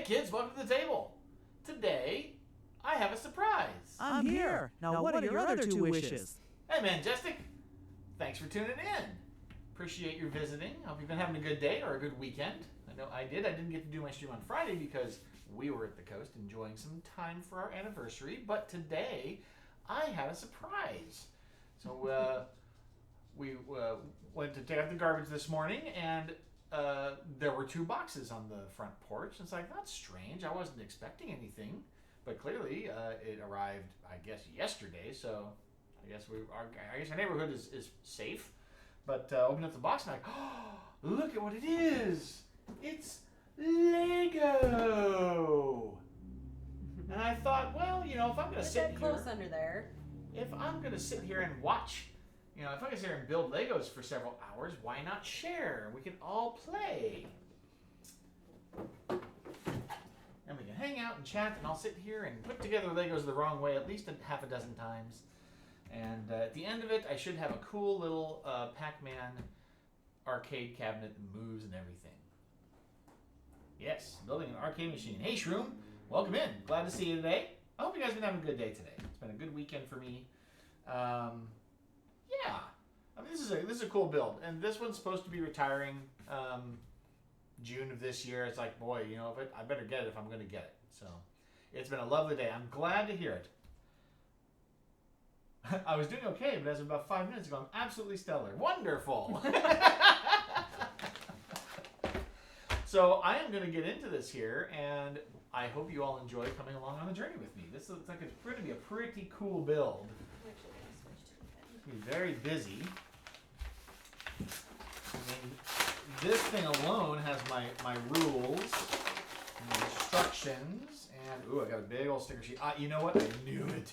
kids, welcome to the table. Today, I have a surprise. I'm here. Now what are your other two wishes? Hey, Majestic. Thanks for tuning in. Appreciate your visiting. Hope you've been having a good day or a good weekend. I know I did. I didn't get to do my stream on Friday because we were at the coast enjoying some time for our anniversary. But today, I had a surprise. So we went to take out the garbage this morning, and there were 2 boxes on the front porch. It's like, that's strange. I wasn't expecting anything. But clearly, it arrived, I guess, yesterday. So I guess our neighborhood is safe. But opened up the box and oh, look at what it is. It's Lego. And I thought, well, if I'm going to sit here. Close under there. If I'm going to sit here and watch, if I'm going to sit here and build Legos for several hours, why not share? We can all play. And we can hang out and chat, and I'll sit here and put together Legos the wrong way at least half a dozen times. And at the end of it, I should have a cool little Pac-Man arcade cabinet that moves and everything. Yes, building an arcade machine. Hey, Shroom, welcome in. Glad to see you today. I hope you guys have been having a good day today. It's been a good weekend for me. Yeah, I mean this is a cool build, and this one's supposed to be retiring June of this year. It's like, boy, I better get it if I'm going to get it. So it's been a lovely day. I'm glad to hear it. I was doing okay, but as of about 5 minutes ago, I'm absolutely stellar. Wonderful. So I am going to get into this here, and I hope you all enjoy coming along on the journey with me. This looks like it's going to be a pretty cool build. It's going to be very busy. I mean, this thing alone has my rules and instructions, and ooh, I got a big old sticker sheet. You know what? I knew it.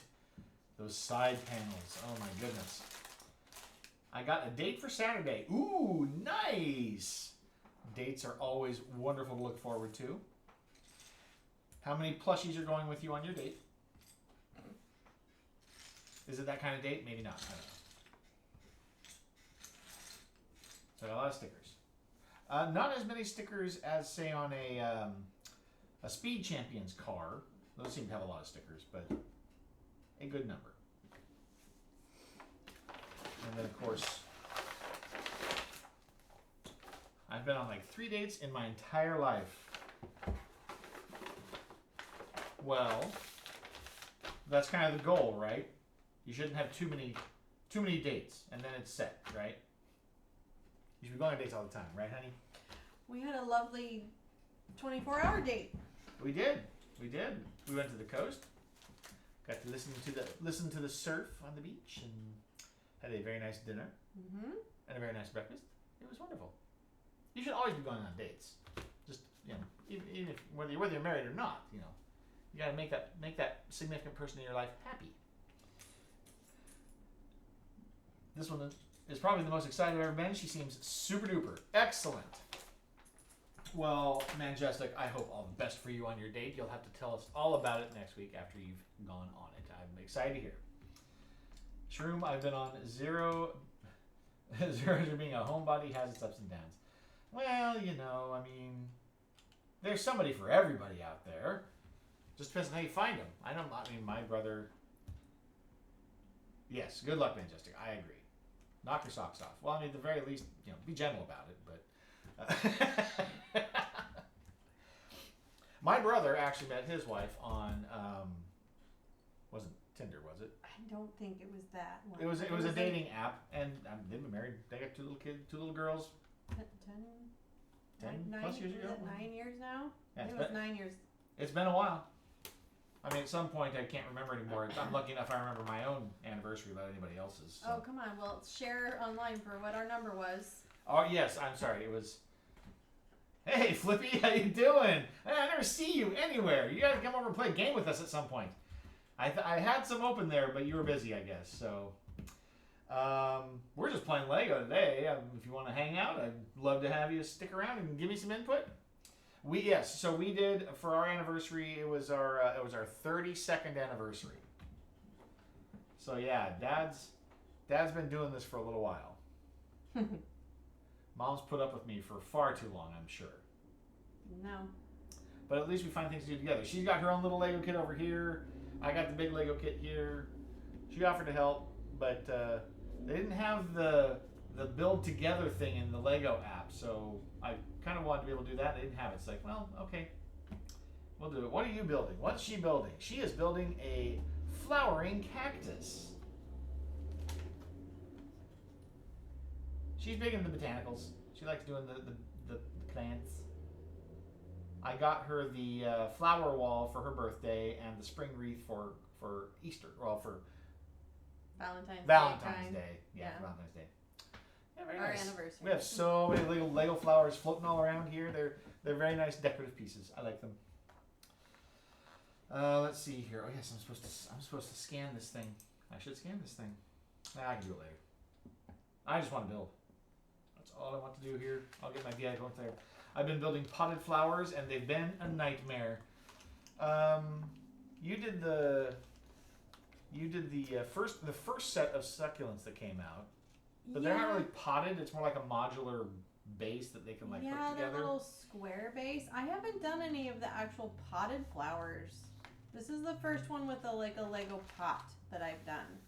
Those side panels. Oh my goodness. I got a date for Saturday. Ooh, nice. Dates are always wonderful to look forward to. How many plushies are going with you on your date? Is it that kind of date? Maybe not. I don't know. So I got a lot of stickers. Not as many stickers as, say, on a Speed Champions car. Those seem to have a lot of stickers, but a good number. And then, of course, I've been on like 3 dates in my entire life. Well, that's kind of the goal, right? You shouldn't have too many dates, and then it's set, right? You should be going on dates all the time, right, honey? We had a lovely 24-hour date. We did. We went to the coast. Got to listen to the surf on the beach, and had a very nice dinner and a very nice breakfast. It was wonderful. You should always be going on dates. Just even if whether you're married or not, you got to make that significant person in your life happy. This one is probably the most excited I've ever been. She seems super duper excellent. Well, Majestic, I hope all the best for you on your date. You'll have to tell us all about it next week after you've gone on it. I'm excited to hear. Shroom, I've been on zero. Zero being a homebody has its ups and downs. Well, I mean, there's somebody for everybody out there. Just depends on how you find them. I mean, my brother. Yes, good luck, Majestic. I agree. Knock your socks off. Well, I mean, at the very least, be gentle about it, but. My brother actually met his wife on wasn't Tinder, was it? I don't think it was that one. It was a dating app, and they've been married. They got 2 little kids, 2 little girls. 10 plus years ago. 9 years now. Yeah, it was 9 years. It's been a while. I mean, at some point I can't remember anymore. I'm lucky enough I remember my own anniversary without anybody else's. So. Oh, come on. Well, share online for what our number was. Oh, yes. I'm sorry. It was... Hey, Flippy. How you doing? I never see you anywhere. You got to come over and play a game with us at some point. I had some open there, but you were busy, I guess. So we're just playing Lego today. If you want to hang out, I'd love to have you stick around and give me some input. So we did for our anniversary. It was our 32nd anniversary. So yeah, Dad's been doing this for a little while. Mom's put up with me for far too long, I'm sure. No. but at least we find things to do together. She's got her own little Lego kit over here. I got the big Lego kit here. She offered to help, but they didn't have the build together thing in the Lego app, so I kind of wanted to be able to do that. They didn't have it. It's like, well, okay, we'll do it. What are you building? What's she building? She is building a flowering cactus. She's big into the botanicals. She likes doing the plants. I got her the flower wall for her birthday and the spring wreath for Easter. Well, for Valentine's Day. Yeah, for Valentine's Day. Yeah, very Our nice. anniversary. We have so many Lego flowers floating all around here. They're very nice decorative pieces. I like them. Let's see here. Oh yes, I'm supposed to scan this thing. I should scan this thing. Nah, I can do it later. I just want to build. That's all I want to do here. I'll get my VI going there. I've been building potted flowers, and they've been a nightmare. You did the first set of succulents that came out, but they're not really potted. It's more like a modular base that they can put together. Yeah, the little square base. I haven't done any of the actual potted flowers. This is the first one with a Lego pot that I've done.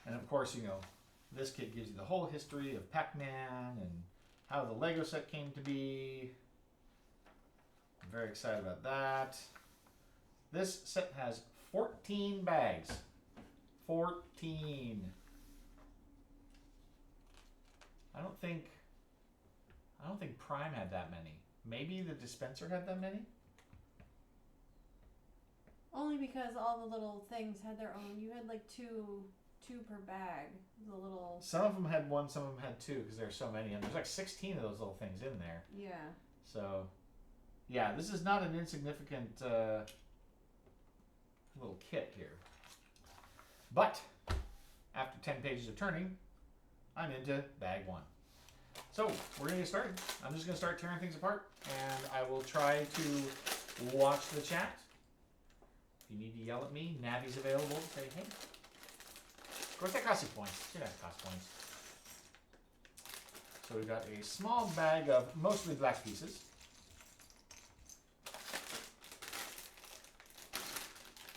And of course, this kit gives you the whole history of Pac-Man and how the Lego set came to be. I'm very excited about that. This set has 14 bags. 14. I don't think Prime had that many. Maybe the dispenser had that many? Only because all the little things had their own. You had two per bag. The little. Some of them had one, some of them had two, because there's so many, and there's like 16 of those little things in there. Yeah. So, yeah, this is not an insignificant little kit here. But after 10 pages of turning, I'm into bag 1. So we're gonna get started. I'm just gonna start tearing things apart, and I will try to watch the chat. If you need to yell at me, Navi's available to say, hey. Of course, that costs you points. It has cost points. So we've got a small bag of mostly black pieces.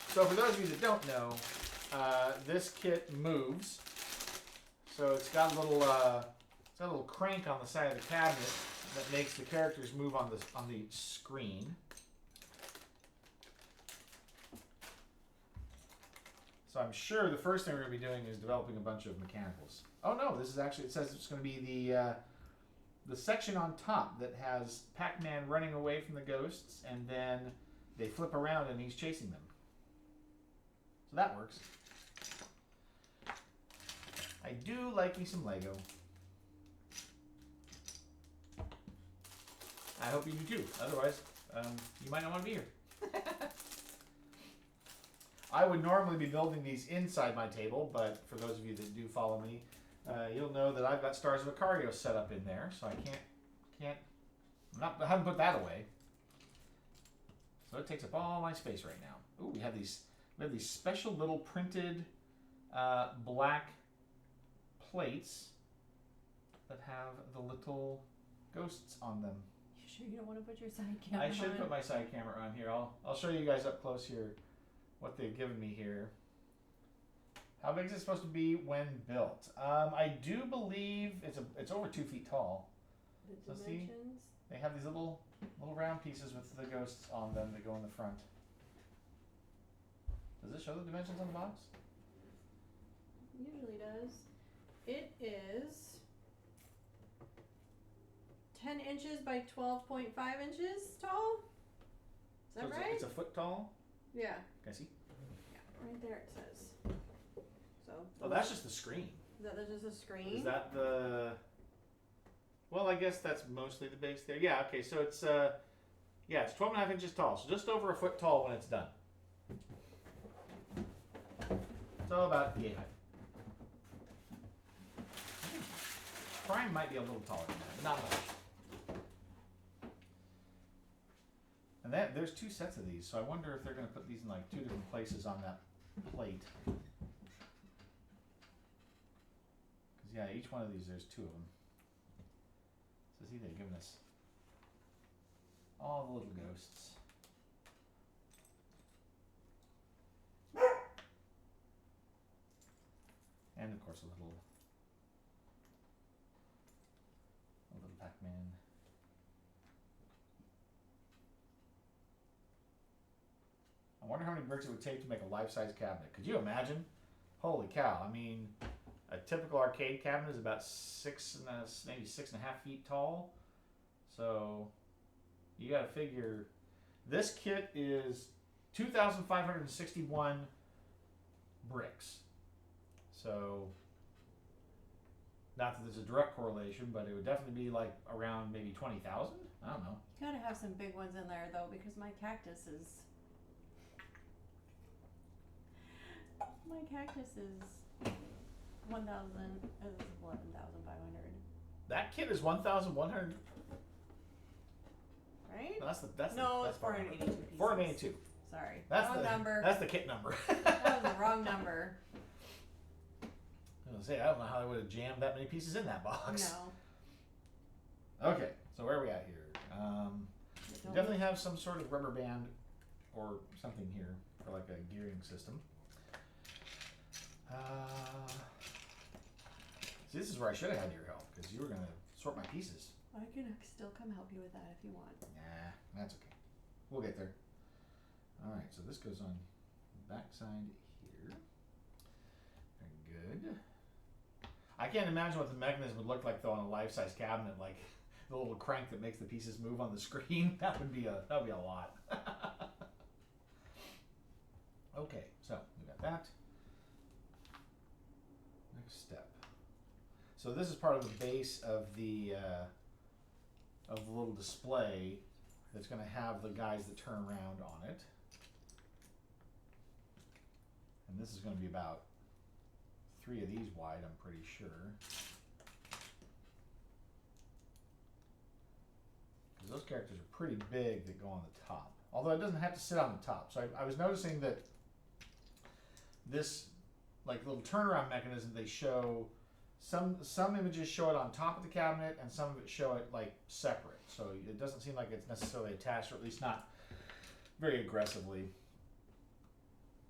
So for those of you that don't know, this kit moves. So it's got a little crank on the side of the cabinet that makes the characters move on the screen. So I'm sure the first thing we're going to be doing is developing a bunch of mechanicals. Oh no, this is actually, it says it's going to be the section on top that has Pac-Man running away from the ghosts, and then they flip around and he's chasing them. So that works. I do like me some Lego. I hope you do too. Otherwise, you might not want to be here. I would normally be building these inside my table, but for those of you that do follow me, you'll know that I've got Stars of Icario set up in there, so I haven't put that away. So it takes up all my space right now. Ooh, we have these special little printed black plates that have the little ghosts on them. You sure you don't want to put your side camera on? I should put my side camera on here. I'll show you guys up close here what they've given me here. How big is it supposed to be when built? I do believe it's over 2 feet tall. The dimensions? See, they have these little round pieces with the ghosts on them that go in the front. Does it show the dimensions on the box? Usually does. It is 10 inches by 12.5 inches tall. Is that right? It's a foot tall? Yeah. Can I see? Yeah, right there it says. So. Oh, that's just the screen. Is that just a screen? Is that the? Well, I guess that's mostly the base there. Yeah. Okay. So it's it's 12.5 inches tall. So just over a foot tall when it's done. It's all about yay height. Prime might be a little taller than that, but not much. And there's 2 sets of these, so I wonder if they're going to put these in like 2 different places on that plate. Because yeah, each one of these, there's 2 of them. So see, they've given us all the little ghosts. And of course a little Pac-Man. I wonder how many bricks it would take to make a life-size cabinet. Could you imagine? Holy cow! I mean, a typical arcade cabinet is about maybe 6.5 feet tall. So you got to figure this kit is 2,561 bricks. So not that there's a direct correlation, but it would definitely be like around maybe 20,000. I don't know. You gotta have some big ones in there though, because my cactus is 1,000 is 11,500. That kit is 1,100. Right? No, that's no, that's it's 482 pieces. 482. Sorry. That's wrong the number. That's the kit number. That was the wrong number. I was gonna say, I don't know how they would have jammed that many pieces in that box. No. Okay, so where are we at here? We definitely have some sort of rubber band or something here for like a gearing system. See, this is where I should have had your help, because you were gonna sort my pieces. I can still come help you with that if you want. Nah, that's okay. We'll get there. Alright, so this goes on the back side here. Very good. I can't imagine what the mechanism would look like though on a life-size cabinet, like the little crank that makes the pieces move on the screen. That would be a lot. Okay, so we got that. Next step. So this is part of the base of the little display that's going to have the guys that turn around on it. And this is going to be about 3 of these wide, I'm pretty sure. Because those characters are pretty big that go on the top. Although it doesn't have to sit on the top. So I was noticing that this like little turnaround mechanism, they show some images show it on top of the cabinet and some of it show it like separate. So it doesn't seem like it's necessarily attached, or at least not very aggressively.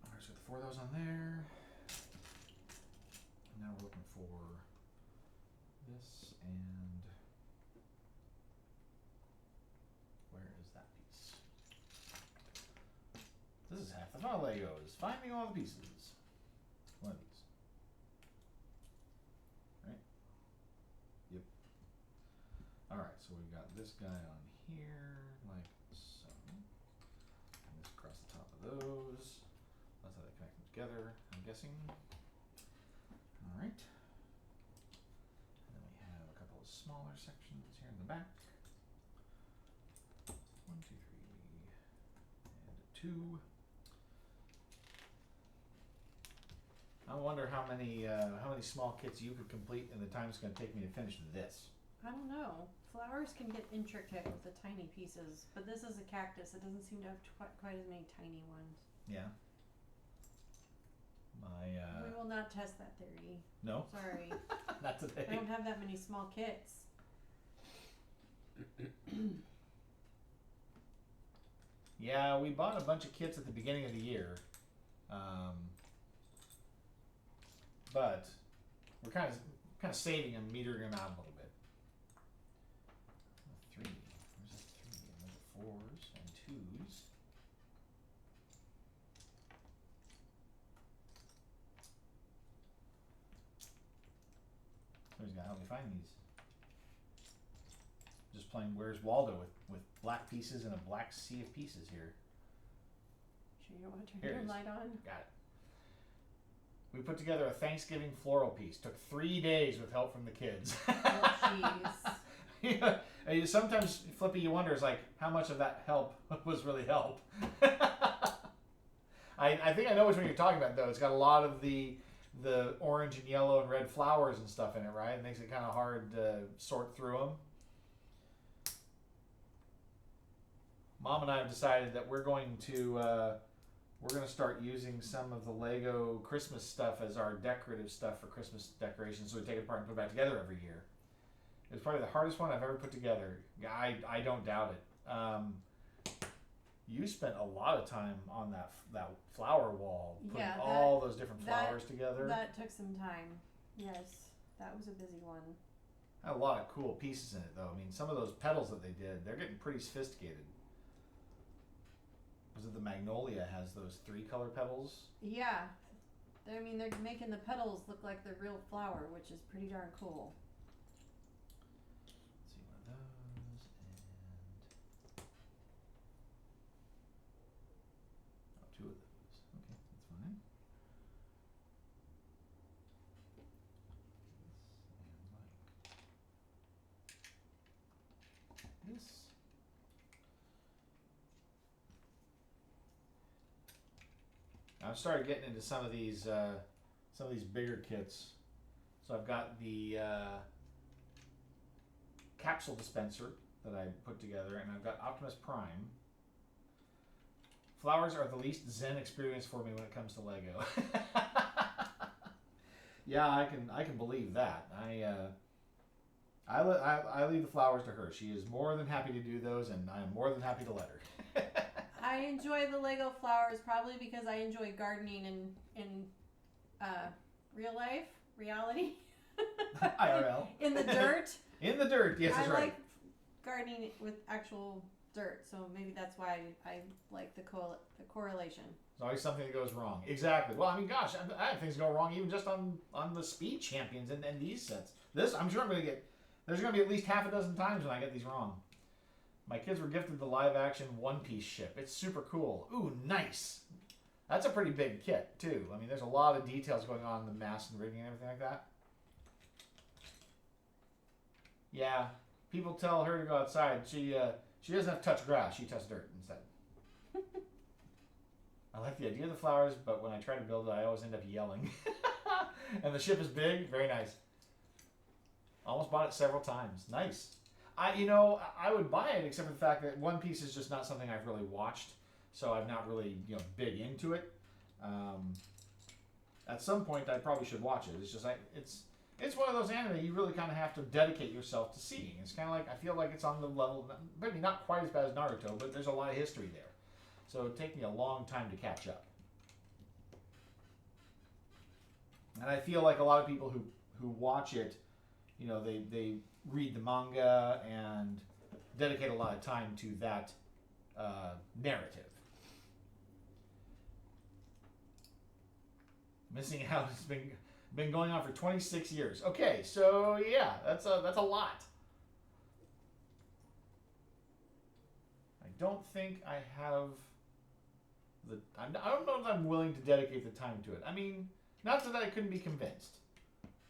Alright, so 4 of those on there. And now we're looking for this, and where is that piece? This is half the fun of Legos. Finding all the pieces. One of these. Right? Yep. Alright, so we've got this guy on here, like so. And this across the top of those. That's how they connect them together, I'm guessing. Alright. And then we have a couple of smaller sections here in the back. 1, 2, 3, and 2. I wonder how many small kits you could complete in the time it's going to take me to finish this. I don't know. Flowers can get intricate with the tiny pieces, but this is a cactus. It doesn't seem to have quite as many tiny ones. Yeah. We will not test that theory. No? Sorry. Not today. I don't have that many small kits. Yeah, we bought a bunch of kits at the beginning of the year. But we're kind of saving them, metering them out a little bit. 3. Where's this 3? And there's 4s and 2s. Somebody's got to help me find these. Just playing Where's Waldo with black pieces and a black sea of pieces here. Sure you don't want to Here turn it your is. light on? Got it. We put together a Thanksgiving floral piece. Took 3 days with help from the kids. Oh, jeez. Yeah, and sometimes, Flippy, you wonder, is like, how much of that help was really help? I think I know which one you're talking about, though. It's got a lot of the orange and yellow and red flowers and stuff in it, right? It makes it kind of hard to sort through them. Mom and I have decided that we're going to start using some of the Lego Christmas stuff as our decorative stuff for Christmas decorations. So we take it apart and put it back together every year. It's probably the hardest one I've ever put together. I don't doubt it. You spent a lot of time on that flower wall, putting all those different flowers together. That took some time. Yes, that was a busy one. Had a lot of cool pieces in it, though. I mean, some of those petals that they did, they're getting pretty sophisticated. Was it the magnolia has those 3-color petals? Yeah. I mean, they're making the petals look like the real flower, which is pretty darn cool. Let's see, one of those, and... Oh, 2 of those. Okay, that's fine. And like this. I've started getting into some of these bigger kits. So I've got the capsule dispenser that I put together, and I've got Optimus Prime. Flowers are the least zen experience for me when it comes to Lego. Yeah, I can believe that. I leave the flowers to her. She is more than happy to do those, and I am more than happy to let her. I enjoy the Lego flowers probably because I enjoy gardening in reality. IRL. In the dirt. In the dirt, yes, that's right. I like gardening with actual dirt, so maybe that's why I like the correlation. There's always something that goes wrong. Exactly. Well, I mean, gosh, I have things go wrong even just on the Speed Champions and these sets. I'm sure there's going to be at least half a dozen times when I get these wrong. My kids were gifted the live-action One Piece ship. It's super cool. Ooh, nice. That's a pretty big kit, too. I mean, there's a lot of details going on in the mast and rigging and everything like that. Yeah, people tell her to go outside. She doesn't have to touch grass. She touches dirt instead. I like the idea of the flowers, but when I try to build it, I always end up yelling. And the ship is big. Very nice. Almost bought it several times. Nice. I would buy it except for the fact that One Piece is just not something I've really watched, so I'm not really big into it. At some point, I probably should watch it. It's just it's one of those anime you really kind of have to dedicate yourself to seeing. It's kind of like I feel like it's on the level, maybe not quite as bad as Naruto, but there's a lot of history there, so it'd take me a long time to catch up. And I feel like a lot of people who watch it, they read the manga and dedicate a lot of time to that narrative. Missing Out has been going on for 26 years. Okay, so yeah, that's a lot. I don't think I have I don't know if I'm willing to dedicate the time to it. I mean, not that I couldn't be convinced.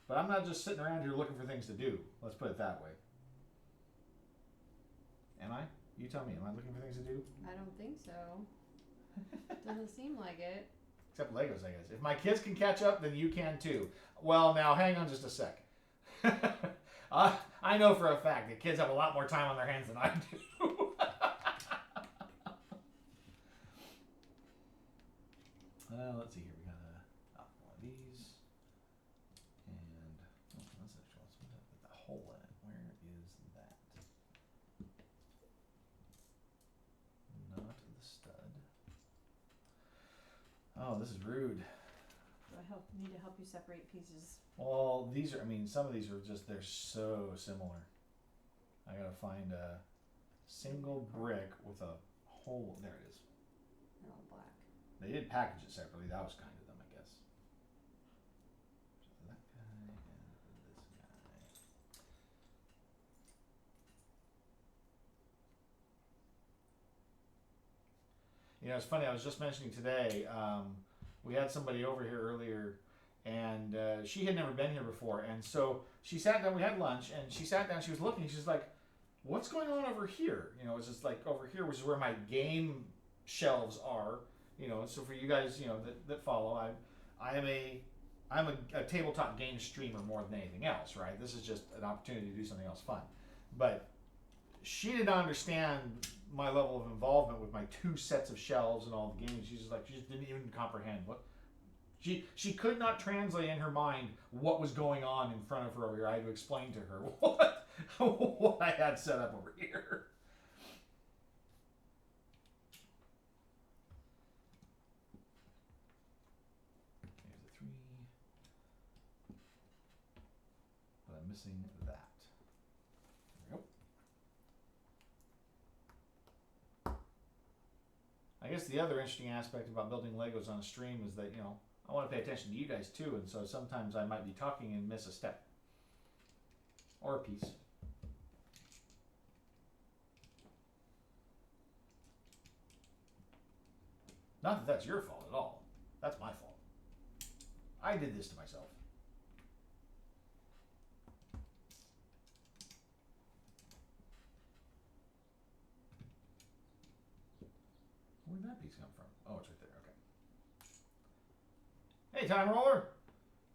But I'm not just sitting around here looking for things to do. Let's put it that way. Am I? You tell me. Am I looking for things to do? I don't think so. Doesn't seem like it. Except Legos, I guess. If my kids can catch up, then you can too. Well, now, hang on just a sec. I know for a fact that kids have a lot more time on their hands than I do. Let's see here. We got one of these. With a hole in it. Where is that? Not the stud. Oh, this is rude. Do I need to help you separate pieces? Well, some of these are just, they're so similar. I gotta find a single brick with a hole. There it is. They're all black. They did package it separately. That was kind of them, I guess. So that guy and this guy. It's funny. I was just mentioning today, we had somebody over here earlier, and she had never been here before. And so she sat down. We had lunch, and she sat down. She was looking. She's like, "What's going on over here?" It's just like over here, which is where my game shelves are. So for you guys, that follow, I'm a tabletop game streamer more than anything else, right? This is just an opportunity to do something else fun. But she did not understand my level of involvement with my 2 sets of shelves and all the games. She just didn't even comprehend She could not translate in her mind what was going on in front of her over here. I had to explain to her what I had set up over here. Here's the 3. But I'm missing that. There we go. I guess the other interesting aspect about building Legos on a stream is that, I want to pay attention to you guys too, and so sometimes I might be talking and miss a step. Or a piece. Not that that's your fault at all. That's my fault. I did this to myself. Where'd that piece come from? Oh, it's right there. Okay. Hey, Time Roller.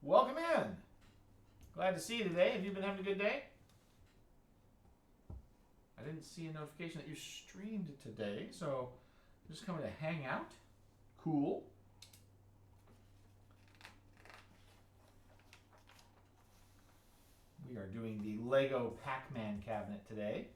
Welcome in. Glad to see you today. Have you been having a good day? I didn't see a notification that you streamed today, so I'm just coming to hang out. Cool. We are doing the Lego Pac-Man cabinet today.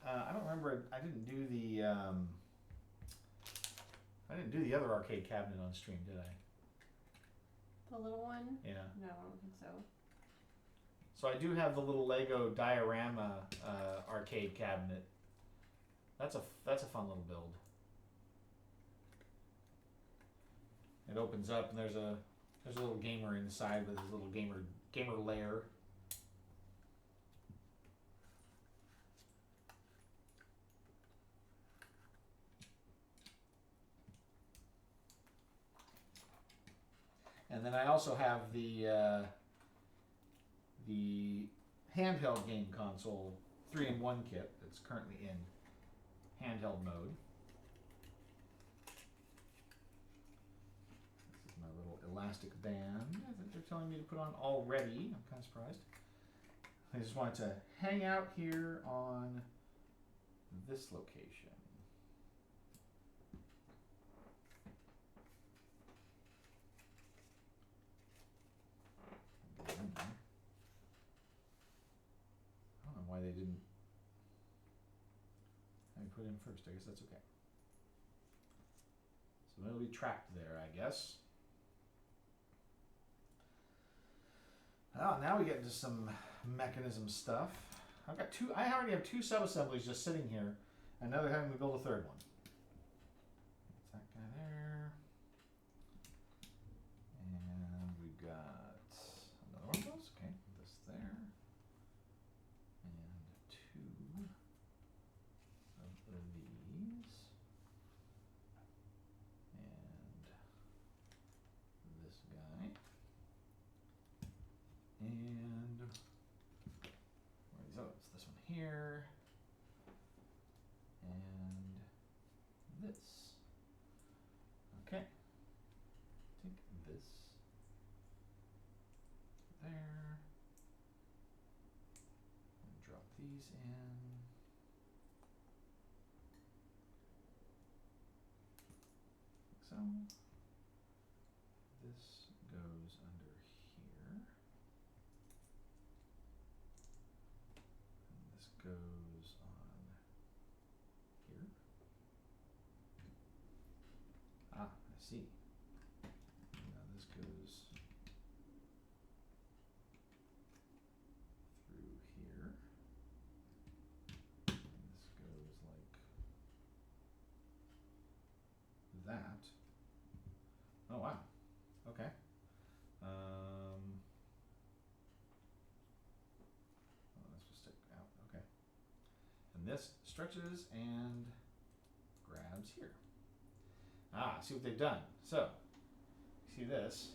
I don't remember. I didn't do the other arcade cabinet on stream, did I? The little one? Yeah. No, I don't think so. So I do have the little Lego diorama arcade cabinet. That's a fun little build. It opens up and there's a little gamer inside with his little gamer lair. And then I also have the handheld game console 3-in-1 kit that's currently in handheld mode. This is my little elastic band that they're telling me to put on already. I'm kind of surprised. I just wanted to hang out here on this location. I don't know why they didn't have me put in first. I guess that's okay. So it'll be trapped there, I guess. Oh, now we get into some mechanism stuff. I already have 2 sub-assemblies just sitting here, and now they're having me build a third one. That's that guy there. And we've got another one of those. Okay, this there. And 2 of these. And this guy. And where are these others? This one here. And this. Okay. Take this. There. And drop these in. Like so. This goes under here. And this goes on here. Ah, I see. Now this goes through here. And this goes like that. Oh wow. Okay. Oh, let's just stick out. Okay. And this stretches and grabs here. Ah, see what they've done. So, see this?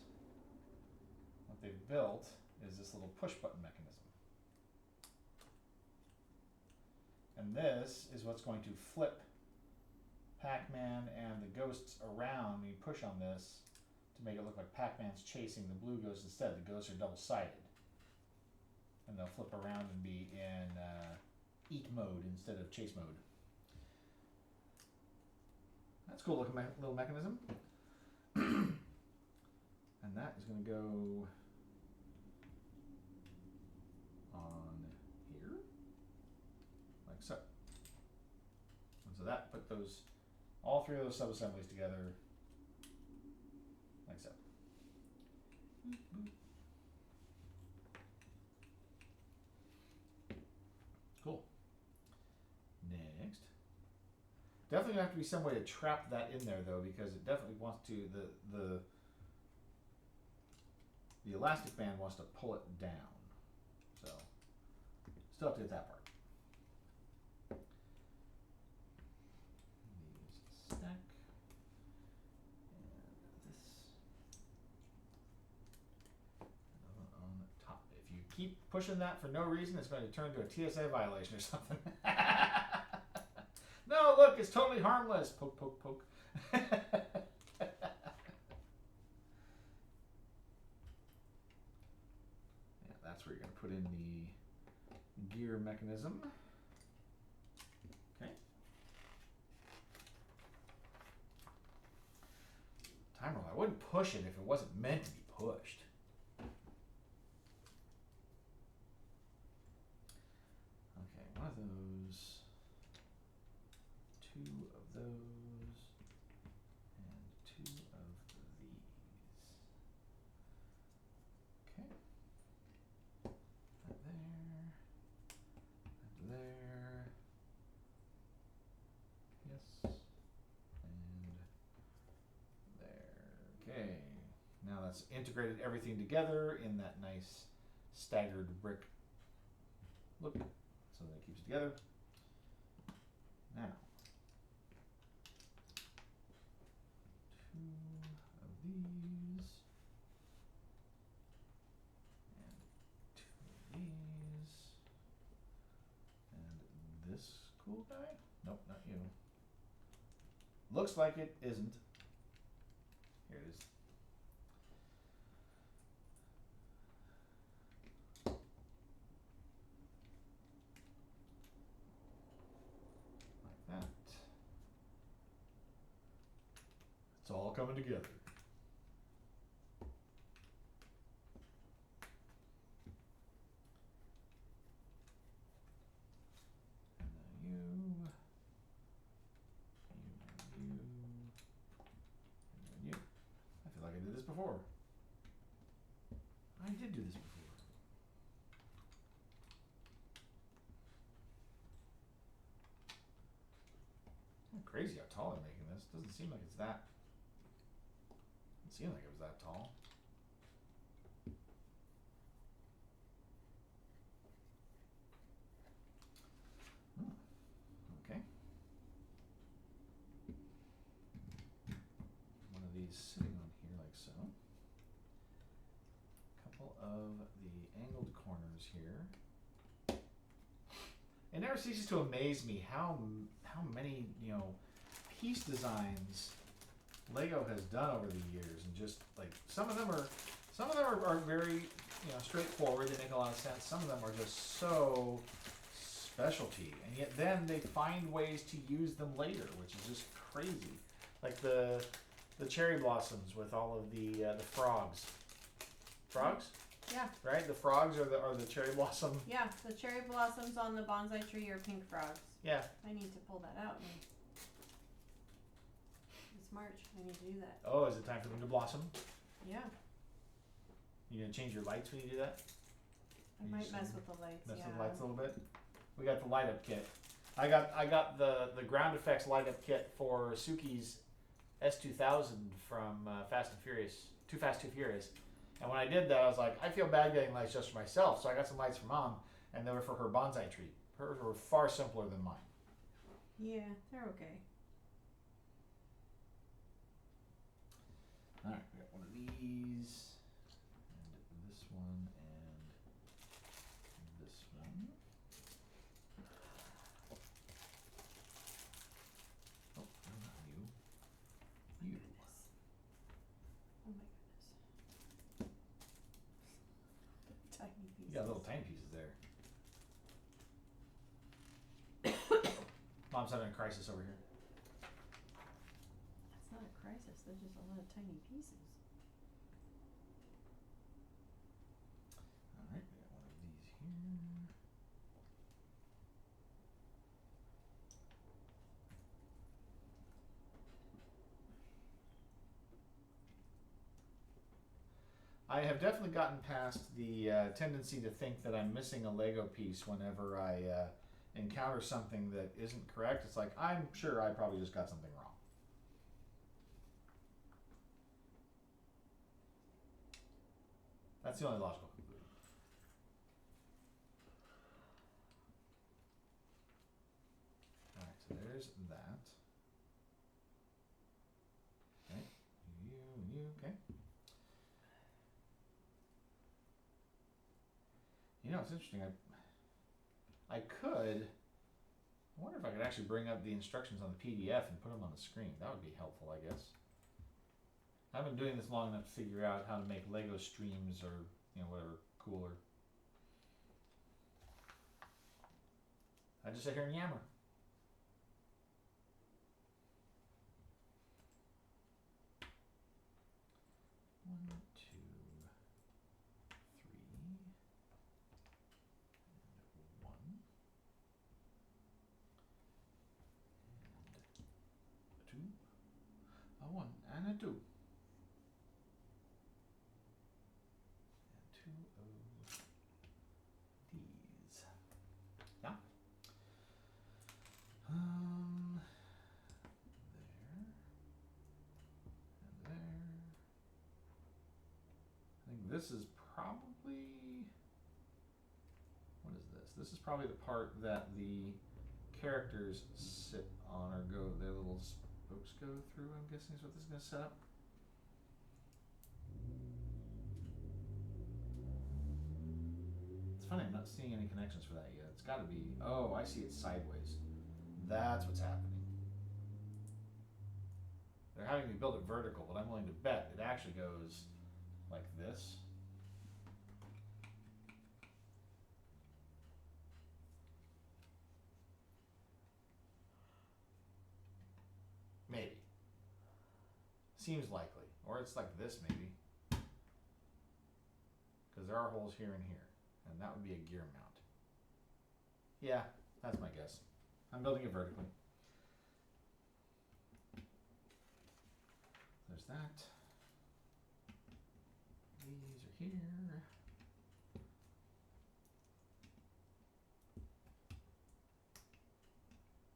What they've built is this little push button mechanism. And this is what's going to flip Pac-Man and the ghosts around, when you push on this to make it look like Pac-Man's chasing the blue ghosts instead. The ghosts are double-sided. And they'll flip around and be in eat mode instead of chase mode. That's a cool looking little mechanism. And that is going to go on here, like so. And so that put those, all three of those sub-assemblies together, like so. Cool. Next. Definitely gonna have to be some way to trap that in there though, because it definitely wants to the elastic band wants to pull it down. So still have to get that part. These stack. And this another on the top. If you keep pushing that for no reason, it's going to turn into a TSA violation or something. No, look, it's totally harmless. Poke, poke, poke. Yeah, that's where you're going to put in the gear mechanism. Okay. Timer, I wouldn't push it if it wasn't meant to be pushed. Okay, one of those. Two of those, and two of these. Okay. That there. Yes. And there. Okay. Now that's integrated everything together in that nice staggered brick look, so that it keeps it together. Now. Two of these, and two of these, and this cool guy? Nope, not you. Looks like it isn't. Here it is. Like that. It's all coming together. And then you, and then you. I feel like I did this before. I did do this before. Crazy how tall they're making this. Doesn't seem like it's that. It seemed like it was that tall. Okay. One of these sitting on here like so. A couple of the angled corners here. It never ceases to amaze me how many, piece designs Lego has done over the years, and just like some of them are very straightforward. They make a lot of sense. Some of them are just so specialty, and yet then they find ways to use them later, which is just crazy. Like the cherry blossoms with all of the frogs. Frogs? Yeah. Right? The frogs are the cherry blossom. Yeah, the cherry blossoms on the bonsai tree are pink frogs. Yeah. I need to pull that out. It's March. I need to do that. Oh, is it time for them to blossom? Yeah. You gonna change your lights when you do that? I might mess with the lights. Mess yeah. with the lights a little bit. We got the light up kit. I got the ground effects light up kit for Suki's S2000 from Fast and Furious, Too Fast, Too Furious. And when I did that, I was like, I feel bad getting lights just for myself. So I got some lights for Mom, and they were for her bonsai tree. Hers were far simpler than mine. Yeah, they're okay. All right, we got one of these, and this one, and this one. Oh, no, not pieces. You got little tiny pieces there. Mom's having a crisis over here. That's not a crisis. There's just a lot of tiny pieces. All right, we got one of these here. I have definitely gotten past the tendency to think that I'm missing a Lego piece whenever I encounter something that isn't correct. It's like, I'm sure I probably just got something wrong. That's the only logical conclusion. Alright, so there's that. Okay, you, okay. You know, it's interesting. I wonder if I could actually bring up the instructions on the PDF and put them on the screen. That would be helpful, I guess. I've been doing this long enough to figure out how to make Lego streams or, you know, whatever, cooler. I just sit here and yammer. One, two, three, and one, and two, a one and a two. Two of these. Yeah. There. And there. I think this is probably, what is this? This is probably the part that the characters sit on or go, their little spokes go through, I'm guessing is what this is going to set up. It's funny, I'm not seeing any connections for that yet. It's got to be, oh, I see it sideways. That's what's happening. They're having me build it vertical, but I'm willing to bet it actually goes like this. Maybe. Seems likely. Or it's like this, maybe. Because there are holes here and here. And that would be a gear mount. Yeah, that's my guess. I'm building it vertically. There's that. These are here.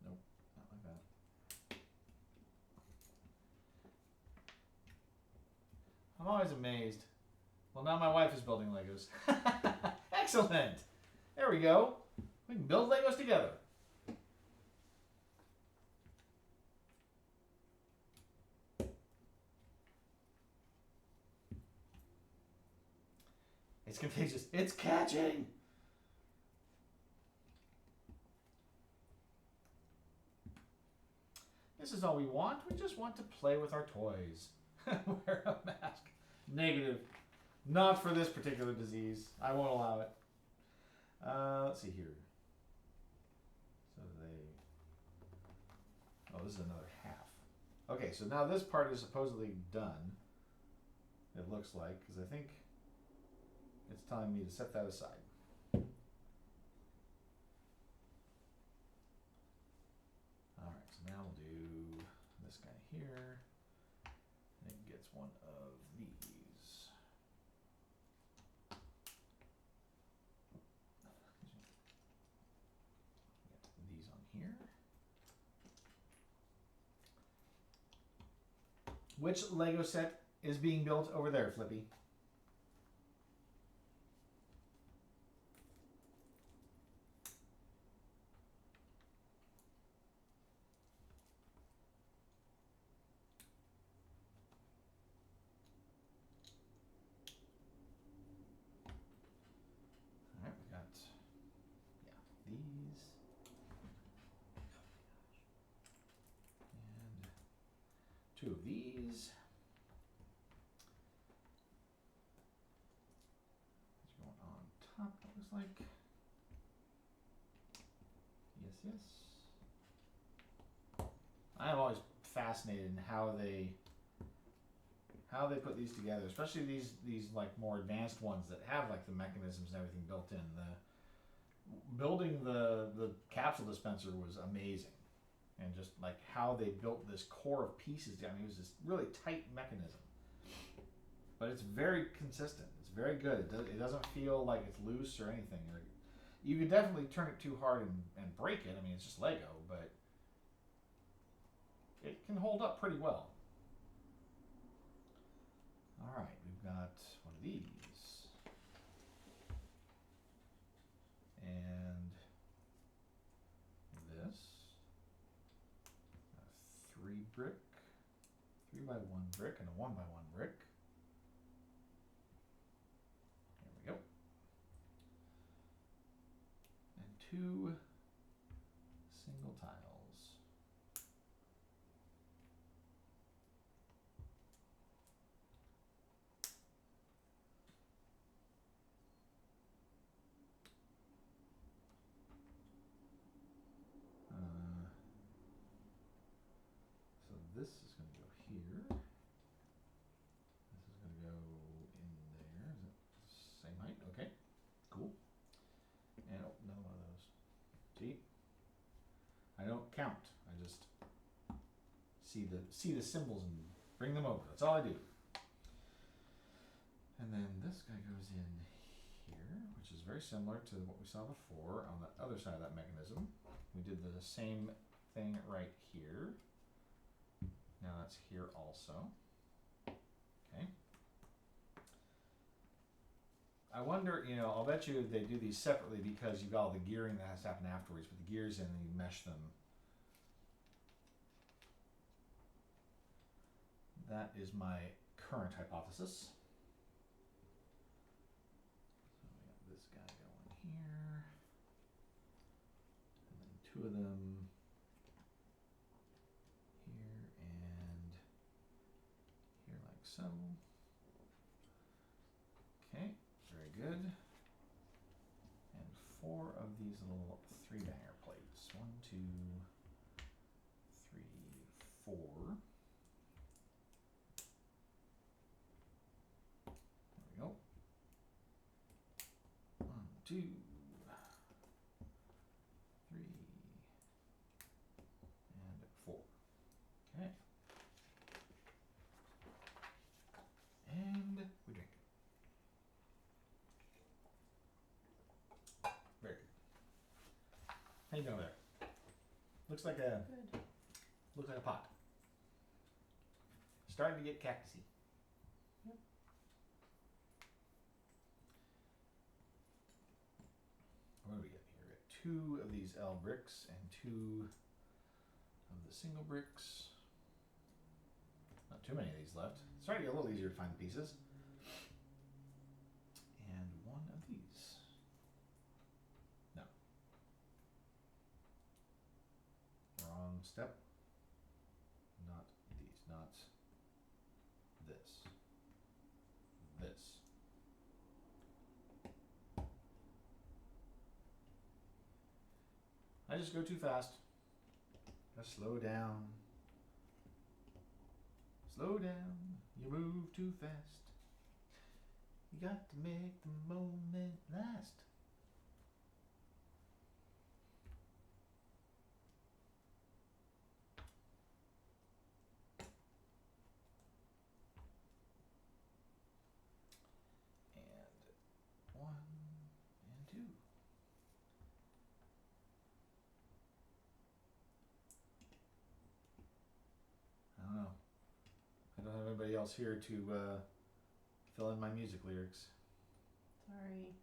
Nope, not like that. I'm always amazed. Well, now my wife is building Legos. Excellent! There we go. We can build Legos together. It's contagious. It's catching! This is all we want. We just want to play with our toys. Wear a mask. Negative. Not for this particular disease. I won't allow it. Let's see here. So oh, this is another half. Okay, so now this part is supposedly done. It looks like, because I think it's telling me to set that aside. Alright, so now we'll do this guy here. And it gets one of these. Get these on here. Which Lego set is being built over there, Flippy? Alright, we got, these. And two of these. It's going on top of like yes. I am always fascinated in how they put these together, especially these like more advanced ones that have like the mechanisms and everything built in. Building the capsule dispenser was amazing, and just like how they built this core of pieces. I mean, it was this really tight mechanism, but it's very consistent. It's very good. It doesn't feel like it's loose or anything. You can definitely turn it too hard and break it. I mean, it's just Lego, but it can hold up pretty well. All right, we've got one of these. And this. A 3x1 brick, and a 1x1 brick. There we go. And 2 single tiles. So this is going to go here. This is going to go in there. Is it same height? Okay, cool. And another one of those. See? I don't count. I just see the symbols and bring them over. That's all I do. And then this guy goes in here, which is very similar to what we saw before on the other side of that mechanism. We did the same thing right here. Now that's here also. Okay. I wonder, I'll bet you they do these separately because you've got all the gearing that has to happen afterwards. Put the gears in and you mesh them. That is my current hypothesis. So we got this guy going here. And then 2 of them here and here like so. Okay, very good. And 4 of these little 3-banger plates. 1, 2, 3, 4. There we go. 1, 2, 3, and 4. Okay. And we drink. Very good. How you doing there? Looks like a pot. Starting to get cactusy. Yep. What do we get here? We got 2 of these L bricks and 2 of the single bricks. Not too many of these left. It's starting to get a little easier to find the pieces. And 1 of these. No. Wrong step. Not these. Not this. This. I just go too fast. Gotta slow down. Slow down. You move too fast. You got to make the moment last. And 1 and 2. I don't know. I don't have anybody else here to fill in my music lyrics. Sorry.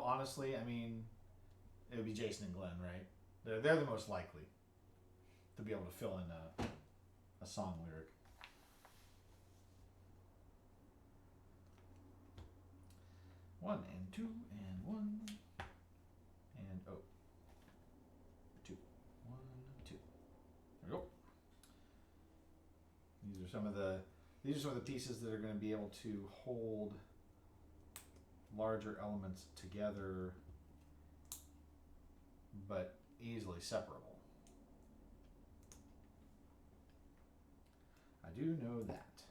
Honestly, I mean, it would be Jason and Glenn, right? They're the most likely to be able to fill in a song lyric. One and 2 and 1 and 2. 1, 2. There we go. These are some of the These are some of the pieces that are going to be able to hold larger elements together, but easily separable. I do know that.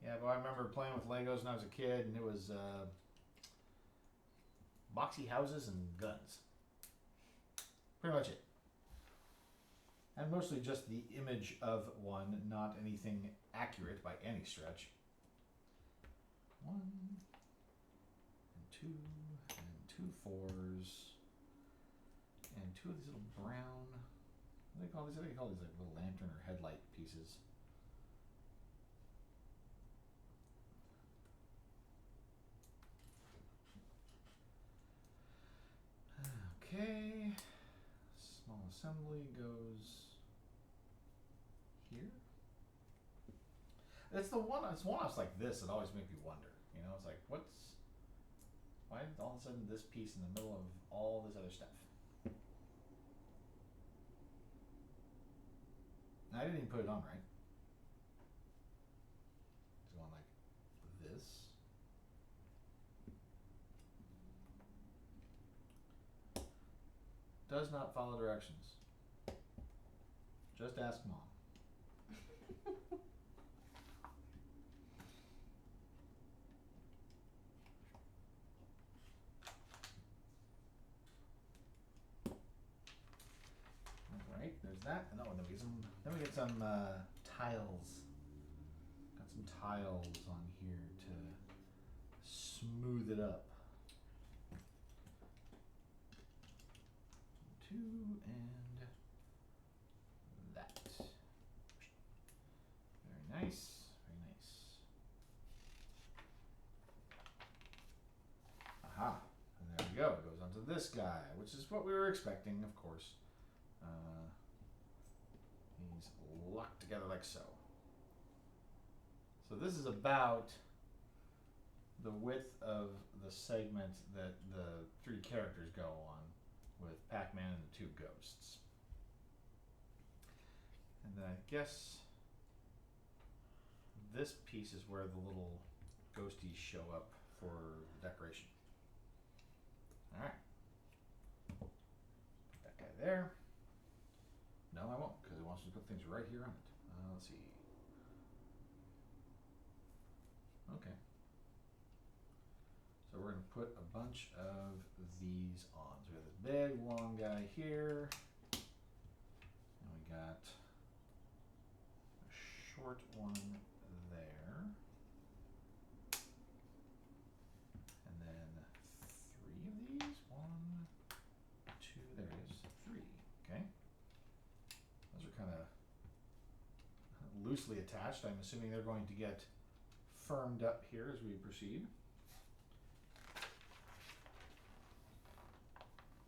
Yeah, but I remember playing with Legos when I was a kid, and it was boxy houses and guns. Pretty much it. And mostly just the image of one, not anything accurate by any stretch. 1 and 2 and 2 4s and 2 of these little brown. What do they call these? I think they call these like little lantern or headlight pieces. Okay. Small assembly goes here. It's the one. It's one-offs like this that always make me wonder. You know, it's like, why all of a sudden this piece in the middle of all this other stuff? I didn't even put it on right. It's going like this. Does not follow directions. Just ask Mom. Alright, there's that. And then we get some tiles. Got some tiles on here to smooth it up. 2 and that. Very nice, very nice. Aha, and there we go. It goes onto this guy, which is what we were expecting, of course. He's locked together like so. So this is about the width of the segment that the 3 characters go on, with Pac-Man and the 2 ghosts. And then I guess this piece is where the little ghosties show up for decoration. Alright. Put that guy there. No, I won't, because it wants to put things right here on it. Let's see. Okay. So we're going to put a bunch of these on. So we have this big, long guy here. And we got a short one there. And then 3 of these. 1, 2, there it is. 3. Okay. Those are kind of loosely attached. I'm assuming they're going to get firmed up here as we proceed.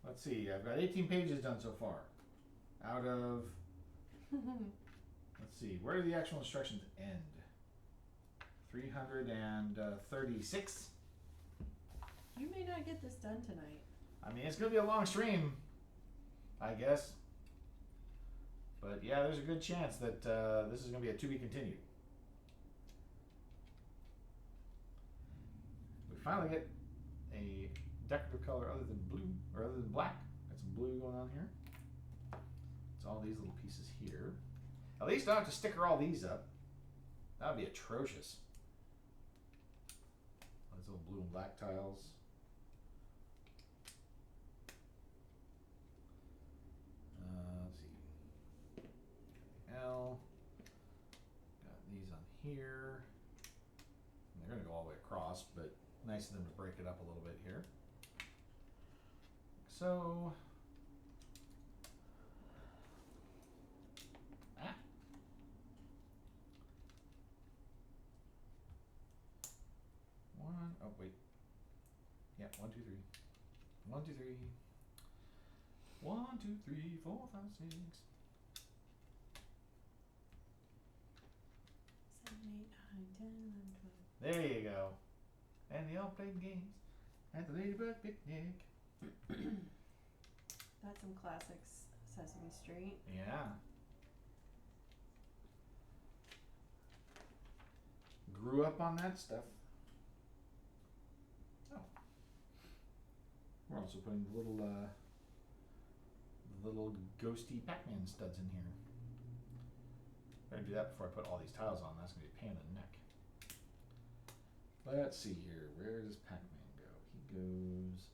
Let's see, I've got 18 pages done so far. Out of, let's see, where do the actual instructions end? 336? You may not get this done tonight. I mean, it's going to be a long stream, I guess. But yeah, there's a good chance that this is going to be a to be continued. We finally get a decorative color other than blue, or other than black. Got some blue going on here. It's all these little pieces here. At least I don't have to sticker all these up. That would be atrocious. These little blue and black tiles. Let's see. L. Got these on here. And they're going to go all the way across, but nice of them to break it up a little bit here. So, one, oh wait, yeah, 1, 2, 3, 1, 2, 3, 1, 2, 3, 4, 5, 6. 7, 8, 9, 10, 11, 12. There you go. And they all played games at the Ladybird picnic. That's some classic Sesame Street. Yeah. Grew up on that stuff. Oh. We're also putting little ghosty Pac-Man studs in here. Better do that before I put all these tiles on. That's going to be a pain in the neck. Let's see here. Where does Pac-Man go? He goes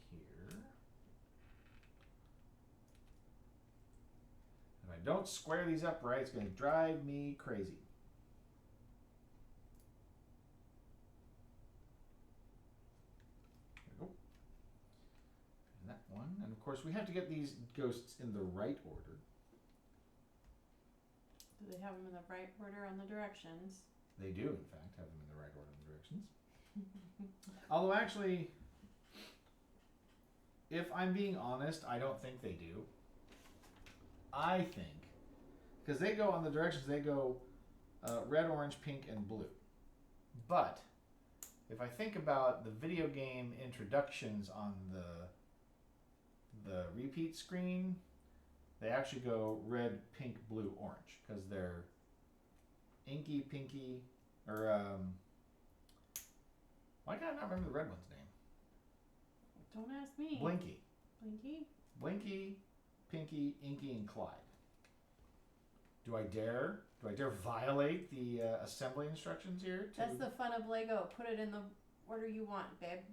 here. If I don't square these up right, it's going to drive me crazy. There we go. And that one. And of course, we have to get these ghosts in the right order. Do they have them in the right order on the directions? They do, in fact, have them in the right order and directions. Although, actually, if I'm being honest, I don't think they do. I think, because they go on the directions, they go red, orange, pink, and blue. But if I think about the video game introductions on the repeat screen, they actually go red, pink, blue, orange, because they're Inky, Pinky, or why can I not remember the red one's name? Don't ask me. Blinky. Blinky? Blinky, Pinky, Inky, and Clyde. Do I dare violate the assembly instructions here? That's the fun of Lego. Put it in the order you want, babe.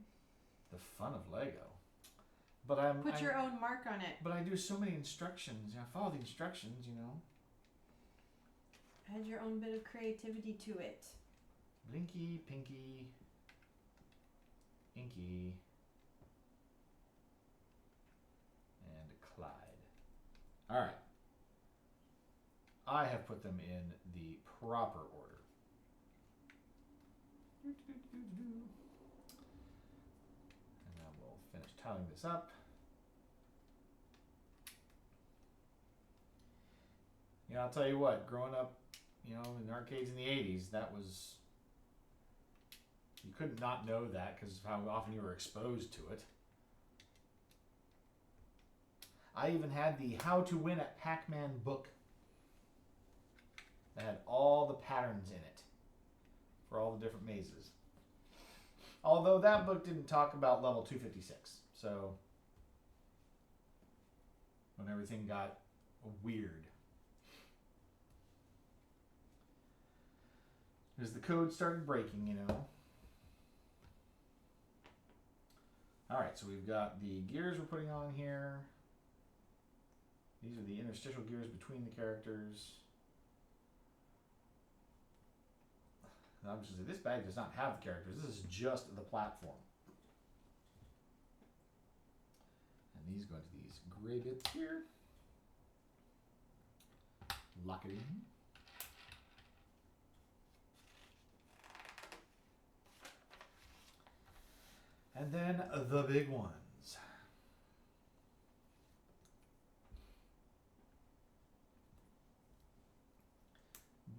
The fun of Lego. But Put your own mark on it. But I do so many instructions. I follow the instructions, Add your own bit of creativity to it. Blinky, Pinky, Inky, and Clyde. All right. I have put them in the proper order. And now we'll finish tiling this up. I'll tell you what, growing up, in arcades in the 80s, that was, you couldn't not know that because of how often you were exposed to it. I even had the How to Win at Pac-Man book that had all the patterns in it for all the different mazes. Although that book didn't talk about level 256, so when everything got weird. As the code started breaking, Alright, so we've got the gears we're putting on here. These are the interstitial gears between the characters. I'm just going to say, this bag does not have the characters. This is just the platform. And these go into these gray bits here. Lock it in. And then the big ones.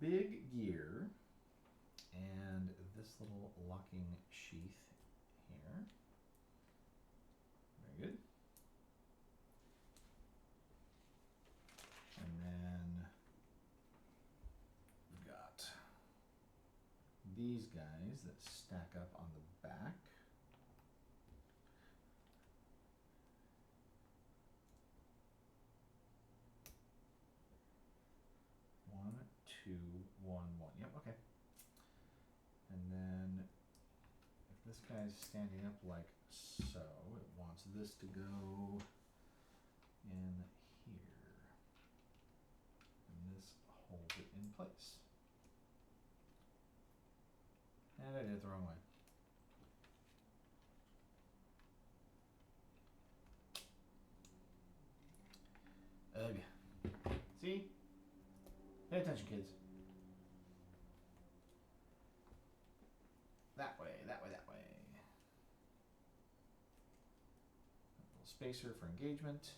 Big gear and this little locking sheath here. Very good. And then we've got these guys that stack up on the back. Yep, okay. And then if this guy's standing up like so, it wants this to go in here. And this holds it in place. And I did it the wrong way. Ugh. See? Pay attention, kids. That way, that way, that way. A little spacer for engagement.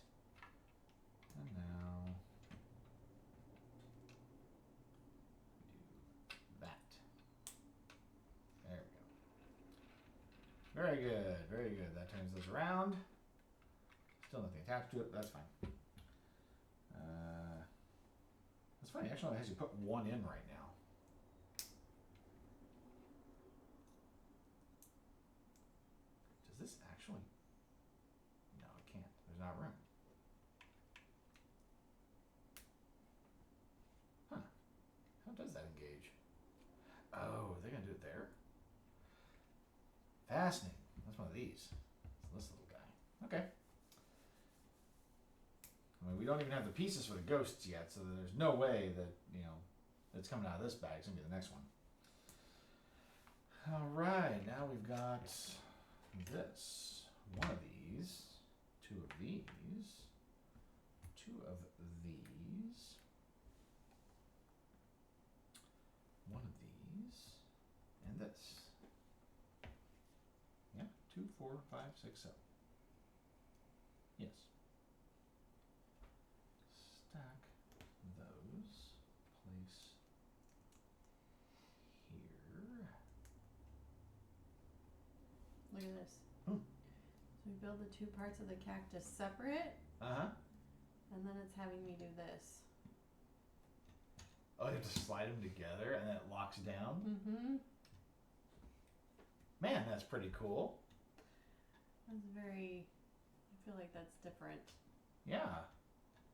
And now we do that. There we go. Very good, very good. That turns this around. Still nothing attached to it, but that's fine. It's funny, actually, it has you put one in right now. Does this actually? No, it can't. There's not room. Huh. How does that engage? Oh, they're going to do it there? Fascinating. That's one of these. It's this little guy. Okay. I mean, we don't even have the pieces for the ghosts yet, so there's no way that, you know, it's coming out of this bag. It's going to be the next one. All right. Now we've got this. One of these. Two of these. Two of these. One of these. And this. Yeah. 2, 4, 5, 6, 7. Yes. Stack those. Place here. Look at this. Hmm. So we build the two parts of the cactus separate, Uh-huh. and then it's having me do this. Oh, you have to slide them together and then it locks down? Mm-hmm. Man, that's pretty cool. That's very, I feel like that's different. Yeah.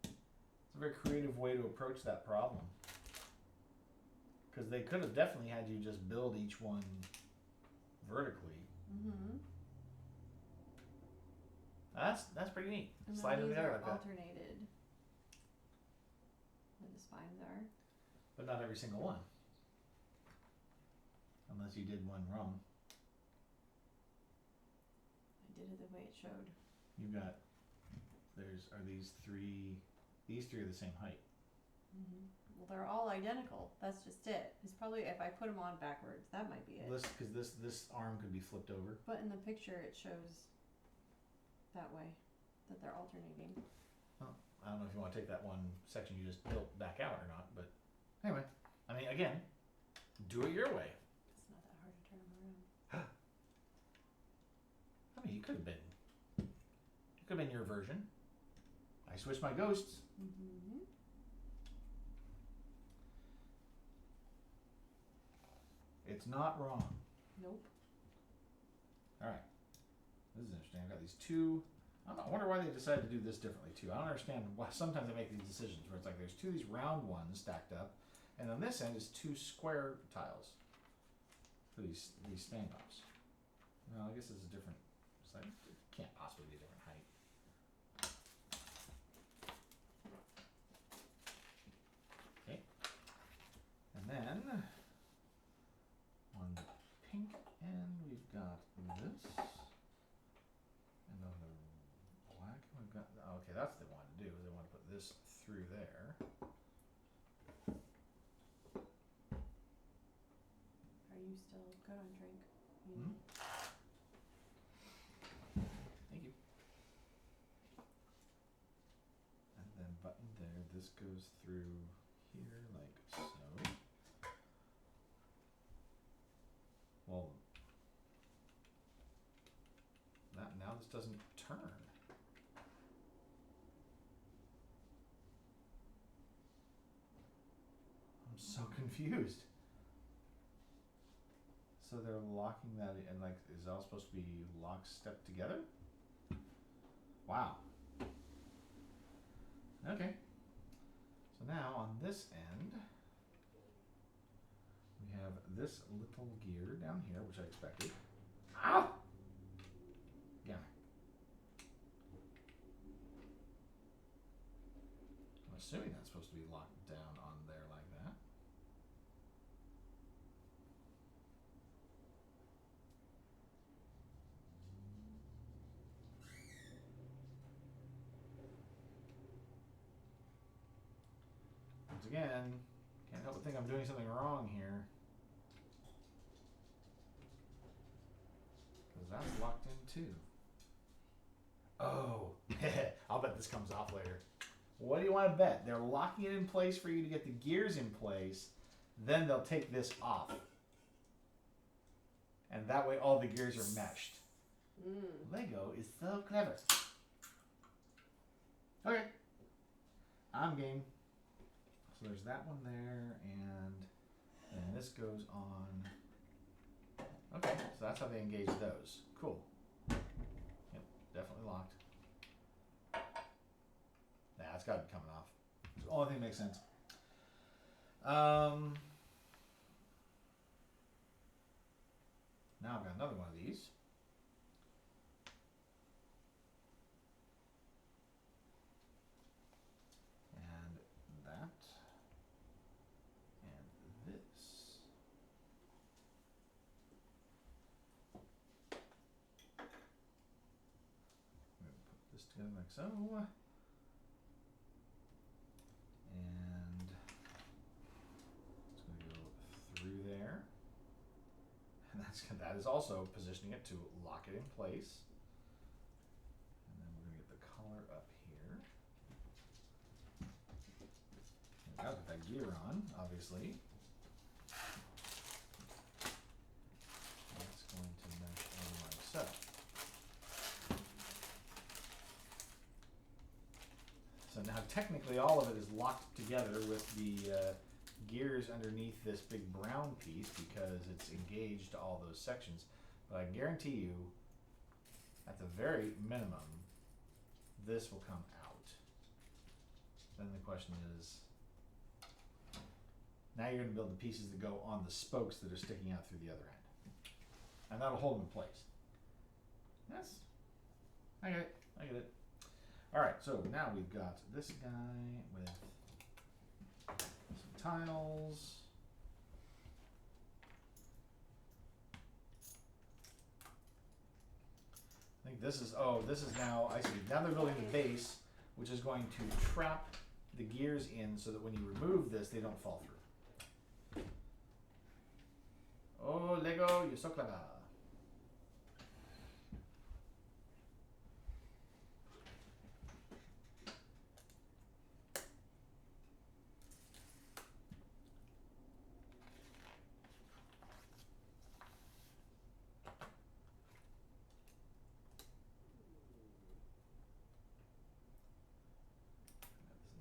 It's a very creative way to approach that problem. Because they could have definitely had you just build each one vertically. Mm-hmm. That's pretty neat. And Slide them then these together are like that. alternated. Where the spines are. But not every single one. Unless you did one wrong. I did it the way it showed. You've got, are these three are the same height. Mm-hmm. Well, they're all identical. That's just it. It's probably, if I put them on backwards, that might be it. Because this arm could be flipped over. But in the picture, it shows that way, that they're alternating. Well, I don't know if you want to take that one section you just built back out or not, but anyway, I mean, again, do it your way. It's not that hard to turn them around. I mean, it could have been your version. I switched my ghosts. Mm-hmm. It's not wrong. Nope. All right. This is interesting. I've got these two. I wonder why they decided to do this differently too. I don't understand why sometimes they make these decisions where it's like there's two of these round ones stacked up, and on this end is two square tiles for these standoffs. Well, I guess it's a different. It's like it can't possibly be a different height. Okay. And then on the pink end we've got this. And on the black we've got, okay, that's what they want to do. They want to put this through there. Are you still good on drink? Hmm? Thank you. And then button there, this goes through here like so. Well, now this doesn't turn. I'm so confused. So they're locking that in, like, is it all supposed to be lockstep together? Wow. Okay. So now on this end, we have this little gear down here, which I expected. Ow! Yeah. I'm assuming that's supposed to be locked down on there like that. Once again, can't help but think I'm doing something wrong here. Because that's locked in too. Oh, I'll bet this comes off later. What do you want to bet? They're locking it in place for you to get the gears in place, then they'll take this off. And that way all the gears are meshed. Lego is so clever. Okay. I'm game. So there's that one there, and then this goes on. Okay, so that's how they engage those. Cool. Yep, definitely locked. Nah, it's got to be coming off. It's the only thing that makes sense. Now I've got another one of these. And that. And this. I'm going to put this together like so. And it's going to go through there. And that is also positioning it to lock it in place. And then we're going to get the collar up here. And now with that gear on, obviously. That's going to mesh in like so. So now technically all of it is locked together with the gears underneath this big brown piece because it's engaged to all those sections. But I guarantee you, at the very minimum, this will come out. Then the question is, now you're going to build the pieces that go on the spokes that are sticking out through the other end. And that'll hold them in place. I get it. Alright, so now we've got this guy with some tiles. I think this is now, I see, now they're building the base, which is going to trap the gears in so that when you remove this, they don't fall through. Oh, Lego, you're so clever.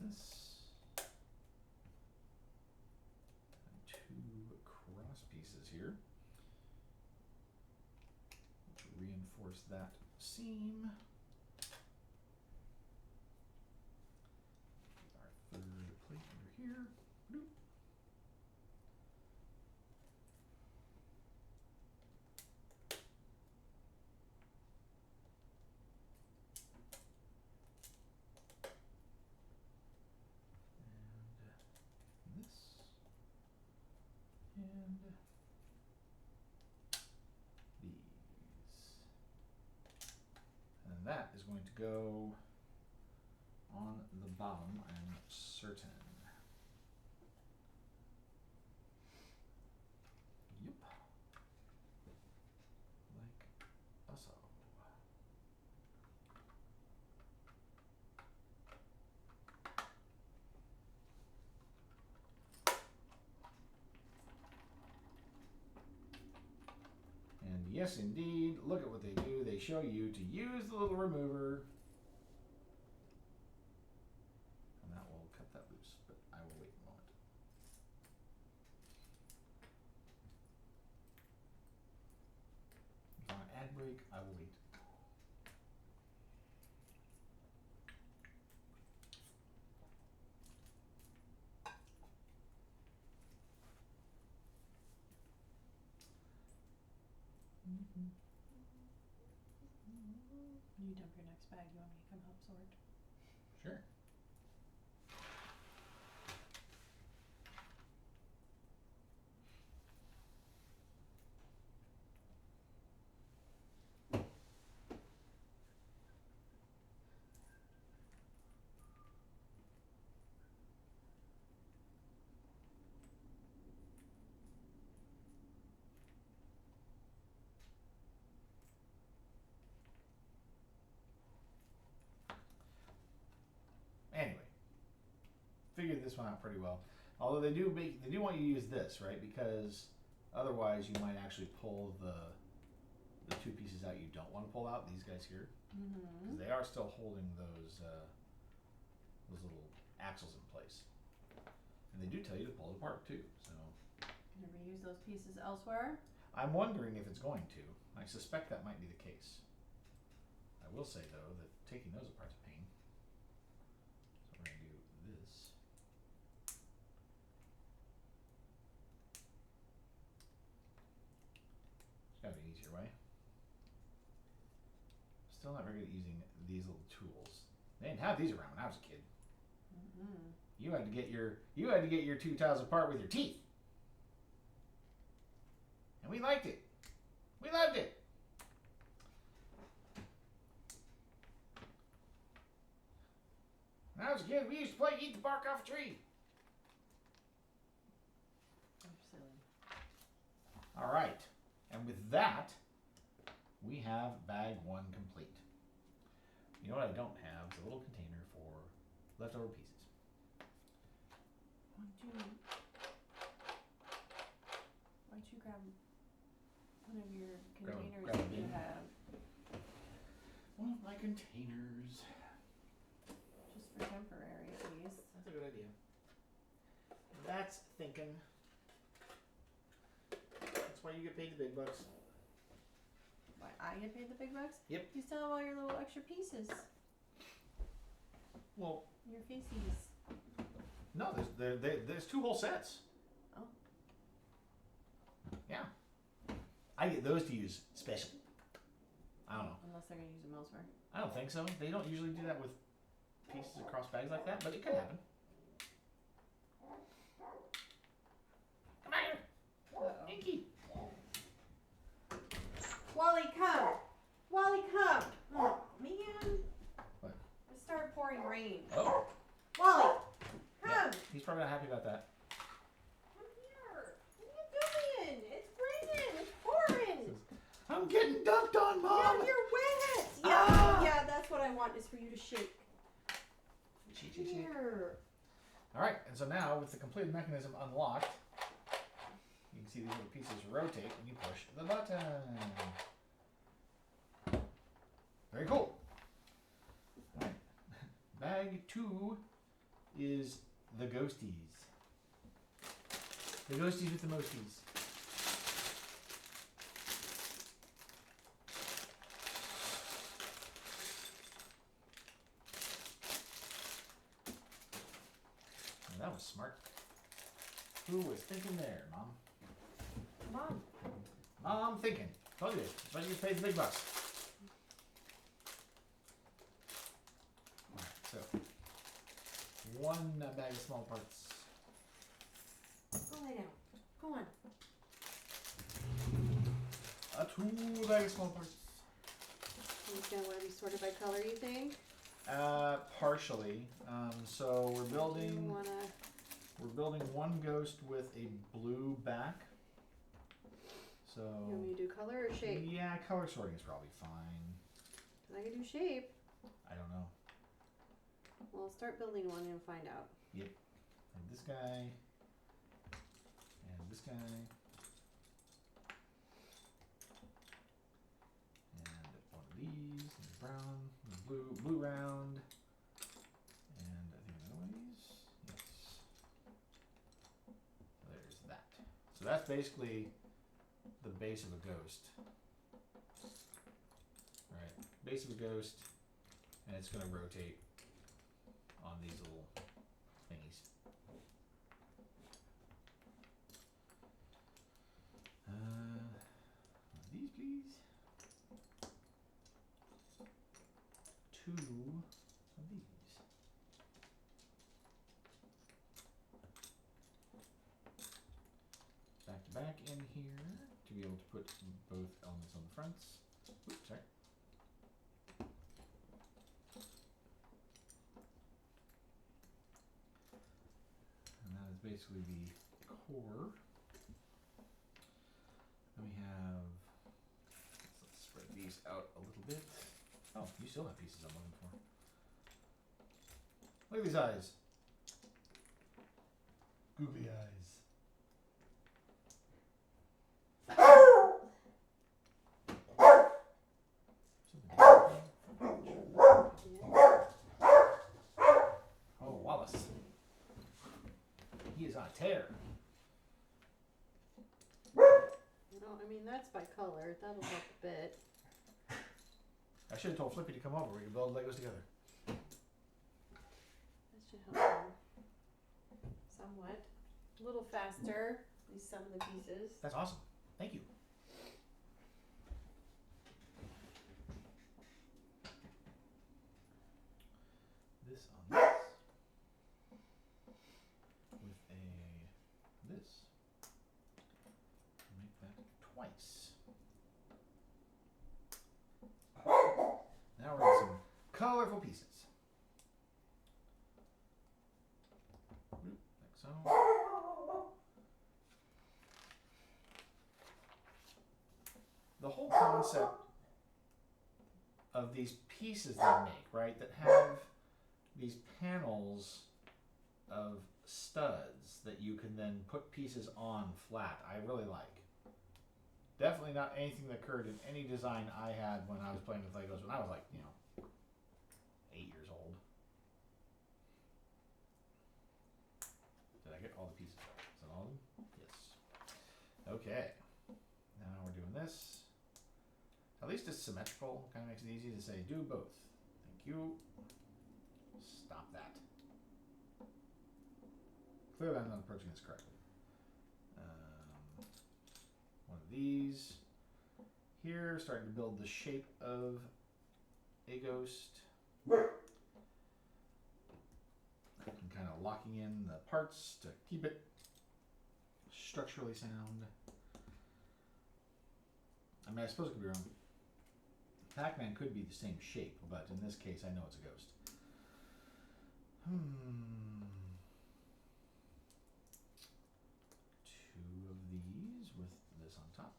This and two cross pieces here, which reinforce that seam. Our third plate under here. Bloop. And this. And these. And that is going to go on the bottom, I'm certain. Yep. Like so. And yes, indeed, look at what they do. They show you to use the little remover. And that will cut that loose, but I will wait a moment. If I want an ad break, I will wait. You dump your next bag, you want me to come help sort? Sure. Anyway, figured this one out pretty well. Although they do want you to use this, right? Because otherwise you might actually pull the two pieces out you don't want to pull out. These guys here, because they are still holding those little axles in place. And they do tell you to pull it apart too. So Can you reuse those pieces elsewhere? I'm wondering if it's going to. I suspect that might be the case. I will say though that taking those apart is a pain. So we're going to do this. There's got to be an easier way. Still not very good at using these little tools. They didn't have these around when I was a kid. Mm-hmm. You had to get your two tiles apart with your teeth. And we liked it. We loved it. When I was a kid, we used to play eat the bark off a tree. I'm silly. All right. And with that, we have bag 1 complete. You know what I don't have is a little container for leftover pieces. Why'd you grab one of your Grab containers a that you bin. have One of my containers. just for temporary at least? That's a good idea. That's thinking. That's why you get paid the big bucks. Why I get paid the big bucks? Yep. You still have all your little extra pieces. Well, Your feces. no, there's 2 whole sets. Oh. Yeah. I get those to use special. I don't know. Unless they're gonna use them elsewhere. I don't think so. They don't usually do that with pieces across bags like that, but it could happen. Come here, Uh-oh. Inky. Wally, come! Wally, come! Oh, man. What? It started pouring rain. Oh. Wally, come! Yeah, he's probably not happy about that. Come here. What are you doing? It's raining. It's pouring. I'm getting dunked on, Mom. Yeah, you're wet. Yeah, Ah! yeah, that's what I want is for you to shake. Shake. Here. All right, and so now with the completed mechanism unlocked, you can see these little pieces rotate when you push the button. Very cool. All right. Bag 2 is the ghosties. The ghosties with the mosties. Now that was smart. Who was thinking there, Mom? Mom. Mom thinking. Told you. That's why you get paid the big bucks. Alright, so 1 bag of small parts. Go lay down. Go on. 2 bag of small parts. It's gonna want to be sorted by color, you think? Partially. So we're You building wanna? 1 ghost with a blue back. So You want me to do color or shape? yeah, color sorting is probably fine. 'Cause I can do shape. I don't know. Well, start building one and find out. And this guy. And this guy. And one of these. And brown. And blue round. And I think another one of these. Yes. There's that. So that's basically the base of a ghost. Alright. Base of a ghost. And it's going to rotate on these little thingies. These please. 2 of these. Back to back in here to be able to put both elements on the fronts. Oops, sorry. And that is basically the core. Then we have, let's spread these out a little bit. Oh, you still have pieces I'm looking for. Look at these eyes. Googly eyes. Oh, Wallace. He is he's on a tear. No, I mean, that's by color. That'll help a bit. I should have told Flippy to come over. We could build Legos together. That should help him somewhat. A little faster, at least some of the pieces. That's awesome. Thank you. This on this. With this. Make that twice. Now we're in some colorful pieces. Like so. The whole concept of these pieces they make, right, that have these panels of studs that you can then put pieces on flat, I really like. Definitely not anything that occurred in any design I had when I was playing with Legos when I was like, 8 years old. Did I get all the pieces right? Is that all of them? Yes. Okay. Now we're doing this. At least it's symmetrical. Kind of makes it easy to say, do both. Thank you. Stop that. Clearly I'm not approaching this correctly. One of these. Here, starting to build the shape of a ghost. And kind of locking in the parts to keep it structurally sound. I mean, I suppose it could be wrong. Pac-Man could be the same shape, but in this case, I know it's a ghost. Two of these with this on top.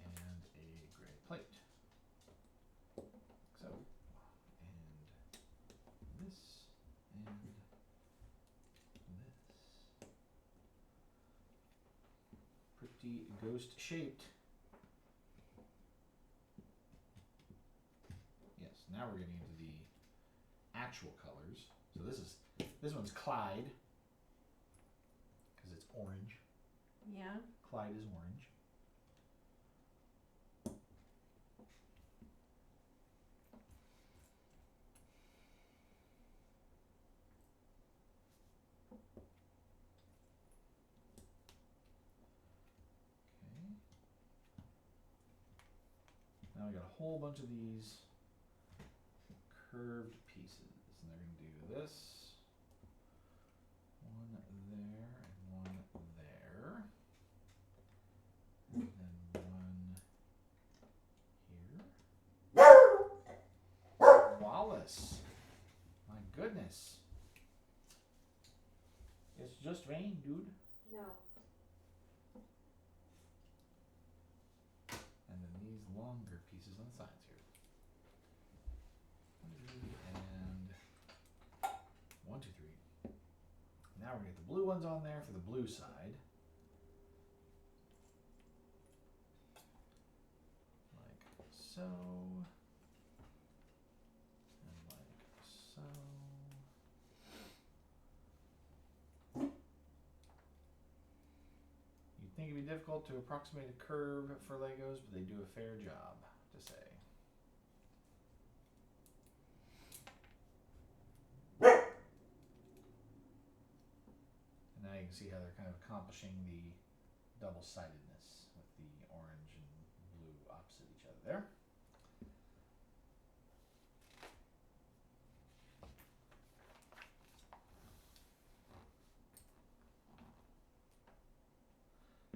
And a gray plate. So, and this, and this. Pretty ghost shaped. Yes, now we're getting into the actual colors. So this one's Clyde because it's orange. Yeah. Clyde is orange. Okay. Now we got a whole bunch of these curved pieces, and they're going to do this. One there and one there. And then one here. Wallace. My goodness. It's just rain, dude. No. And then these longer pieces on the sides here. And 1, 2, 3. Now we're going to get the blue ones on there for the blue side. Like so. And like so. You'd think it'd be difficult to approximate a curve for Legos, but they do a fair job, to say. And now you can see how they're kind of accomplishing the double-sidedness with the orange and blue opposite each other there.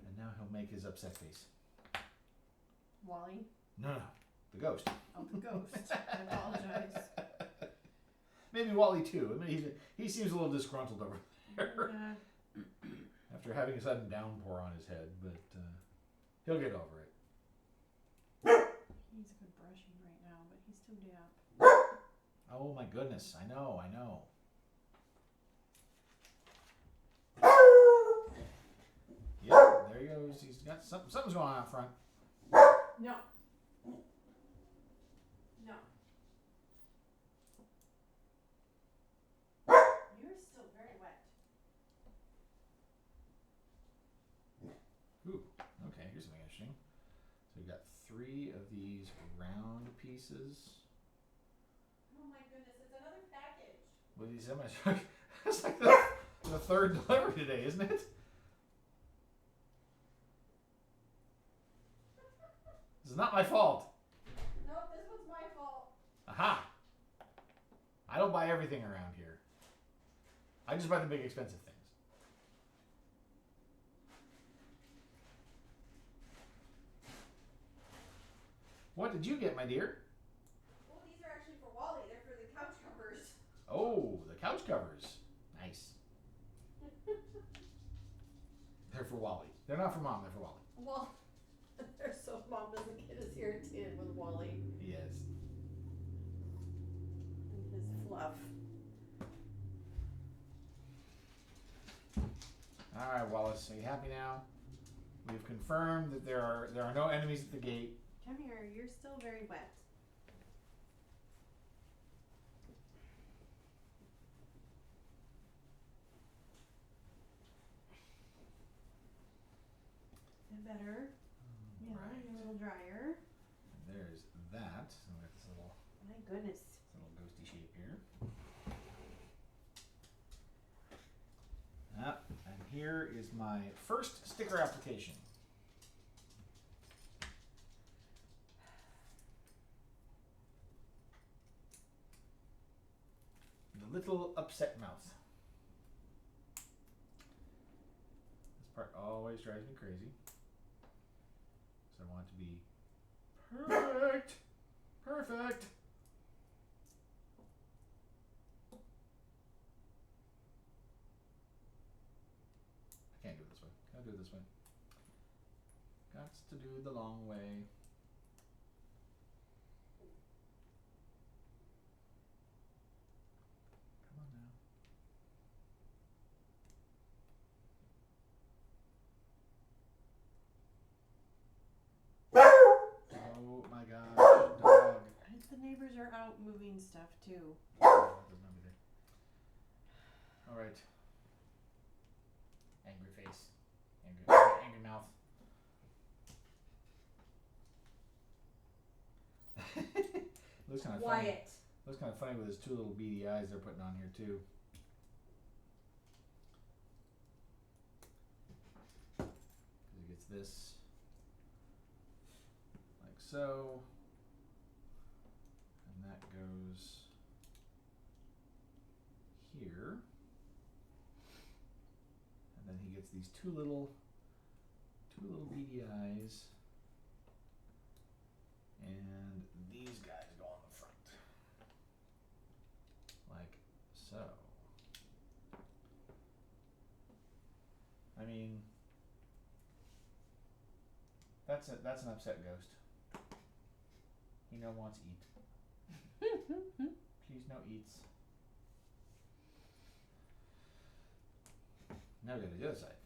And now he'll make his upset face. Wally? No, the ghost. Oh, the ghost. I apologize. Maybe Wally too. I mean, he seems a little disgruntled over there. Yeah. After having a sudden downpour on his head, but he'll get over it. He needs a good brushing right now, but he's too damp. Oh my goodness, I know. Yep, there he goes. He's got something's going on out front. No. No. You're still very wet. Ooh, okay, here's something interesting. So we've got 3 of these round pieces. Oh my goodness, it's another package. What did you say? It's like the 3rd delivery today, isn't it? This is not my fault. Nope, this one's my fault. Aha! I don't buy everything around here. I just buy the big expensive things. What did you get, my dear? Well, these are actually for Wally. They're for the couch covers. Oh, the couch covers. Nice. They're for Wally. They're not for Mom, they're for Wally. Well, they're so Mom doesn't get as irritated with Wally Yes. and his fluff. Alright, Wallace, are you happy now? We've confirmed that there are no enemies at the gate. Come here, you're still very wet. Bit better. Yeah, Right. a little drier. And there's that. So we got this little My goodness. ghosty shape here. And here is my first sticker application. The little upset mouth. This part always drives me crazy. So I want it to be perfect. Perfect. I can't do it this way. Gotta do it this way. Gots to do the long way. Come on now. Oh my gosh, dog. The neighbors are out moving stuff too. Alright. Angry face. Angry mouth. Looks kind of funny. Quiet. Looks kind of funny with his 2 little beady eyes they're putting on here too. He gets this like so, and that goes here, and then he gets these two little beady eyes, and these guys go on the front, like so. I mean, that's an upset ghost. He no wants eat. Please no eats. Now we go to the other side.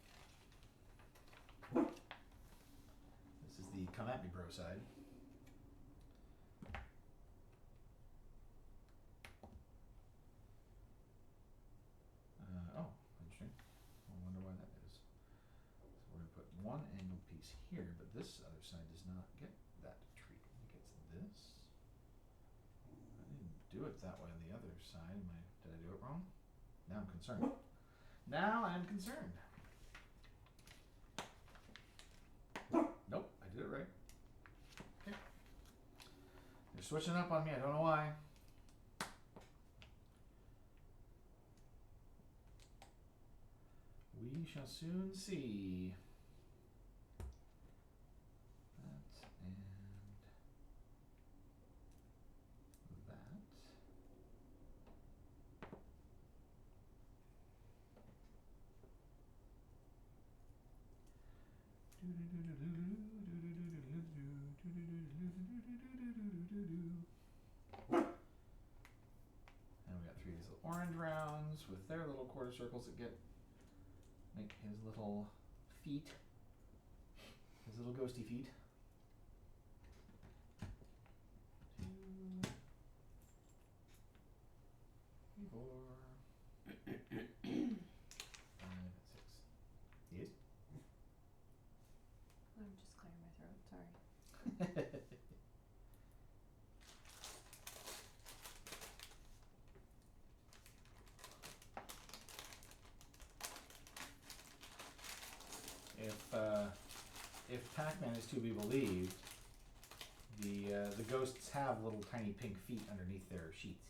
This is the come at me bro side. Oh, interesting. I wonder why that is. So we're going to put one angled piece here, but this other side does not get that treatment. It gets this. I didn't do it that way on the other side. Did I do it wrong? Now I'm concerned. Now I'm concerned. Nope, I did it right. Okay. They're switching up on me. I don't know why. We shall soon see. That and that. And we got 3 of these little orange rounds with their little quarter circles that make his little feet, his little ghosty feet. if Pac-Man is to be believed, the ghosts have little tiny pink feet underneath their sheets.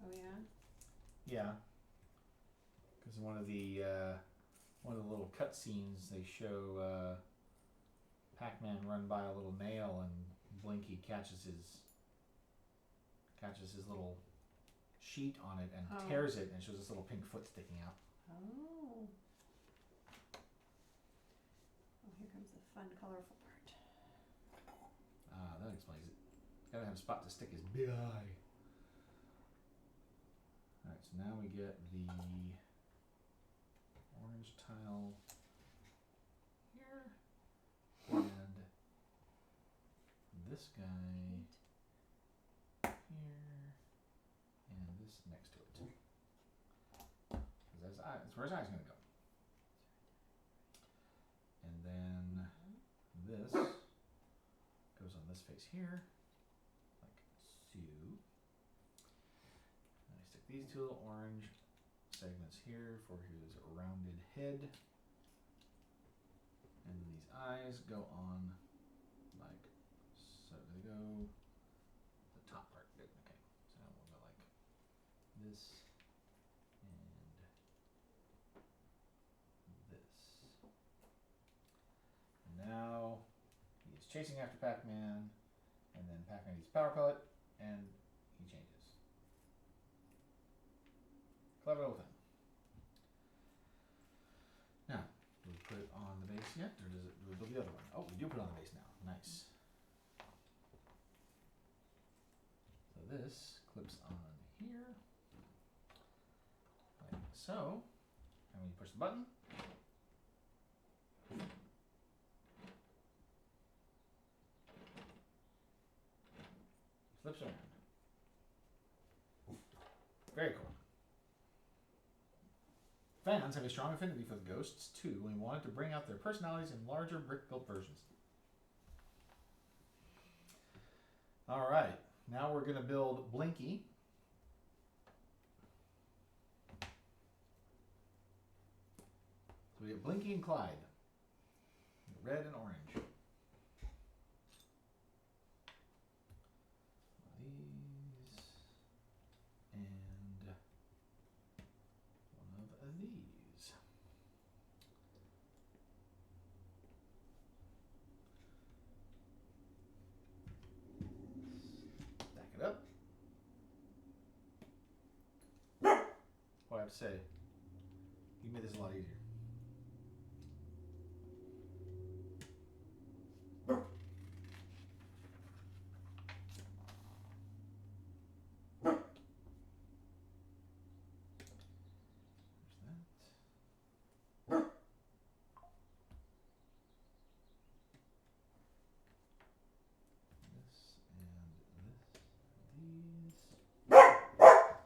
Oh yeah. Yeah, because in one of the little cutscenes they show Pac-Man run by a little nail and Blinky catches his little sheet on it and tears it, and it shows this little pink foot sticking out. Oh. Oh, here comes the fun, colorful part. Ah, that explains it. Gotta have a spot to stick his big eye. Alright, so now we get the orange tile here, and this guy here, and this next to it. That's where his eye's gonna go. And then this goes on this face here, like so. And I stick these two little orange segments here for his rounded head. And then these eyes go on like so. They go the top part. Good. Okay. So now we'll go like this and this. And now he's chasing after Pac-Man, and then Pac-Man eats power pellet, and he changes. Clever little thing. Now, do we put it on the base yet, or do we build the other one? Oh, we do put it on the base now. Nice. So this clips on here, like so. And when you push the button, flips around. Very cool. Fans have a strong affinity for the Ghosts 2 and wanted to bring out their personalities in larger brick-built versions. Alright, now we're going to build Blinky. So we get Blinky and Clyde. Red and orange. These. And one of these. Stack it up. What I have to say, you made this a lot easier.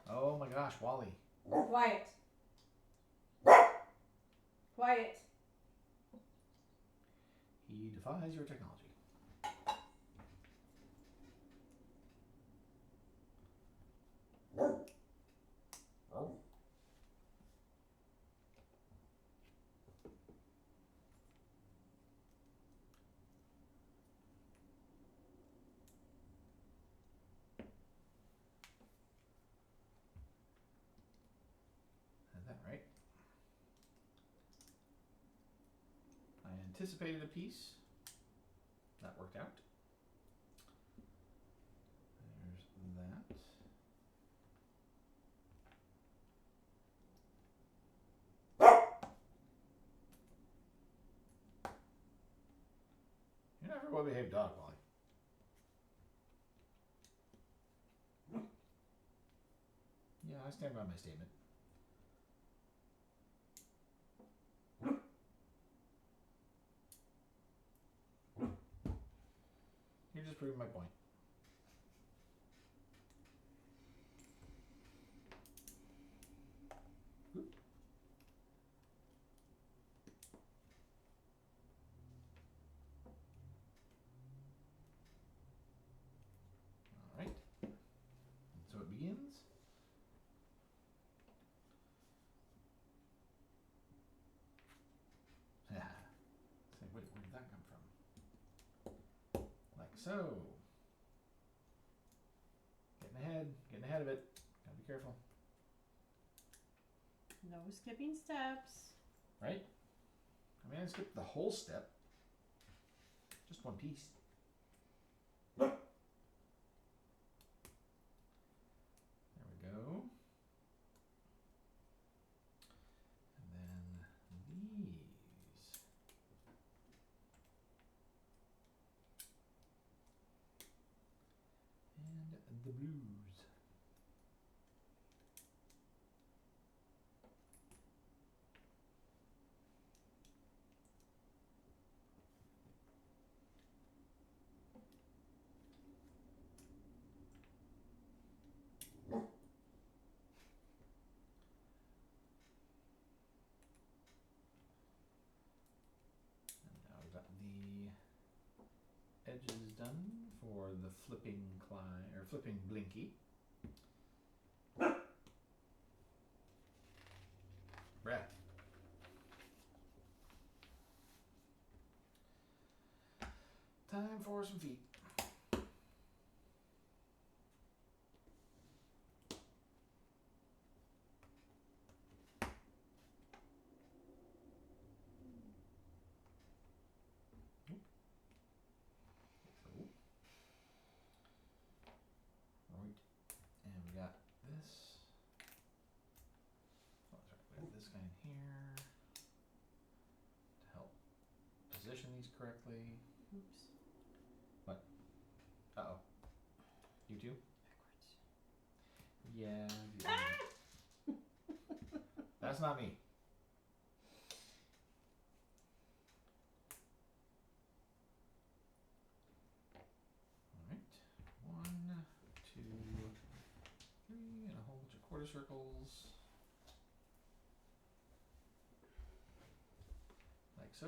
Oh my gosh, Wally. Quiet. Quiet. He defies your technology. Had that right. I anticipated a piece. That worked out. There's that. You're not a very well-behaved dog, Wally. Yeah, I stand by my statement. You're just proving my point. All right. So it begins. so. Getting ahead of it. Gotta be careful. No skipping steps. Right? I mean, I skipped the whole step. Just one piece. There we go. And then these. And the blues. And now we've got the edges done for the flipping flipping blinky. Breath. Time for some feet. Right, and we got this. Oh, sorry, we have this guy in here to help position these correctly. Oops. What? Uh-oh. You too? Backwards. Yeah. That's not me. Alright. 1, 2, 3, and a whole bunch of quarter circles. Like so.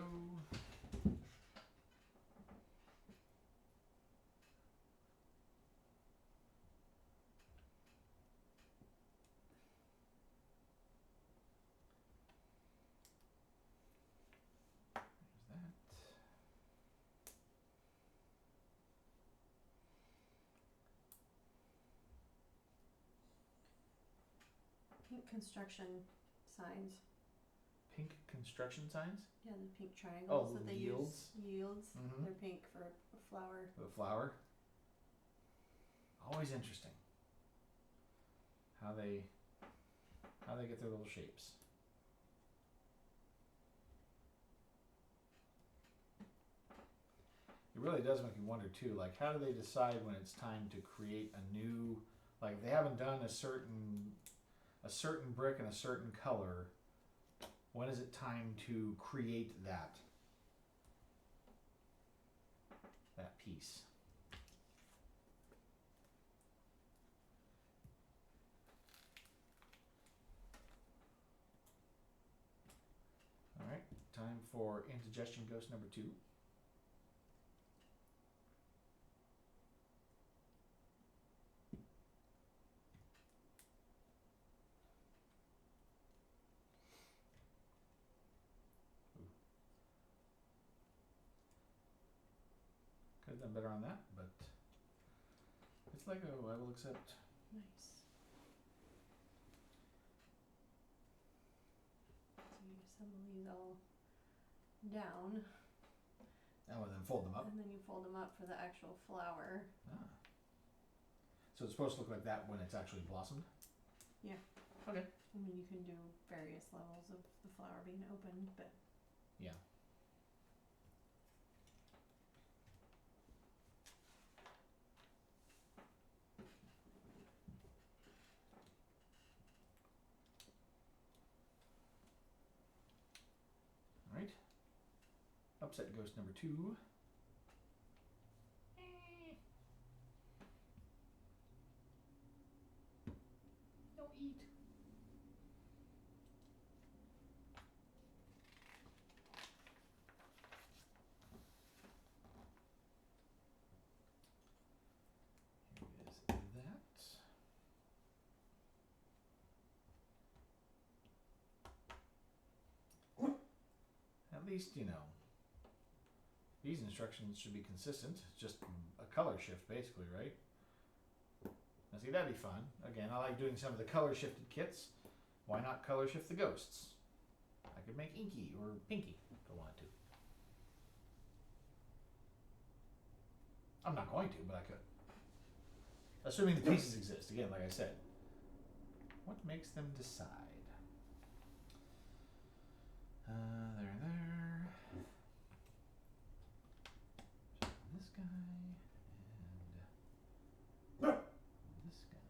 There's that. Pink construction signs. Pink construction signs? Yeah, the pink triangles Oh, that they yields? use. Yields. Mhm. They're pink for a flower. The flower. Always interesting. How they get their little shapes. It really does make you wonder too, like how do they decide when it's time to create a new, like if they haven't done a certain brick in a certain color, when is it time to create that piece? Alright, time for indigestion ghost number 2. Could have done better on that, but it's Lego, I will accept. Nice. So you assemble these all down, Oh, and then fold them up. and then you fold them up for the actual flower. Ah. So it's supposed to look like that when it's actually blossomed? Yeah. Okay. I mean, you can do various levels of the flower being opened, but Yeah. Alright. Upset ghost number 2. Don't eat. Here is that. At least, you know, These instructions should be consistent. It's just a color shift, basically, right? Now, see, that'd be fun. Again, I like doing some of the color shifted kits. Why not color shift the ghosts? I could make Inky or Pinky if I wanted to. I'm not going to, but I could. Assuming the pieces exist. Again, like I said. What makes them decide? There. This guy and this guy and this guy.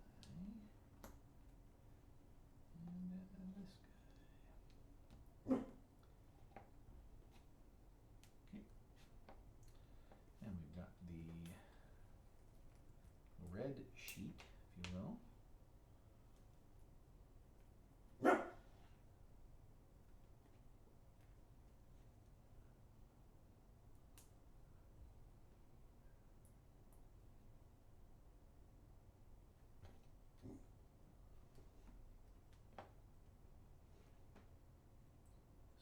Okay. And we've got the red sheet, if you will.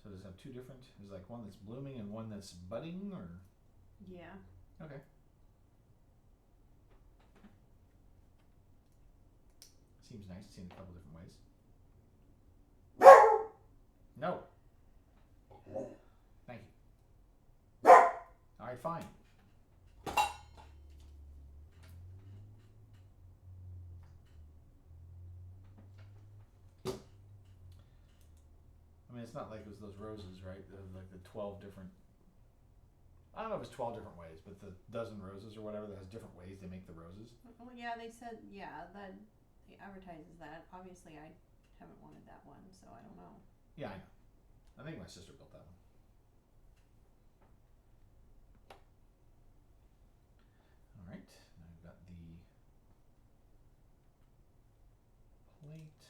So does it have two different, is like one that's blooming and one that's budding, or? Yeah. Okay. Seems nice, seen it a couple different ways. No. Thank you. Alright, fine. I mean, it's not like it was those roses, right? Like the 12 different, I don't know if it's 12 different ways, but the dozen roses or whatever that has different ways they make the roses. Well, yeah, they said, that it advertises that. Obviously, I haven't wanted that one, so I don't know. Yeah, I know. I think my sister built that one. Alright, now we've got the plate.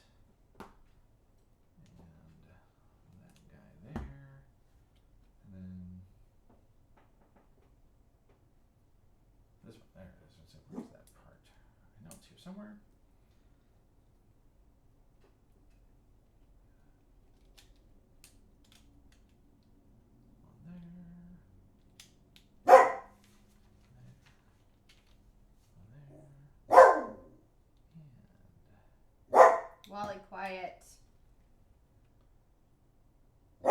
And that guy there. And then this one. There it is. Where's that part? I know it's here somewhere. On there. Wally, quiet. I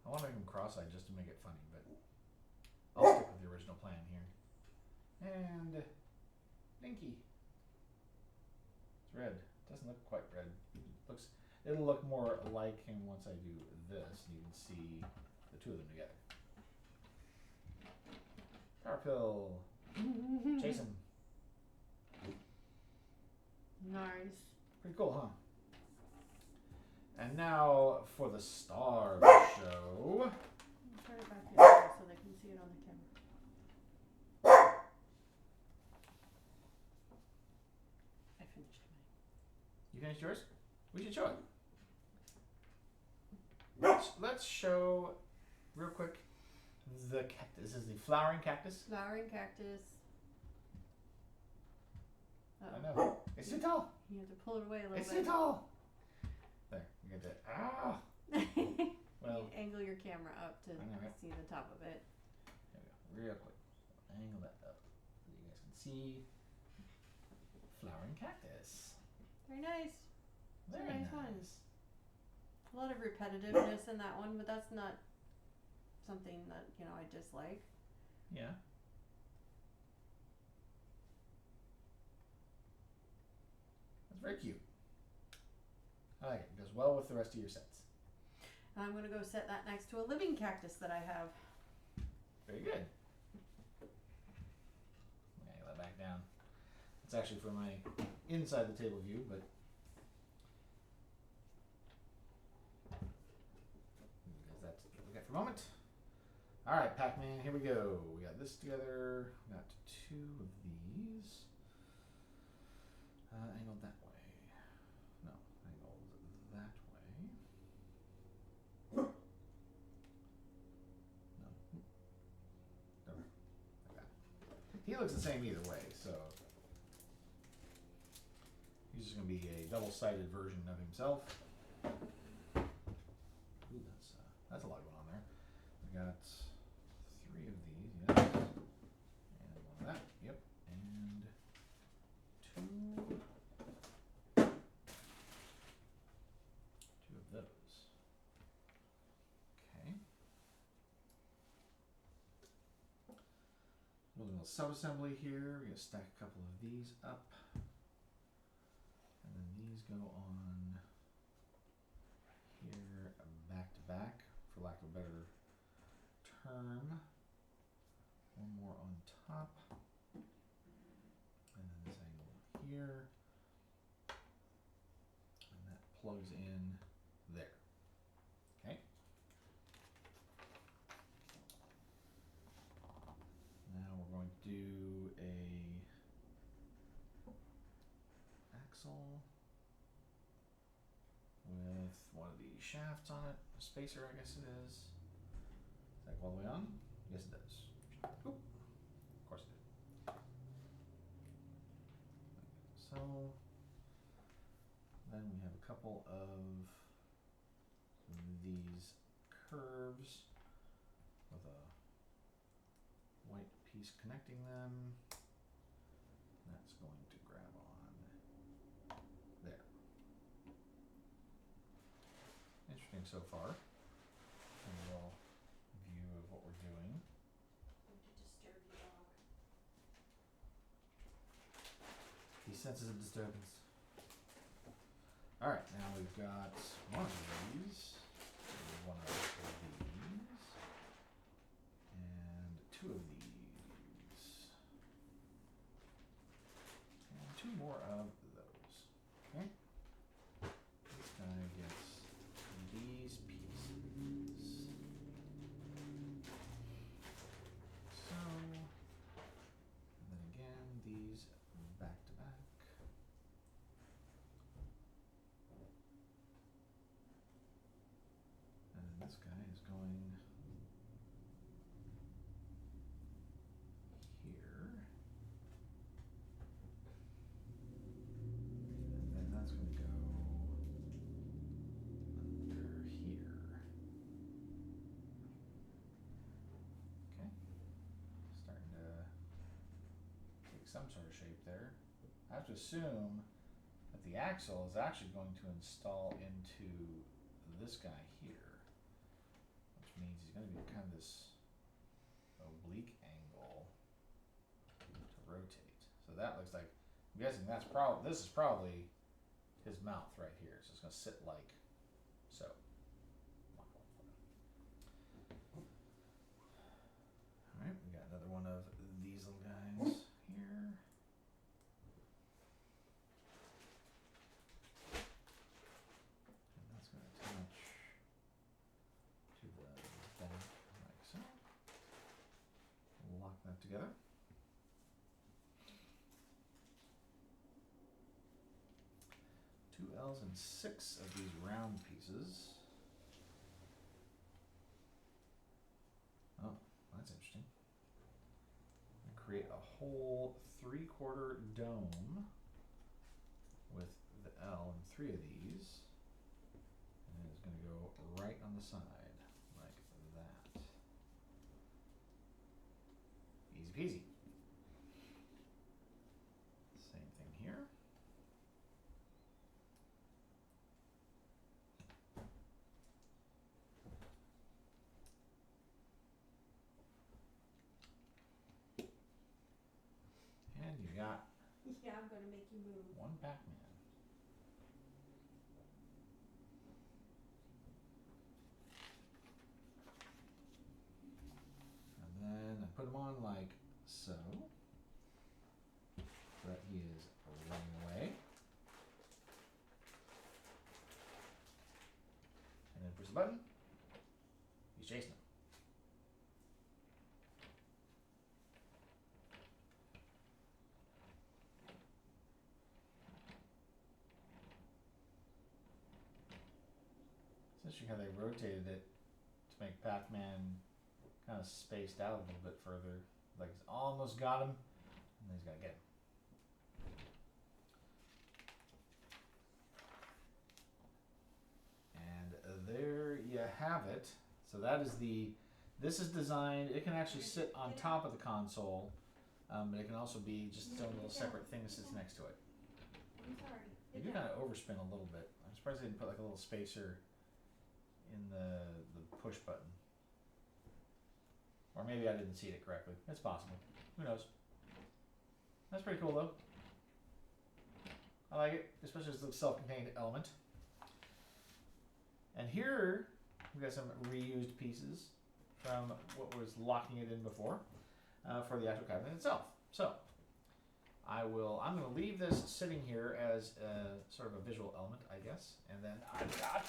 want to make him cross-eyed just to make it funny, but I'll stick with the original plan here. And Dinky. It's red. Doesn't look quite red. It'll look more like him once I do this, and you can see the two of them together. Power pill. Chase him. Nice. Pretty cool, huh? And now for the star of the show. Turn it back here so they can see it on the camera. I finished mine. You finished yours? We should show it. Let's show real quick the cactus. This is the flowering cactus. Flowering cactus. I know. It's too tall. You have to pull it away a little It's bit. too tall. There, you get that. Ah. Well, you angle your camera up to see the top of it. There we go. Real quick. Angle that up so you guys can see flowering cactus. Very nice. Very nice nice. one. A lot of repetitiveness in that one, but that's not something that, I dislike. Yeah. That's very cute. I like it. It goes well with the rest of your sets. And I'm going to go set that next to a living cactus that I have. Very good. Angle that back down. It's actually for my inside the table view, but because that's what we got for a moment. All right, Pac-Man, here we go. We got this together. We got two of these. Angled that way. No, angled that way. No. There. Like that. He looks the same either way, so he's just going to be a double-sided version of himself. Ooh, that's a lot going on there. We got three of these. building a little sub-assembly here. We're going to stack a couple of these up. And then these go on here back to back, for lack of a better term. One more on top. And then this angle here. And that plugs in there. Okay. Now we're going to do a axle with one of these shafts on it. A spacer, I guess it is. Does that go all the way on? Yes, it does. Oop. Of course it did. So then we have a couple of these curves with a white piece connecting them. That's going to grab on there. Interesting so far. A little view of what we're doing. Going to disturb the dog. He senses a disturbance. Alright, now we've got one of these, one of these, and two of these, and two more of those. Okay? This guy gets these pieces. So, and then again, these back to back. And then this guy is going here. And then that's going to go under here. Okay. Starting to take some sort of shape there. I have to assume that the axle is actually going to install into this guy here, which means he's going to be kind of this oblique angle to rotate. So that looks like, I'm guessing that's probably, this is probably his mouth right here. So it's going to sit like so. Alright, we got another one of these little guys here. And that's going to attach to the back like so. Lock that together. Two L's and 6 of these round pieces. Oh, that's interesting. And create a whole 3/4 dome with the L in 3 of these. And it's going to go right on the side, like that. Easy peasy. Same thing here. And you got Yeah, I'm going to make you move. one Pac-Man. And then I put him on like so. So that he is running away. And then push the button. He's chasing him. It's interesting how they rotated it to make Pac-Man kind of spaced out a little bit further. Like he's almost got him, and then he's got to get him. And there you have it. So that is this is designed, it can actually sit on top of the console, but it can also be just its own little separate thing that sits next to it. I'm sorry. They do kind of overspin a little bit. I'm surprised they didn't put like a little spacer in the push button. Or maybe I didn't see it correctly. It's possible. Who knows? That's pretty cool though. I like it, especially as a self-contained element. And here we got some reused pieces from what was locking it in before for the actual cabinet itself. So I'm going to leave this sitting here as a sort of a visual element, I guess. And then I've got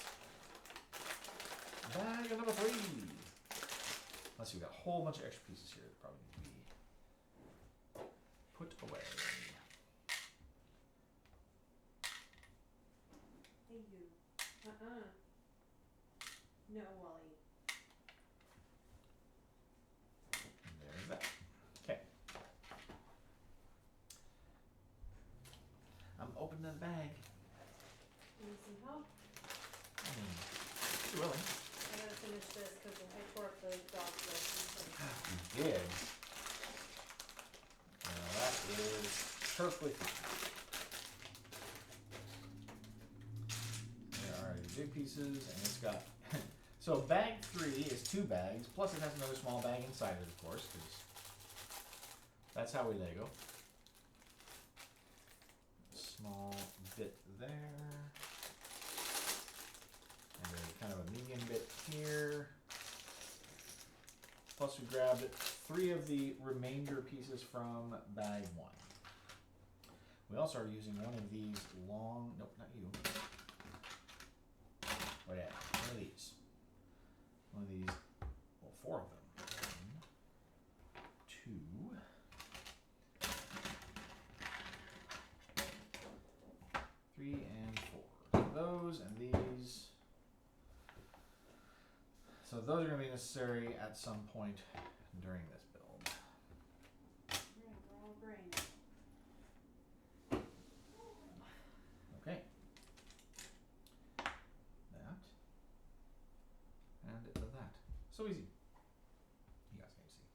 bag number 3. Let's see, we've got a whole bunch of extra pieces here that probably need to be put away. Hey you. No, Wally. And there's that. Okay. I'm opening the bag. Need some help? You're willing. I gotta finish this because I tore up the dog list. You did. Now that is perfectly fine. There are big pieces, and it's got. So bag 3 is 2 bags, plus it has another small bag inside it, of course, because that's how we Lego. Small bit there. And then kind of a medium bit here. Plus we grabbed 3 of the remainder pieces from bag 1. We also are using one of these long, nope, not you. What at? One of these. One of these, well, 4 of them. 1, 2, 3, and 4. So those and these. So those are going to be necessary at some point during this build. Alright, we're all agreeing. Okay. That. And that. So easy. You guys can't see.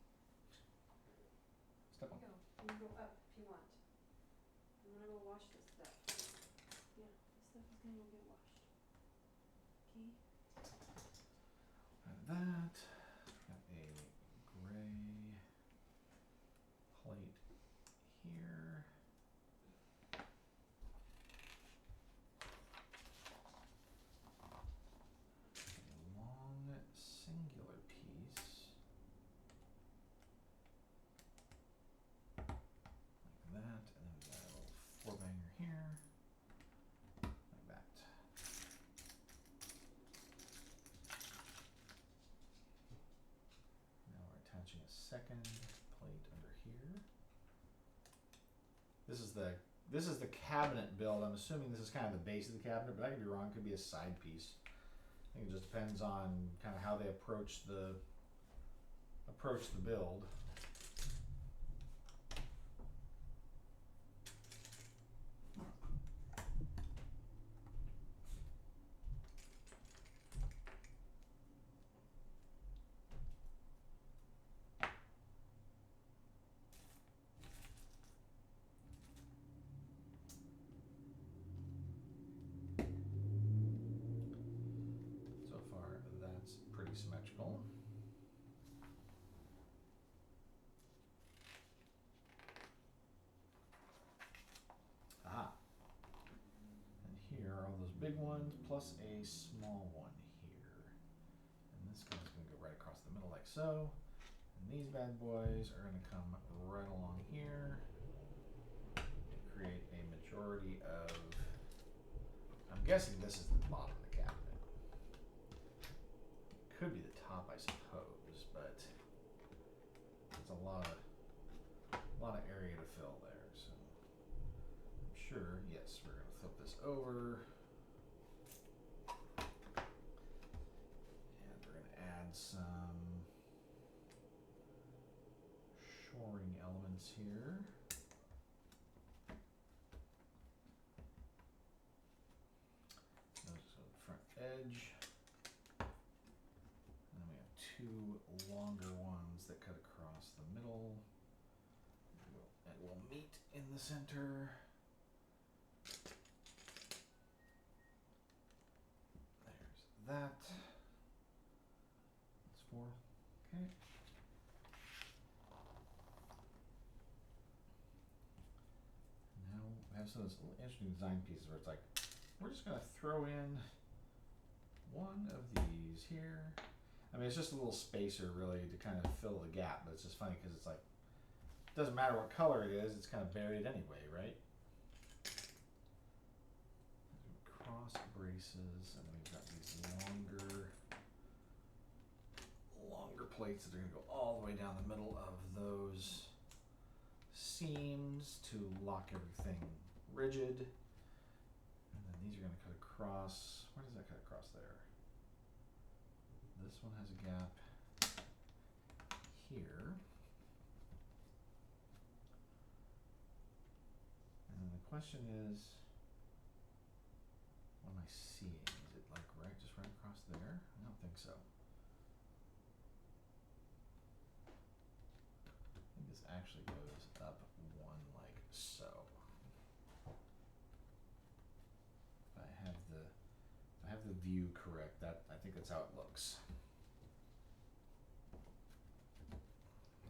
Step on. Go. You can go up if you want. I'm gonna go wash this stuff. Yeah, this stuff is gonna go get washed. Okay? And that. Got a gray plate here. A long singular piece. Like that. And then we got a little 4-banger here. Like that. Now we're attaching a second plate under here. This is the cabinet build. I'm assuming this is kind of the base of the cabinet, but I could be wrong. It could be a side piece. I think it just depends on kind of how they approach the build. So far, that's pretty symmetrical. Ah. And here are all those big ones, plus a small one here. And this guy's going to go right across the middle like so. And these bad boys are going to come right along here to create a majority of... I'm guessing this is the bottom of the cabinet. Could be the top, I suppose, but it's a lot of area to fill there. So I'm sure, yes, we're going to flip this over. And we're going to add some shoring elements here. Those go front edge. And then we have 2 longer ones that cut across the middle. And will meet in the center. There's that. That's 4. Okay. have some of those little interesting design pieces where it's like, we're just gonna throw in one of these here. I mean, it's just a little spacer really to kind of fill the gap, but it's just funny because it's like, it doesn't matter what color it is, it's kind of buried anyway, right? Cross braces, and then we've got these longer plates that are gonna go all the way down the middle of those seams to lock everything rigid. And then these are gonna cut across, where does that cut across there? This one has a gap here. And then the question is, what am I seeing? Is it like just right across there? I don't think so. I think this actually goes up one like so. If I have the view correct, that I think that's how it looks.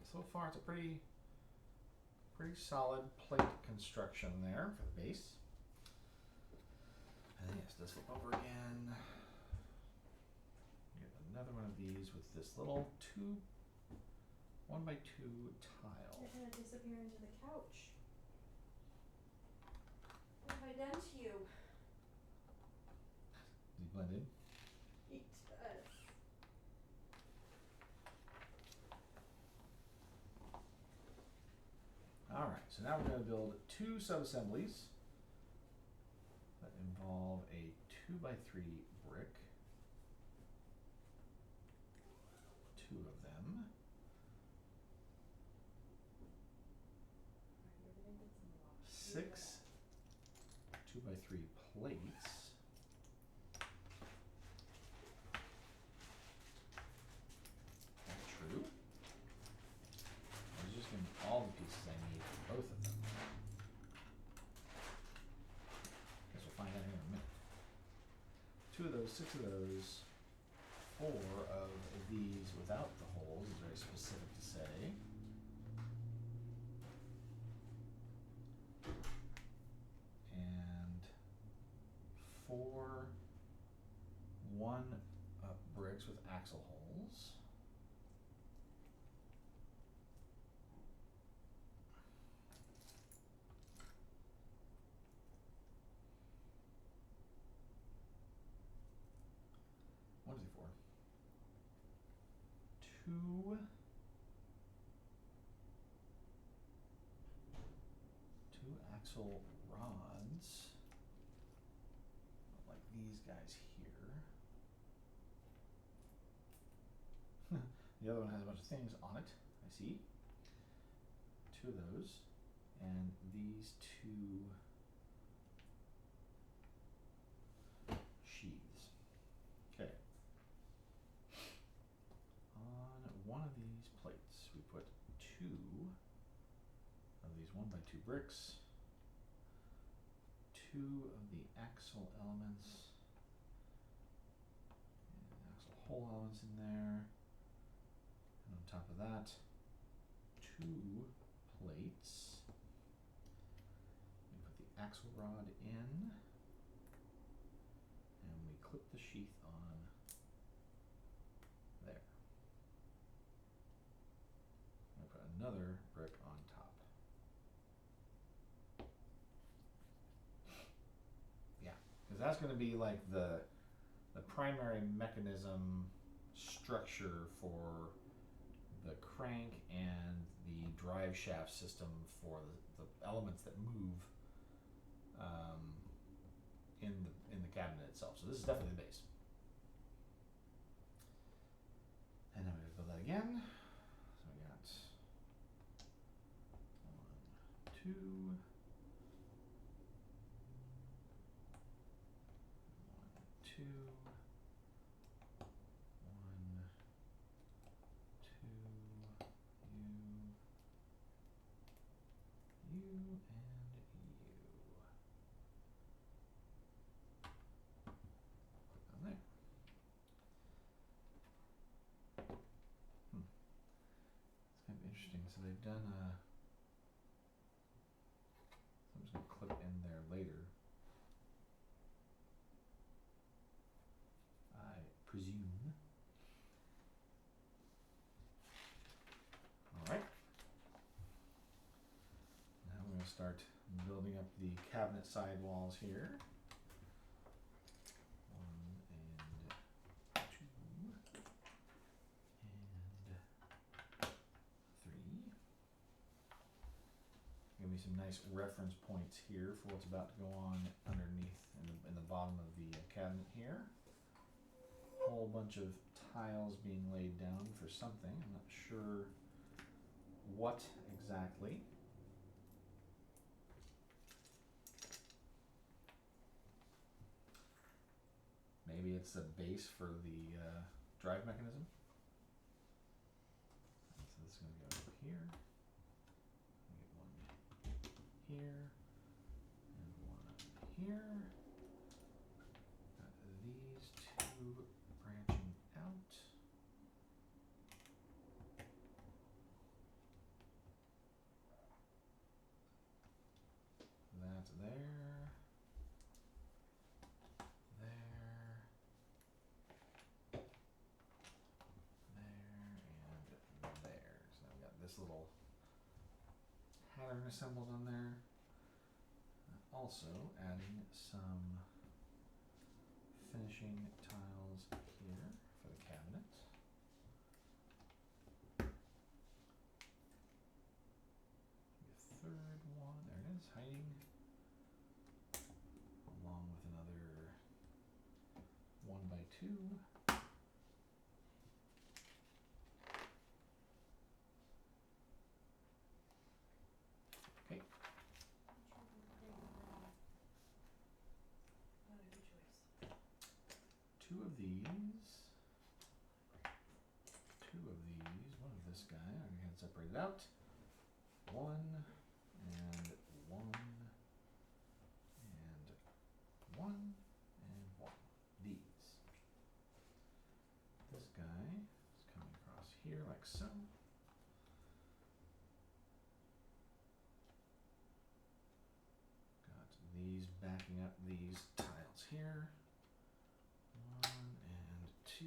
So far, it's a pretty solid plate construction there for the base. And then yes, this flip over again. Get another one of these with this little 1x2 tile. You're gonna disappear into the couch. What have I done to you? Is he blended? He does. Alright, so now we're going to build two sub-assemblies that involve a 2x3 brick. Two of them. Six 2x3 plates. That's true. I was just getting all the pieces I need for both of them. Guess we'll find out here in a minute. Two of those, six of those, four of these without the holes is very specific to say. And four 1-up bricks with axle holes. What is it for? Two axle rods, like these guys here. The other one has a bunch of things on it, I see. Two of those, and these two sheaths. Okay. On one of these plates, we put two of these 1x2 bricks, two of the axle elements, and axle hole elements in there, and on top of that, two plates. We put the axle rod in, and we clip the sheath on there. I'm going to put another brick on top. Yeah, because that's going to be like the primary mechanism structure for the crank and the drive shaft system for the elements that move in the cabinet itself. So this is definitely the base. And then we're going to build that again. So we got 1, 2, 1, 2, 1, 2, you, and you. Click on there. It's kind of interesting. So they've done a. So I'm just going to clip in their I'm building up the cabinet side walls here. 1 and 2 and 3. Give me some nice reference points here for what's about to go on underneath in the bottom of the cabinet here. Whole bunch of tiles being laid down for something. I'm not sure what exactly. Maybe it's a base for the drive mechanism. So this is going to go over here. Get one here and one up here. Got these two branching out. That's there. There. And there. So I've got this little pattern assembled on there. Also adding some finishing tiles here for the cabinet. The third one, there it is, hiding. Along with another 1x2. Okay. Not a good choice. 2 of these. 2 of these. 1 of this guy. I'm going to separate it out. 1 and 1 and 1 and 1. These. This guy is coming across here like so. Got these backing up these tiles here. 1 and 2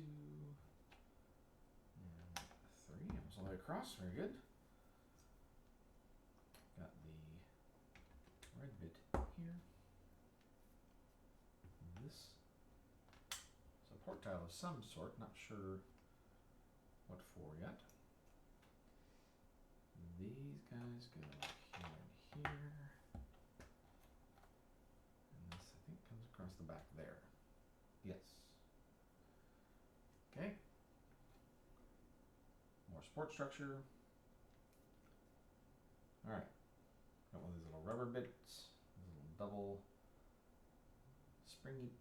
and 3. Almost all the way across. Very good. Got the red bit here. This support tile of some sort. Not sure what for yet. These guys go here and here. And this, I think, comes across the back there. Yes. Okay. More support structure. Alright. Got one of these little rubber bits. These little double springy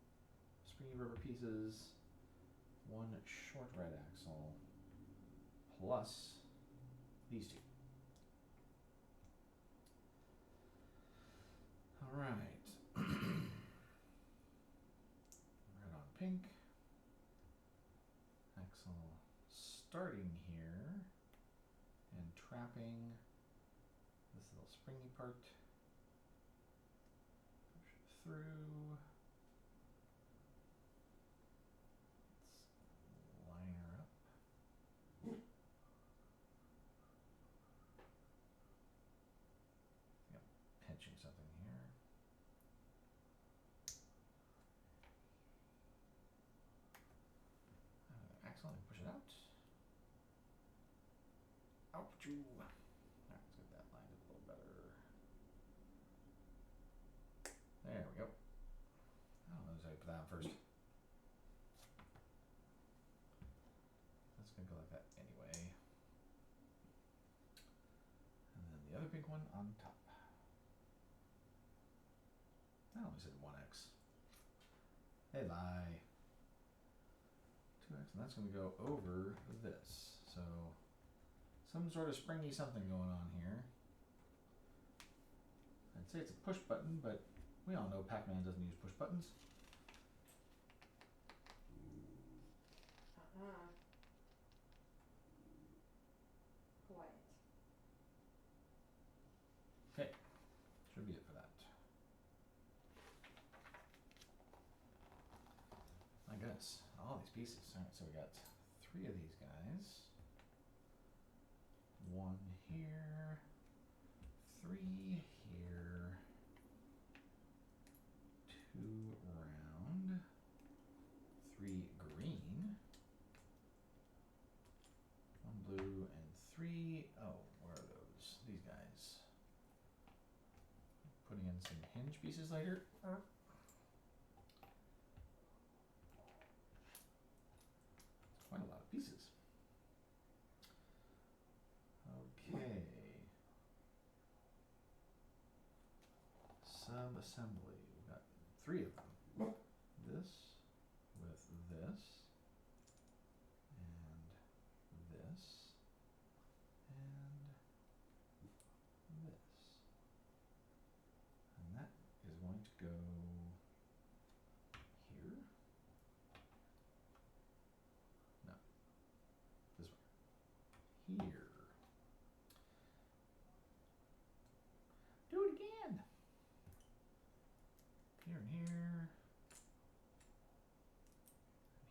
rubber pieces. 1 short red axle. Plus these 2. Alright. Red on pink. Axle starting here and trapping this little springy part. Push it through. Let's line her up. Yep, pinching something here. Axle and push it out. Ouch! Alright, let's get that lined up a little better. There we go. I don't know how to put that on first. That's gonna go like that anyway. And then the other pink one on top. I only said 1x. They lie. 2x, and that's gonna go over this. So some sort of springy something going on here. I'd say it's a push button, but we all know Pac-Man doesn't use push buttons. Quiet. Okay, should be it for that. My goodness, all these pieces. Alright, so we got 3 of these guys. 1 here, 3 here, in some hinge pieces later. Quite a lot of pieces. Okay. Sub-assembly. We've got 3 of them. This with this, and this, and this. And that is going to go here. No. This way. Here. Do it again. Here and here.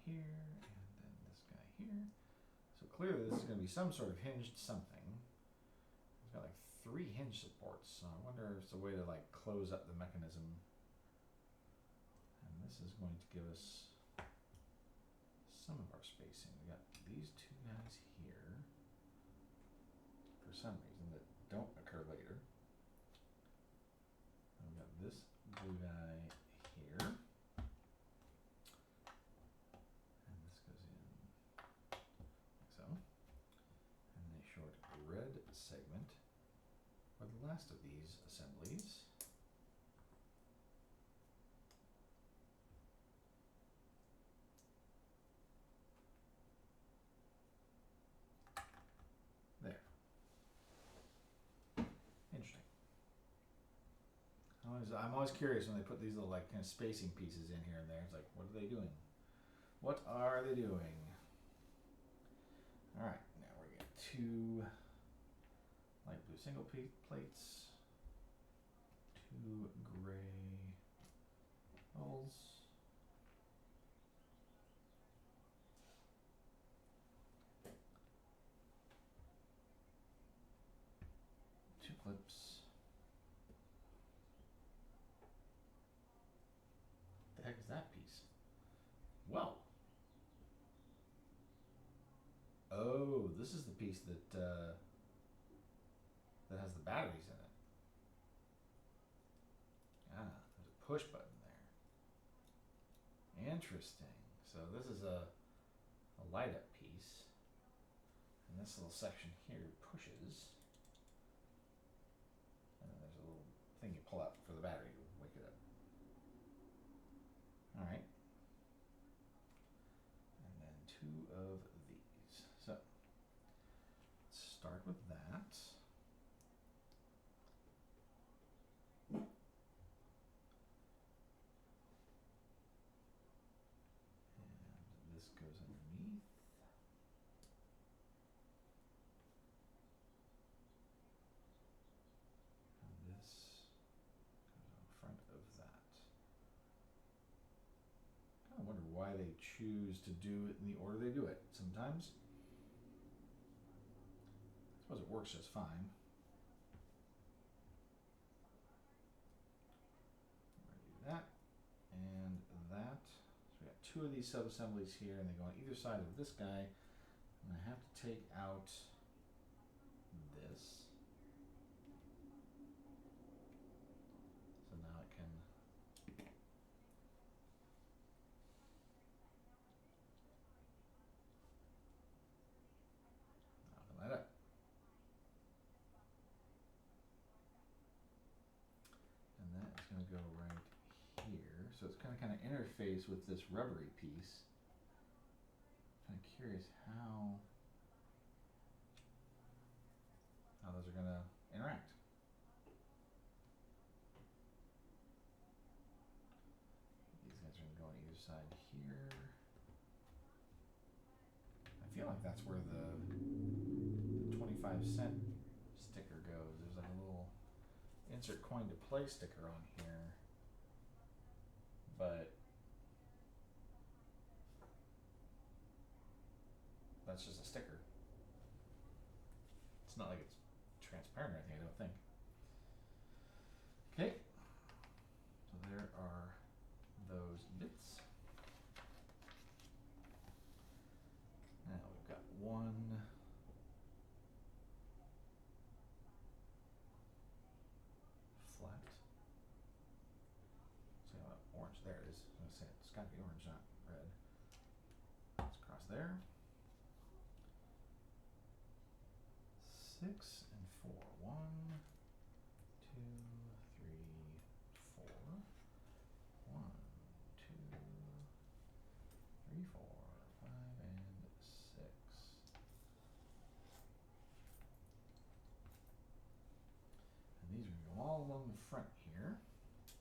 Here, and then this guy here. So clearly this is going to be some sort of hinged something. It's got like 3 hinge supports, so I wonder if it's a way to like close up the mechanism. And this is going to give us some of our spacing. We got these 2 guys here for some reason that don't occur later. And we got this blue guy here. And this goes in like so. And then a short red segment for the last of these assemblies. There. Interesting. I'm always curious when they put these little like kind of spacing pieces in here and there. It's like, what are they doing? What are they doing? All right, now we're gonna get 2 light blue single plates, 2 gray holes. Two clips. The heck is that piece? Well. Oh, this is the piece that that has the batteries in it. Ah, there's a push button there. Interesting. So this is a light up piece. And this little section here pushes. And then there's a little thing you pull out for the battery to wake it up. Alright. And then 2 of these. So let's start with that. And this goes underneath. And this goes in front of that. I wonder why they choose to do it in the order they do it. Sometimes, I suppose it works just fine. We're gonna do that and that. So we got 2 of these sub-assemblies here, and they go on either side of this guy. And I have to take out this. So now it can light up. And that is going to go right here. So it's going to kind of interface with this rubbery piece. I'm kind of curious how those are going to interact. These guys are going to go on either side here. I feel like that's where the 25-cent sticker goes. There's like a little insert coin to play sticker on here, but that's just a sticker. It's not like it's transparent or anything, I don't think. Okay, so there are those bits. Now we've got 1 flat got to be orange, not red. Let's cross there. 6 and 4. 1, 2, 3, 4. 1, 2, 3, 4, 5, and 6. And these are going to go all along the front here. It's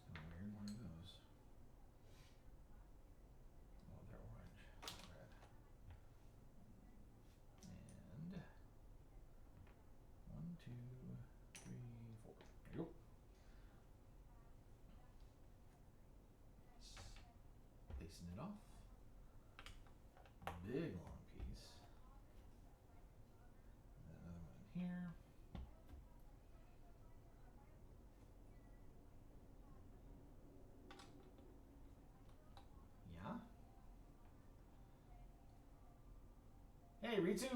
kind of weird, one of those. Oh, they're orange, not red. And 1, 2, 3, 4. There you go. Lacing it off. Big long piece. And another one here. Yeah. Hey, Ritsu.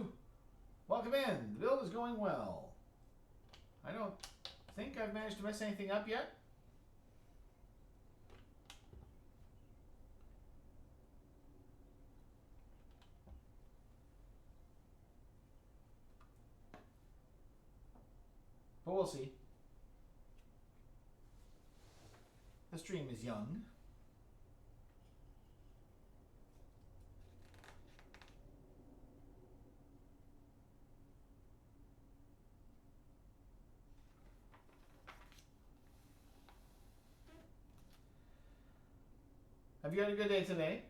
Welcome in. The build is going well. I don't think I've managed to mess anything up yet. But we'll see. The stream is young. Have you had a good day today?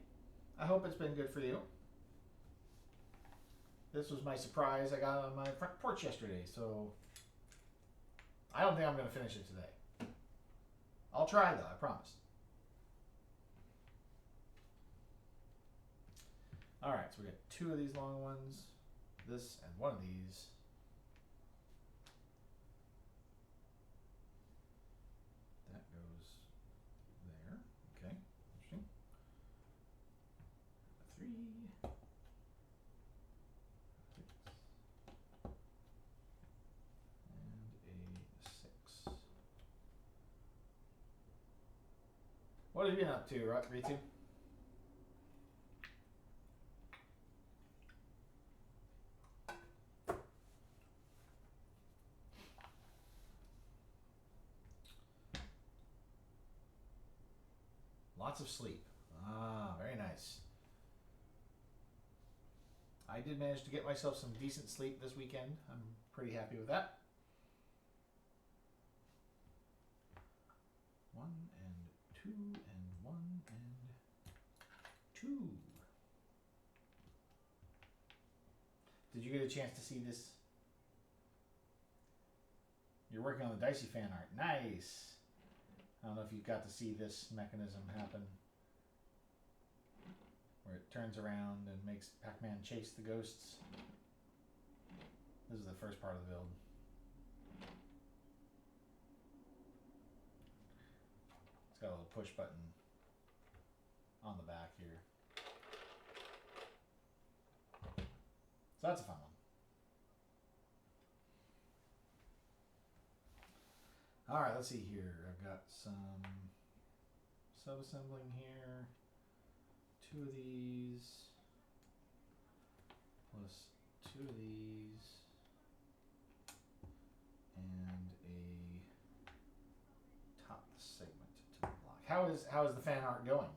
I hope it's been good for you. This was my surprise I got on my front porch yesterday, so I don't think I'm going to finish it today. I'll try though, I promise. Alright, so we got 2 of these long ones, this and 1 of these. That goes there. Okay, interesting. 3, 6, and a 6. What have you been up to, Ritu? Lots of sleep. Ah, very nice. I did manage to get myself some decent sleep this weekend. I'm pretty happy with that. 1 and 2 and 1 and 2. Did you get a chance to see this? You're working on the Dicey fan art. Nice. I don't know if you got to see this mechanism happen, where it turns around and makes Pac-Man chase the ghosts. This is the first part of the build. It's got a little push button on the back here. that's a fun one. All right, let's see here. I've got some sub-assembling here. 2 of these plus 2 of these and a top segment to the block. How is the fan art going?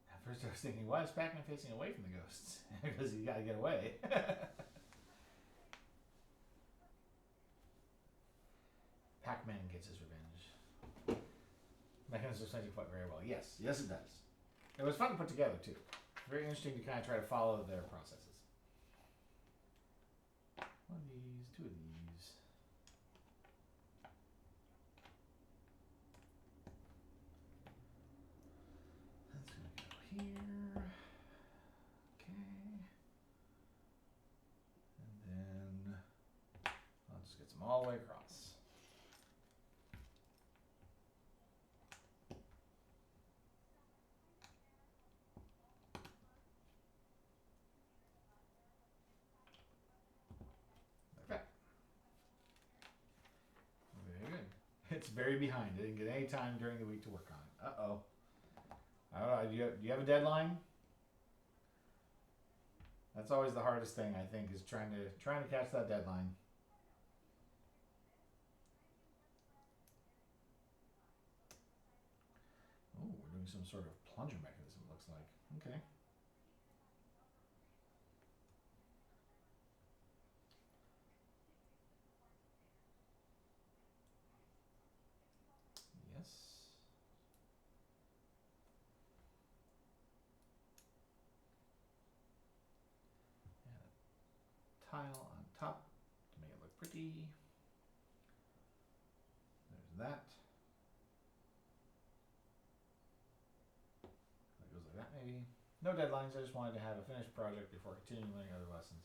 At first I was thinking, why is Pac-Man facing away from the ghosts? Because you gotta get away. Pac-Man gets his revenge. Mechanisms explains it quite very well. Yes, yes it does. It was fun to put together too. Very interesting to kind of try to follow their processes. 1 of these, 2 of these. That's gonna go here. Okay. And then I'll just get them all the way across. It's very behind. I didn't get any time during the week to work on it. Uh-oh. I don't know. Do you have a deadline? That's always the hardest thing, I think, is trying to catch that deadline. Oh, we're doing some sort of plunger mechanism, it looks like. Okay. Yes. And a tile on top to make it look pretty. There's that. That goes like that maybe. No deadlines, I just wanted to have a finished project before continuing learning other lessons.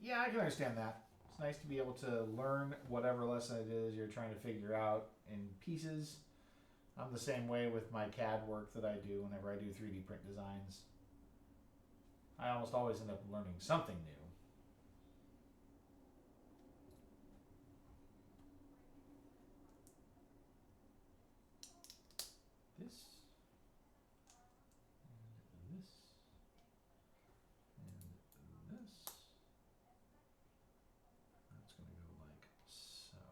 Yeah, I can understand that. It's nice to be able to learn whatever lesson it is you're trying to figure out in pieces. I'm the same way with my CAD work that I do whenever I do 3D print designs. I almost always end up learning something new. This. And this. And this. That's going to go like so.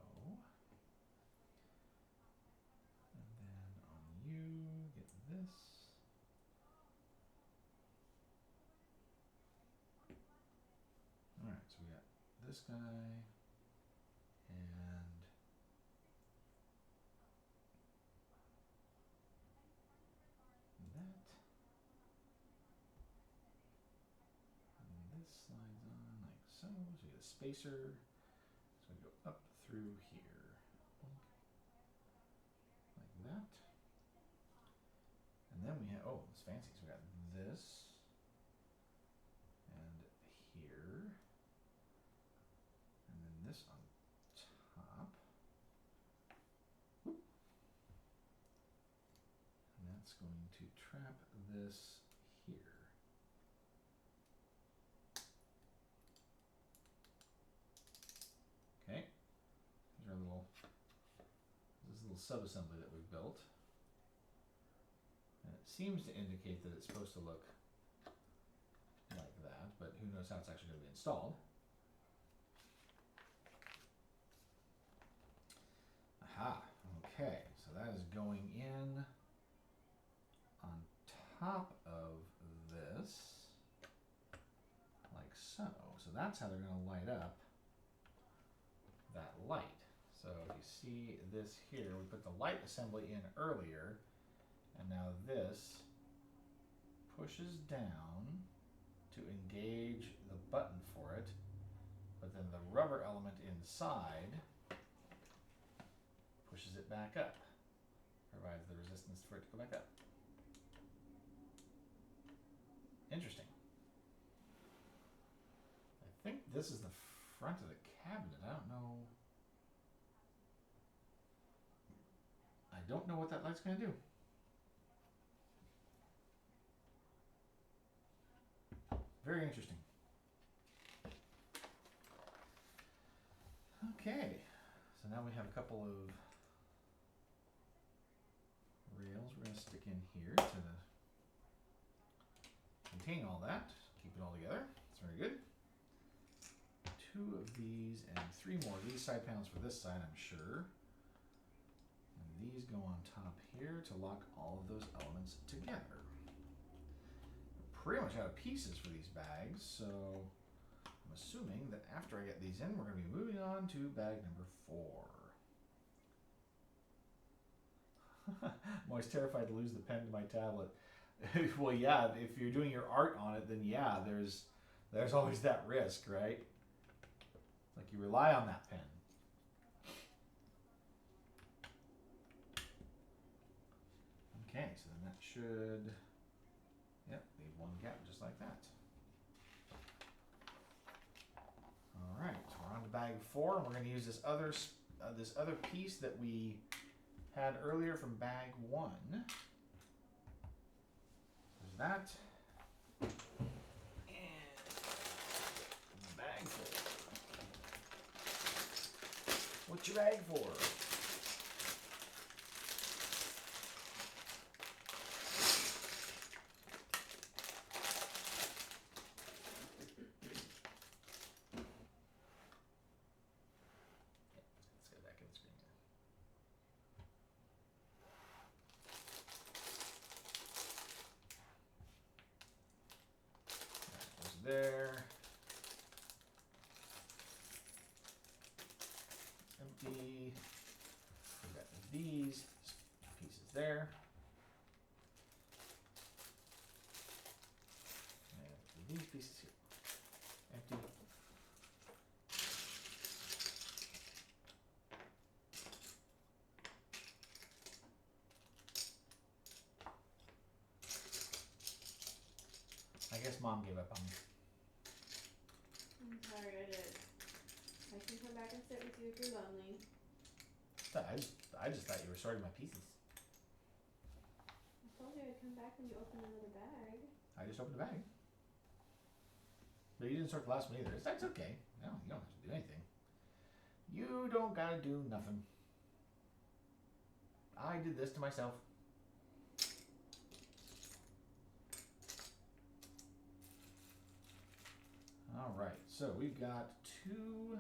And then on you, get this. Alright, so we got this guy. And that. And this slides on like so. So you get a spacer. It's going to go up through here. Like that. And then we have, oh, it's fancy. So we got this. And here. And then this on top. Whoop. And that's going to trap this here. Okay. Here's our little sub-assembly that we've built. And it seems to indicate that it's supposed to look like that, but who knows how it's actually going to be installed. Aha, okay, so that is going in on top of this, like so. So that's how they're going to light up that light. So if you see this here, we put the light assembly in earlier, and now this pushes down to engage the button for it, but then the rubber element inside pushes it back up, provides the resistance for it to go back up. Interesting. I think this is the front of the cabinet. I don't know. I don't know what that light's going to do. Very interesting. Okay, so now we have a couple of rails we're going to stick in here to contain all that. Keep it all together. That's very good. 2 of these and 3 more of these side panels for this side, I'm sure. And these go on top here to lock all of those elements together. Pretty much out of pieces for these bags, so I'm assuming that after I get these in, we're going to be moving on to bag number 4. I'm always terrified to lose the pen to my tablet. Well, yeah, if you're doing your art on it, then yeah, there's always that risk, right? Like you rely on that pen. Okay, so then that should, yep, leave one gap just like that. All right, so we're on to bag 4, and we're going to use this other piece that we had earlier from bag 1. There's that. And bag 4. What's your bag for? Let's go back in the screen here. That goes there. Empty. We got these pieces there. And these pieces here. Empty. I guess Mom gave up on me. I'm sorry, I did. I can come back and sit with you if you're lonely. I just thought you were sorting my pieces. I told you I'd come back when you open another bag. I just opened the bag. But you didn't sort the last one either. That's okay. No, you don't have to do anything. You don't gotta do nothing. I did this to myself. All right, so we've got 2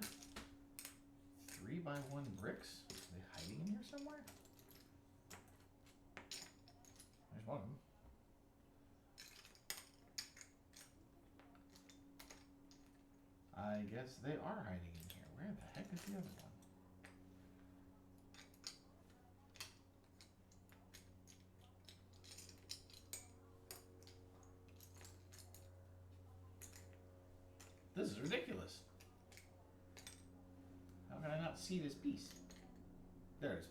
3x1 bricks. Are they hiding in here somewhere? There's one of them. I guess they are hiding in here. Where the heck is the other one? This is ridiculous. How can I not see this piece? There it is.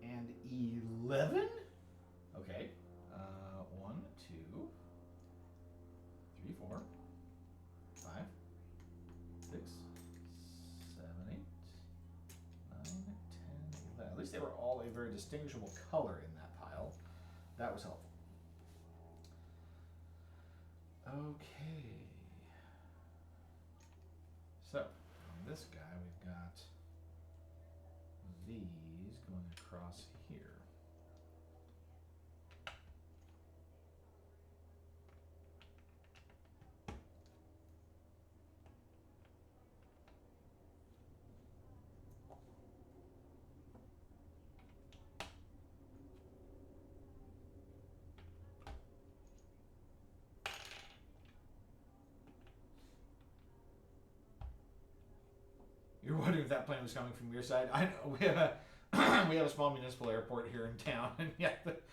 And 11? Okay. 1, 2, 3, 4, 5, 6, 7, 8, 9, 10, 11. At least they were all a very distinguishable color in that pile. That was helpful. Okay. So, on this guy, we've got these going across here. You're wondering if that plane was coming from your side. I know we have a small municipal airport here in town, and yeah,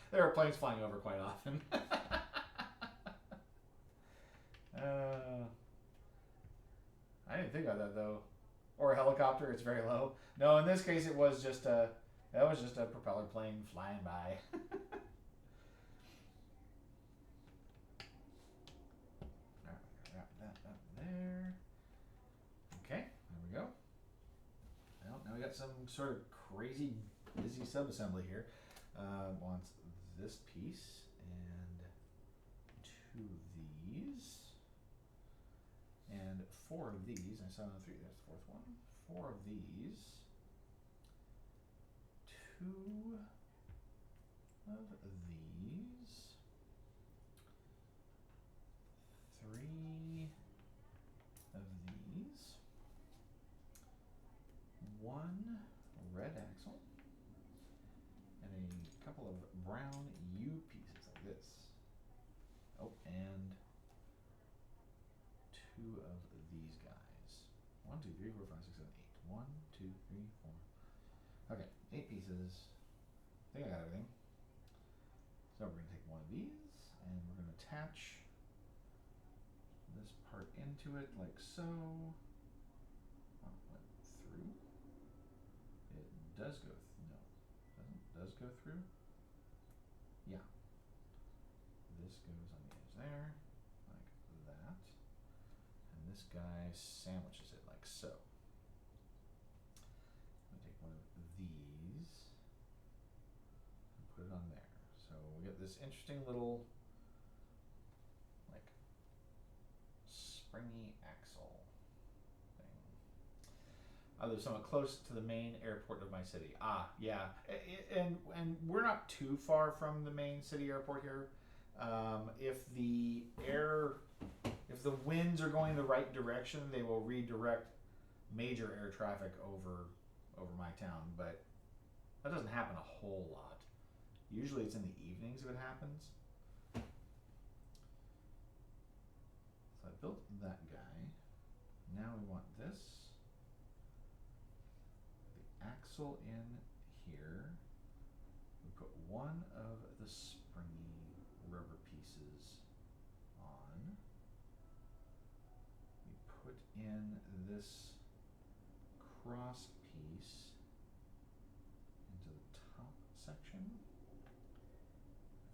there are planes flying over quite often. I didn't think about that though. Or a helicopter. It's very low. No, in this case, it was just a propeller plane flying by. Alright, wrap that up there. got some sort of crazy busy subassembly here. Wants this piece and 2 of these and 4 of these. I saw 3. There's the 4th one. 4 of these. 2 of these. 3 of these. 1 red axle. And a couple of brown U pieces like this. Oh, and 2 of these guys. 1, 2, 3, 4, 5, 6, 7, 8. 1, 2, 3, 4. Okay, 8 pieces. I think I got everything. So we're going to take 1 of these and we're going to attach this part into it like so. Oh, went through. It does go no, doesn't. Does go through. Yeah. This goes on the edge there, like that. And this guy sandwiches it like so. I'm gonna take 1 of these and put it on there. So we get this interesting little like springy axle thing. They're somewhat close to the main airport of my city. Ah, yeah, and we're not too far from the main city airport here. If the winds are going the right direction, they will redirect major air traffic over my town. But that doesn't happen a whole lot. Usually, it's in the evenings if it happens. So I built that guy. Now we want this. Axle in here. We put 1 of the springy rubber pieces on. We put in this cross piece into the top section.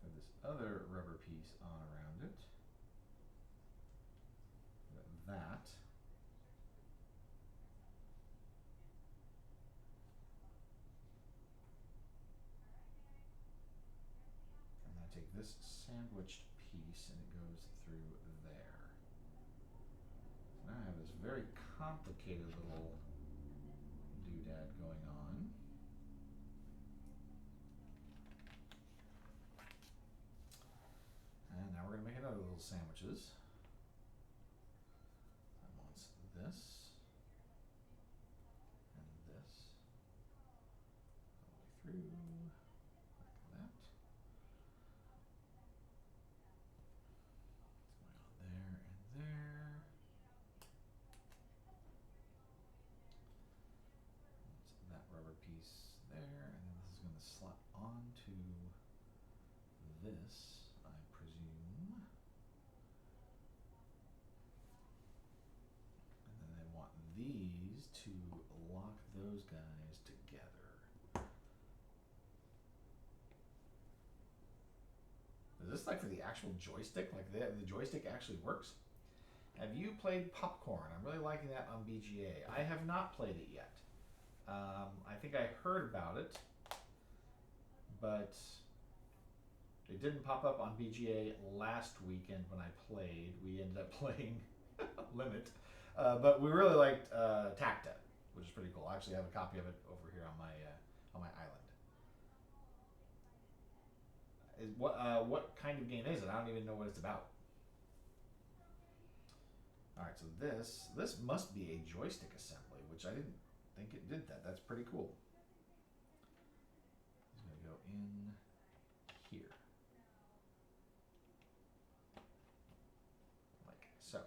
Put this other rubber piece on around it. Got that. Take this sandwiched piece and it goes through there. So now I have this very complicated little doodad going on. And now we're going to make another little sandwiches. That wants this and this all the way through. Piece there, and then this is going to slot onto this, I presume. And then I want these to lock those guys together. Is this like for the actual joystick? Like the joystick actually works? Have you played Popcorn? I'm really liking that on BGA. I have not played it yet. I think I heard about it, but it didn't pop up on BGA last weekend when I played. We ended up playing Limit, but we really liked Tacta, which is pretty cool. I actually have a copy of it over here on my island. What kind of game is it? I don't even know what it's about. All right, so this must be a joystick assembly, which I didn't think it did that. That's pretty cool. It's going to go in here. Like so.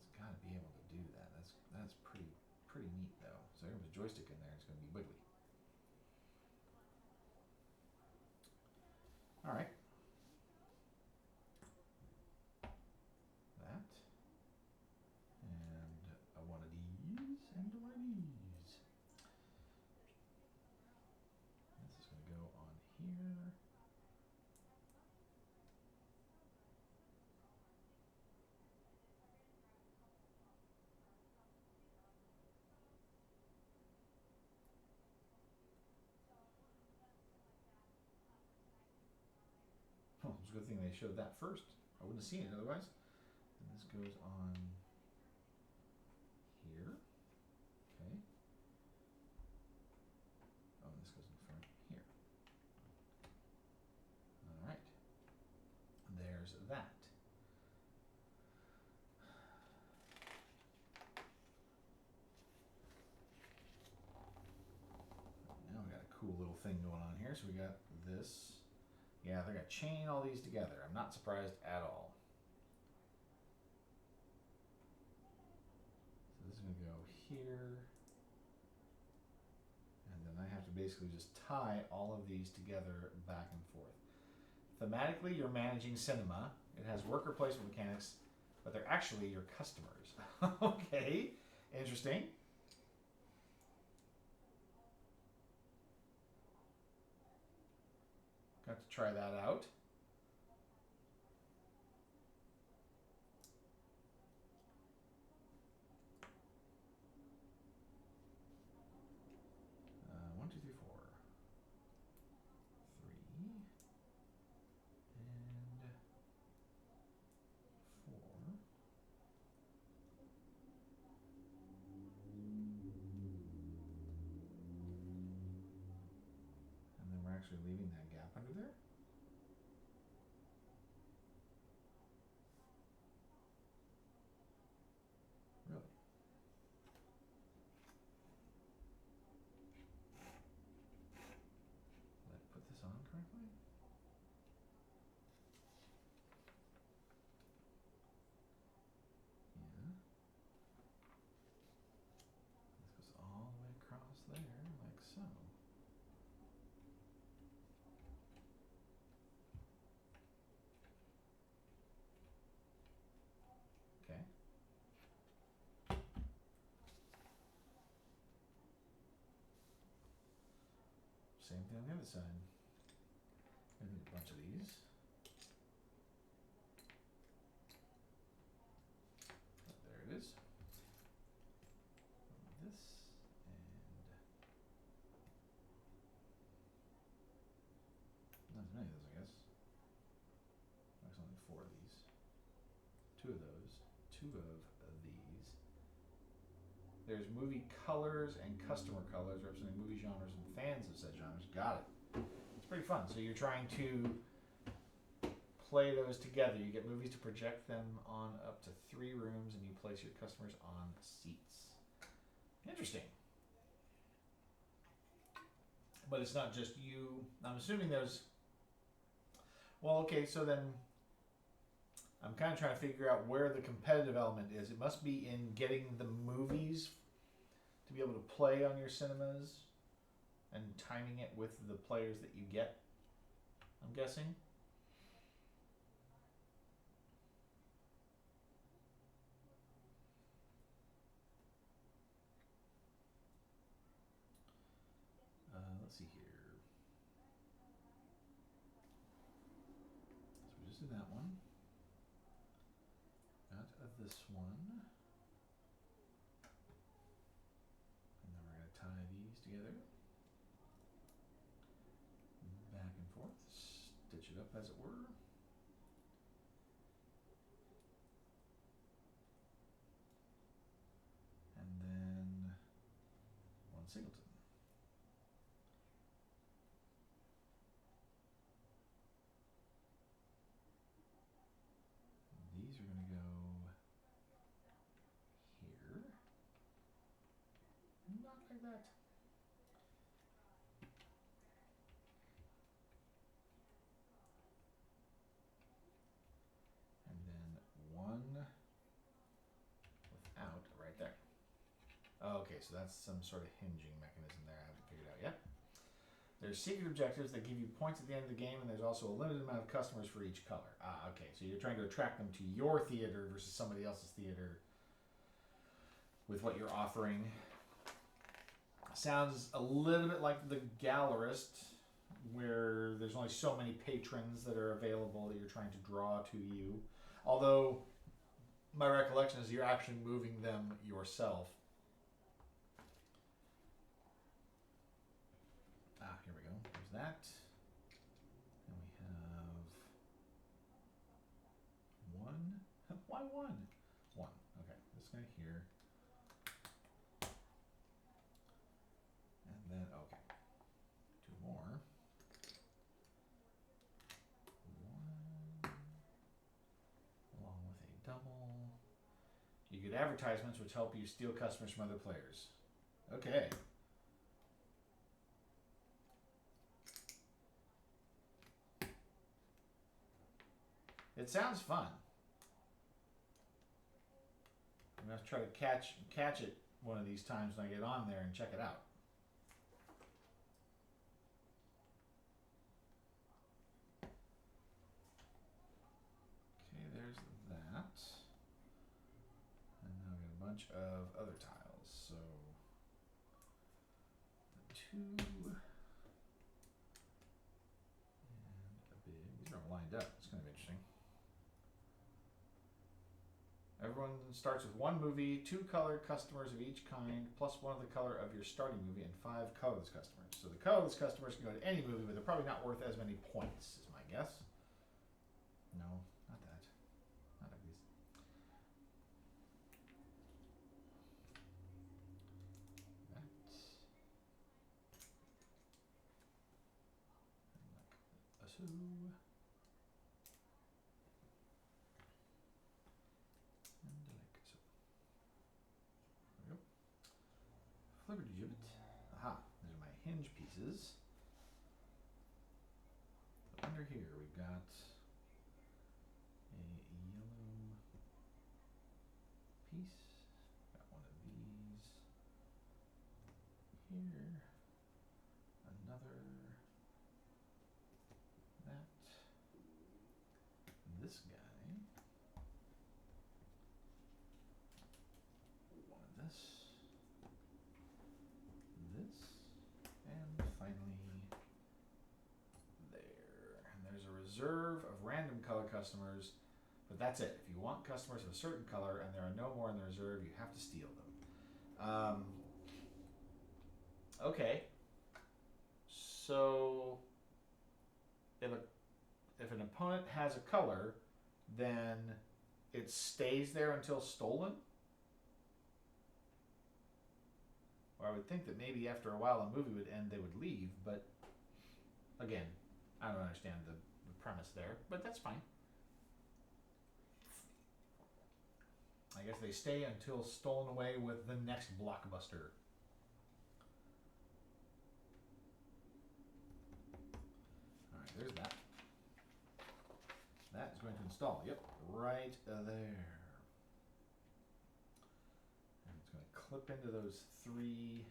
It's got to be able to do that. That's pretty neat though. So there's a joystick in there. It's going to be wiggly. All right. It's a good thing they showed that first. I wouldn't have seen it otherwise. And this goes on here. Okay. Oh, and this goes in front here. All right. There's that. Now we got a cool little thing going on here. So we got this. Yeah, they're gonna chain all these together. I'm not surprised at all. So this is gonna go here. And then I have to basically just tie all of these together back and forth. Thematically, you're managing cinema. It has worker placement mechanics, but they're actually your customers. Okay, interesting. Got to try that out. One, two, three, four. 3 and 4. And then we're actually leaving that gap under there. Really? Did I put this on correctly? Yeah. This goes all the way across there, like so. Okay. Same thing on the other side. Maybe a bunch of these. Oh, there it is. This and not as many of those, I guess. There's only 4 of these. 2 of those. 2 of these. There's movie colors and customer colors representing movie genres and fans of said genres. Got it. It's pretty fun. So you're trying to play those together. You get movies to project them on up to 3 rooms, and you place your customers on seats. Interesting. But it's not just you. I'm assuming there's... Well, okay, so then I'm kind of trying to figure out where the competitive element is. It must be in getting the movies to be able to play on your cinemas and timing it with the players that you get, I'm guessing. Let's see here. So we just did that one. Out of this one. And then we're going to tie these together. Back and forth. Stitch it up as it were. And then one singleton. These are going to go here. Not like that. And then one without right there. Okay, so that's some sort of hinging mechanism there. I haven't figured out yet. There's secret objectives that give you points at the end of the game, and there's also a limited amount of customers for each color. Okay, so you're trying to attract them to your theater versus somebody else's theater with what you're offering. Sounds a little bit like the Gallerist, where there's only so many patrons that are available that you're trying to draw to you. Although, my recollection is you're actually moving them yourself. Here we go. There's that. And we have guy here. And then, okay. 2 more. 1. Along with a double. You get advertisements which help you steal customers from other players. Okay. It sounds fun. I'm gonna try to catch it one of these times when I get on there and check it out. Okay, there's that. And now we have a bunch of other tiles. So the 2 and a big. These are all lined up. It's kind of interesting. Everyone starts with 1 movie, 2 colored customers of each kind, plus 1 of the color of your starting movie, and 5 colorless customers. So the colorless customers can go to any movie, but they're probably not worth as many points, is my guess. No, not that. Not like these. That. And like a so. Flibberty gibbet. Aha, these are my hinge pieces. So under here we've got a yellow piece. Got one of these. Here. Another. That. This guy. One of this. This, and finally there. And there's a reserve of random color customers, but that's it. If you want customers of a certain color and there are no more in the reserve, you have to steal them. Okay. So if an opponent has a color, then it stays there until stolen? Or I would think that maybe after a while a movie would end, they would leave, but again, I don't understand the premise there, but that's fine. I guess they stay until stolen away with the next blockbuster. Alright, there's that. That is going to install, yep, right there. Clip into those 3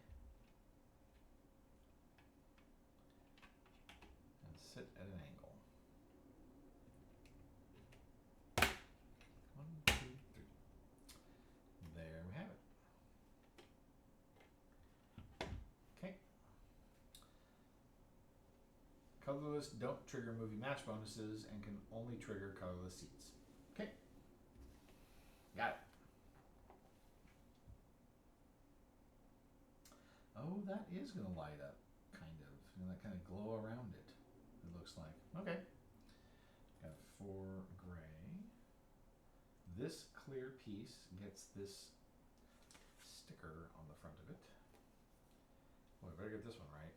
and sit at an angle. 1, 2, 3. There we have it. Okay. Colorless don't trigger movie match bonuses and can only trigger colorless seats. Okay. Got it. Oh, that is going to light up, kind of. You know, that kind of glow around it, it looks like. Okay. Got 4 gray. This clear piece gets this sticker on the front of it. Boy, I better get this one right.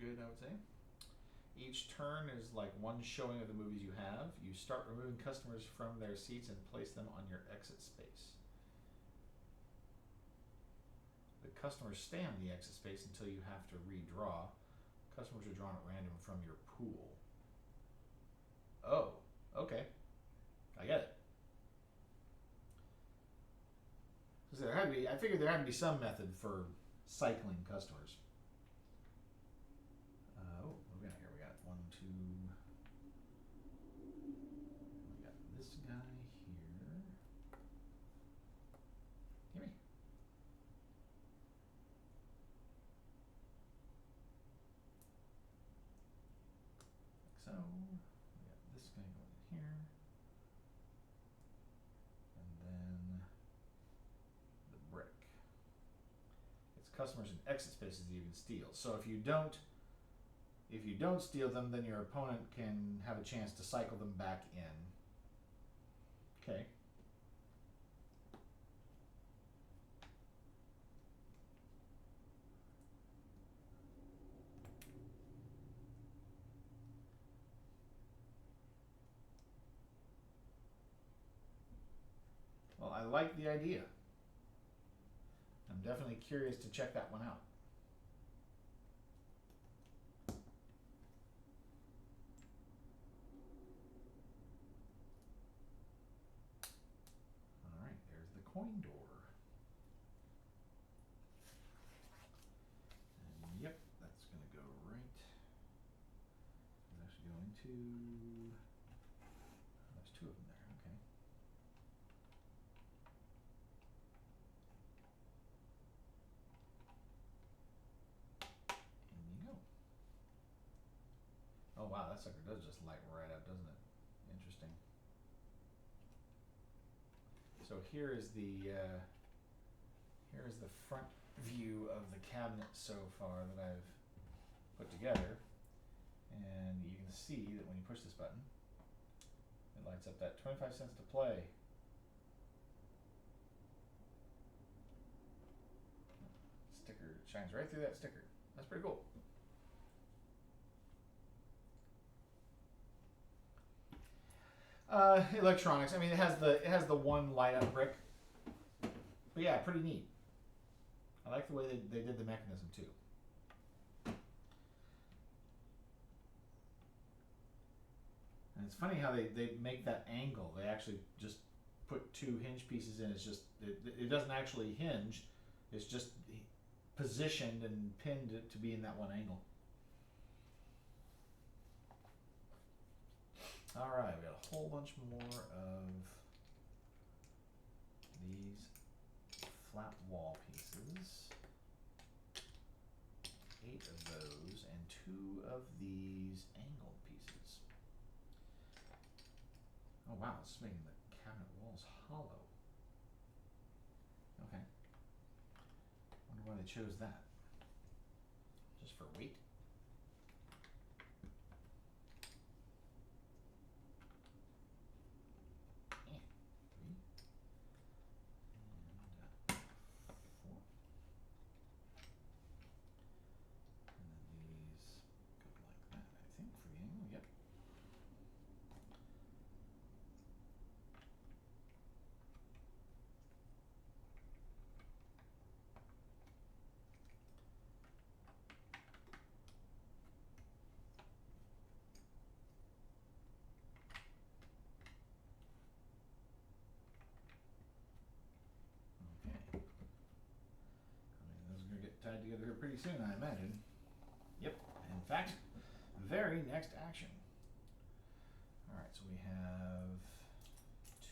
Good, I would say. Each turn is like 1 showing of the movies you have. You start removing customers from their seats and place them on your exit space. The customers stay on the exit space until you have to redraw. Customers are drawn at random from your pool. Oh, okay. I get it. So I figured there had to be some method for cycling customers. What do we got here? We got 1, 2. We got this guy here. Gimme. customers and exit spaces that you can steal. So if you don't steal them, then your opponent can have a chance to cycle them back in. Okay. Well, I like the idea. I'm definitely curious to check that one out. All right, there's the coin door. And yep, that's going to go right. It's actually going to. There's two of them there. Okay. In you go. Oh wow, that sucker does just light right up, doesn't it? Interesting. So here is the front view of the cabinet so far that I've put together, and you can see that when you push this button, it lights up that 25 cents to play. Sticker shines right through that sticker. That's pretty cool. Electronics. I mean, it has the one light up brick, but yeah, pretty neat. I like the way they did the mechanism too. And it's funny how they make that angle. They actually just put two hinge pieces in. It's just it doesn't actually hinge. It's just positioned and pinned to be in that one angle. All right, we got a whole bunch more of these flat wall pieces. 8 of those and 2 of these angled pieces. Oh wow, this is making the cabinet walls hollow. Okay. Wonder why they chose that. Just for weight? Tied together here pretty soon, I imagine. Yep, in fact, very next action. Alright, so we have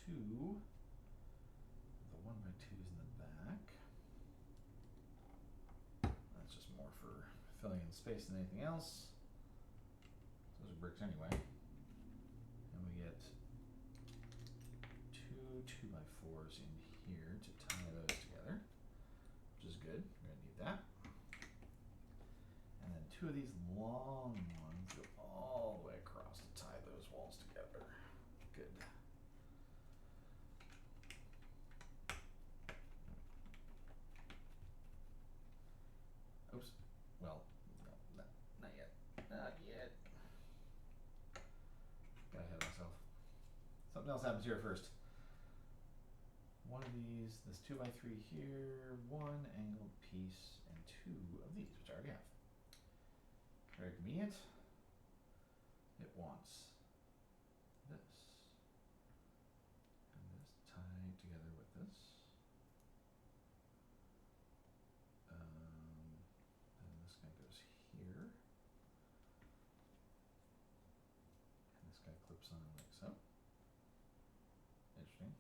2 the 1x2s in the back. That's just more for filling in space than anything else. Those are bricks anyway. And we get 2 2x4s in here to tie those together, which is good. We're going to need that. And then 2 of these long ones go all the way across to tie those walls together. Good. Oops. Well, no, not yet. Not yet. Got ahead of myself. Something else happens here first. One of these, this 2x3 here, 1 angled piece, and 2 of these, which I already have. Very convenient. It wants this. And this tied together with this. And this guy goes here. And this guy clips on like so. Interesting.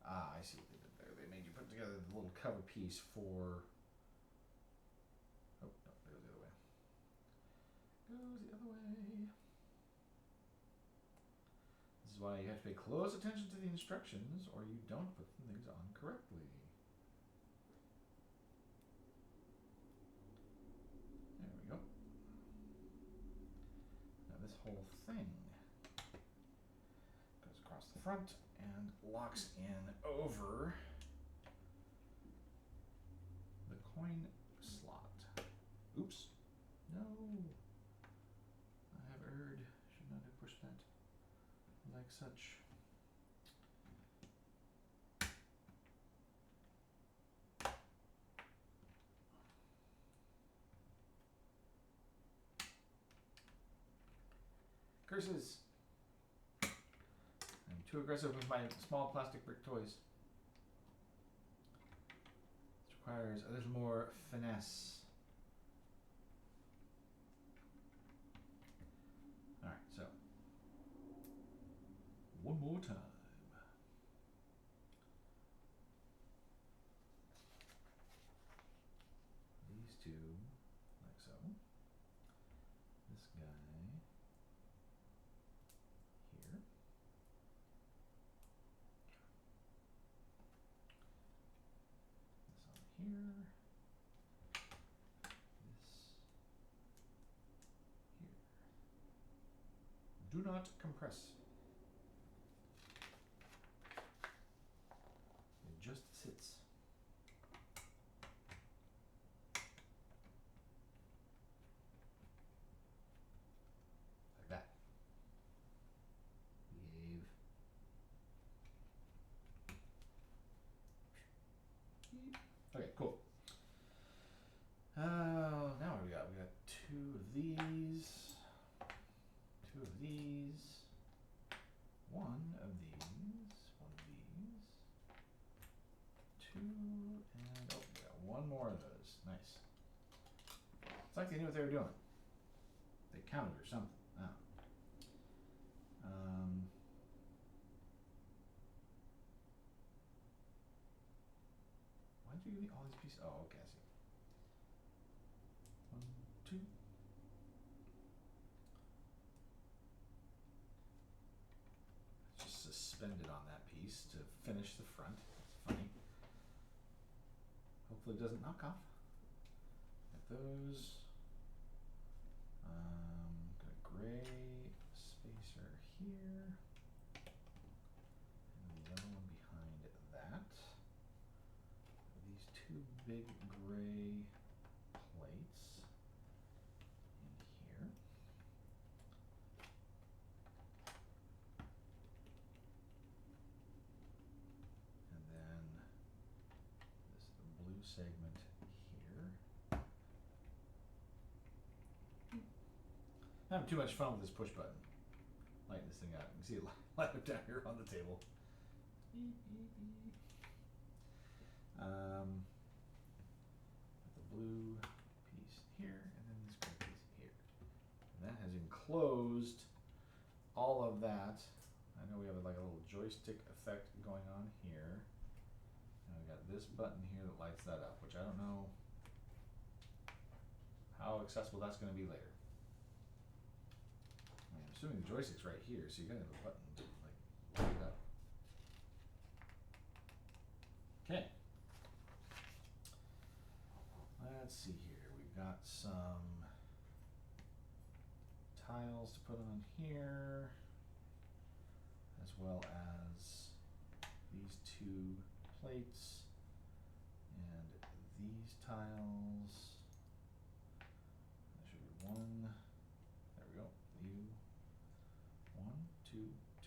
Ah, I see what they did there. They made you put together the little cover piece for. Oh, no, it goes the other way. Goes the other way. This is why you have to pay close attention to the instructions or you don't put things on correctly. this whole thing goes across the front and locks in over the coin slot. Oops. No. I have erred. Should not have pushed that like such. Curses. I'm too aggressive with my small plastic brick toys. This requires a little more finesse. Alright, so one more time. These two, like so. This guy here. This on here. This here. Do not compress. It just sits. Like that. Behave. Okay, cool. Now what do we got? We got two of these, one of these, two, and oh, we got one more of those. Nice. It's like they knew what they were doing. They counted or something. Oh. Why did you give me all these pieces? Oh, okay, I see. 1, 2. It's just suspended on that piece to finish the front. That's funny. Hopefully it doesn't knock off. Got those. Got a gray spacer here. And the other one behind that. These two big gray plates in here. And then this blue segment here. I'm having too much fun with this push button. Lighting this thing up. You can see it light up down here on the table. The blue piece here, and then this gray piece here. And that has enclosed all of that. I know we have like a little joystick effect going on here. And we got this button here that lights that up, which I don't know how accessible that's going to be later. I mean, I'm assuming the joystick's right here, so you gotta have a button to like light it up. Okay. Let's see here. We've got some tiles to put on here, as well as these two plates and these tiles. That should be one. There we go. You. 1, 2,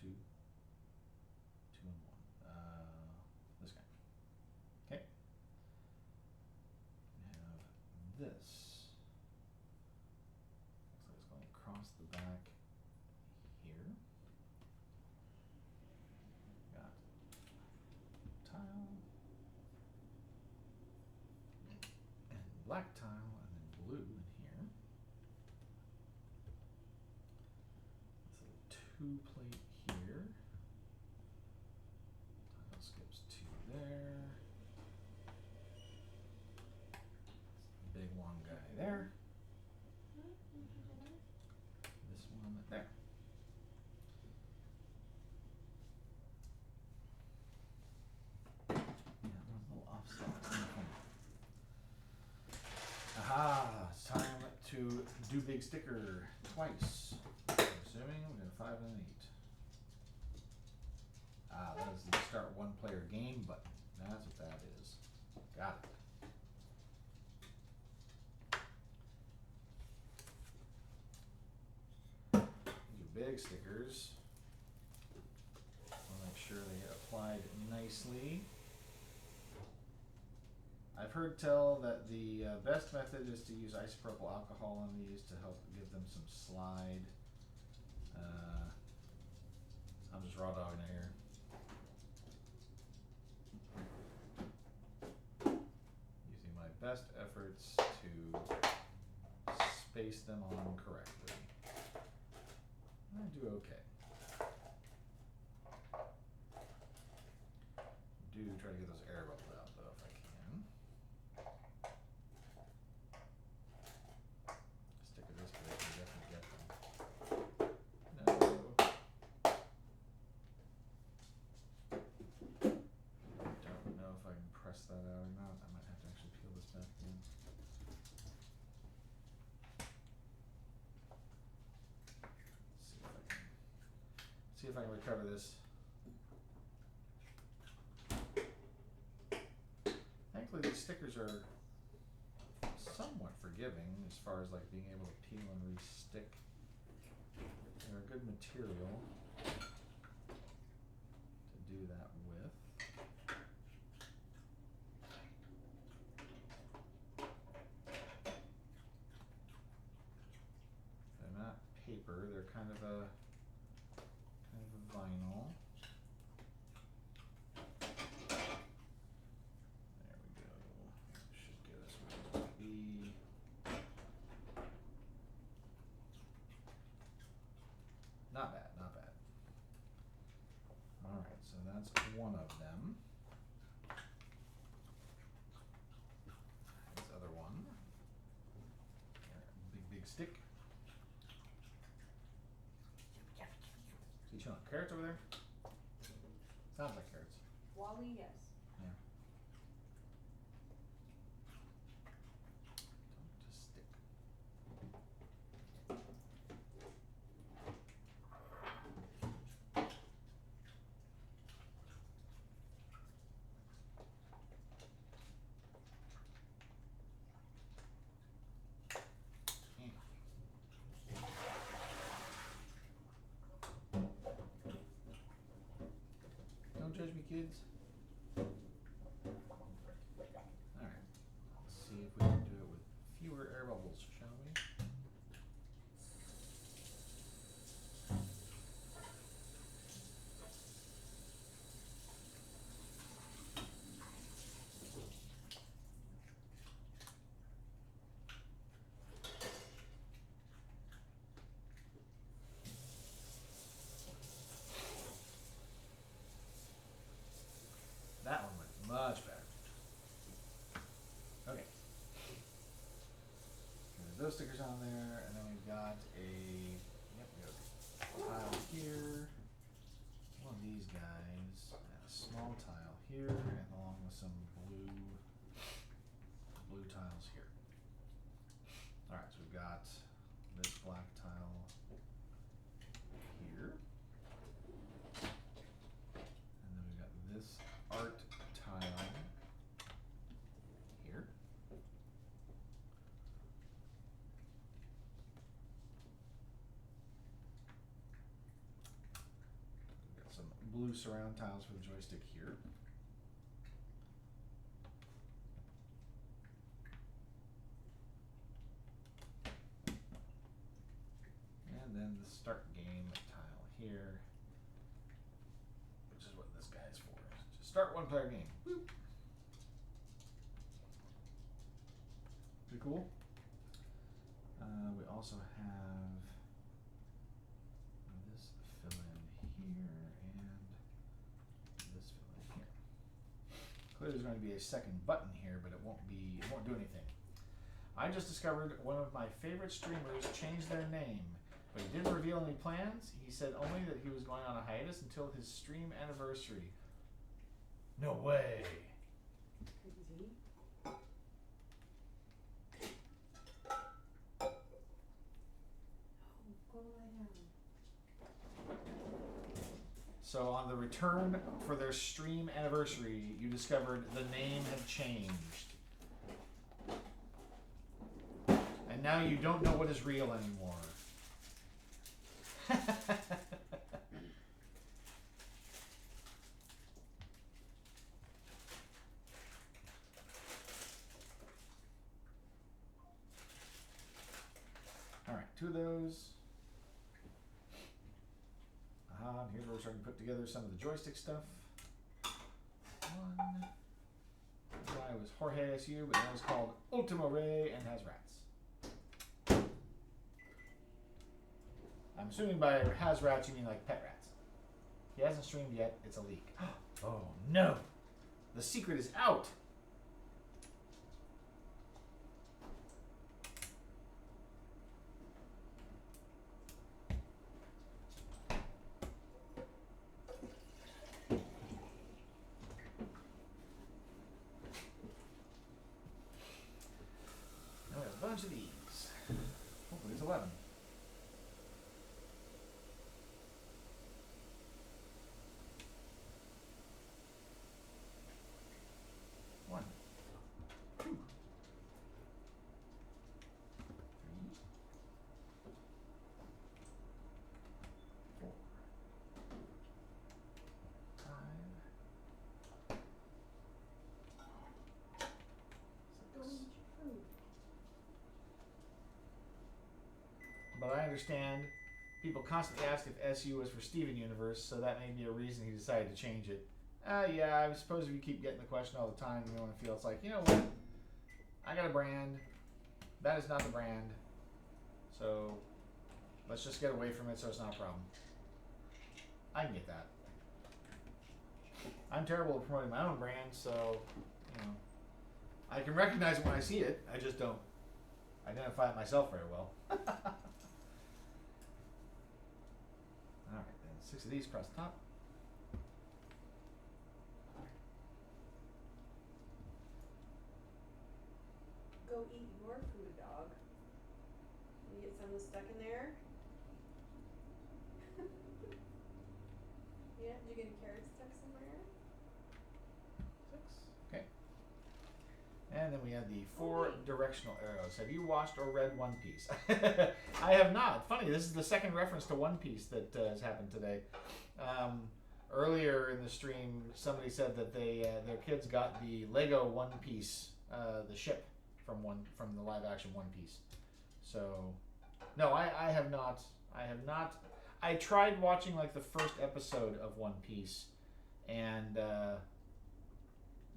2, 2, and 1. This guy. Okay. We have this. Looks like it's going across the back here. Got tile and black tile and then blue in here. This little 2 plate here. Tile skips 2 there. Big long guy there. This one there. Yeah, those little offsets in the corner. Aha! It's time to do big sticker twice. assuming we got a 5 and an 8. Ah, that is the start one player game button. That's what that is. Got it. These are big stickers. I'll make sure they get applied nicely. I've heard tell that the best method is to use isopropyl alcohol on these to help give them some slide. I'm just raw dogging it here. Using my best efforts to space them on correctly. I do okay. Do try to get those air bubbles out though if I can. Stick with this, but I can definitely get them. No. Don't know if I can press that out or not. I might have to actually peel this back in. See if I can recover this. Thankfully, these stickers are somewhat forgiving as far as like being able to peel and re-stick. They're a good material to do that with. They're not paper, they're kind of a vinyl. There we go. Should get us where we want to be. Not bad, not bad. Alright, so that's one of them. This other one. Big stick. You chewing on carrots over there? Sounds like carrots. Wally, yes. Yeah. Don't just stick. Don't judge me, kids. Alright, let's see if we can do it with fewer air bubbles, shall we? That one went much better. Okay. There's those stickers on there, and then we've got we got a tile here, one of these guys, and a small tile here, and along with some blue tiles here. Alright, so we've got this black tile here. And then we've got this art tile here. We've got some blue surround tiles for the joystick here. And then the start game tile here, which is what this guy's for. Just start one player game. Woo. Pretty cool. We also have this fill in here and this fill in here. Clearly there's going to be a second button here, but it won't do anything. I just discovered one of my favorite streamers changed their name, but he didn't reveal any plans. He said only that he was going on a hiatus until his stream anniversary. No way. Crazy. Oh, go lie down. So on the return for their stream anniversary, you discovered the name had changed. And now you don't know what is real anymore. Alright, 2 of those. And here's where we're starting to put together some of the joystick stuff. 1. This guy was Jorge SU, but now it's called Ultimo Ray and has rats. I'm assuming by has rats you mean like pet rats. He hasn't streamed yet. It's a leak. Oh no! The secret is out! Now we have a bunch of these. Hopefully it's 11. One, 2, 3, 4, 5, 6. But I understand people constantly ask if SU was for Steven Universe, so that may be a reason he decided to change it. Yeah, I suppose if you keep getting the question all the time, you want to feel it's like, you know what? I got a brand. That is not the brand. So let's just get away from it so it's not a problem. I can get that. I'm terrible at promoting my own brand, so, you know, I can recognize it when I see it. I just don't identify it myself very well. Alright then, 6 of these across the top. Go eat your food, dog. You get some stuck in there? Yeah, did you get a carrot stuck somewhere? 6. Okay. And then we have the 4 directional arrows. Have you watched or read One Piece? I have not. Funny, this is the second reference to One Piece that has happened today. Earlier in the stream, somebody said that their kids got the Lego One Piece, the ship from the live action One Piece. So, no, I have not. I have not. I tried watching like the first episode of One Piece, and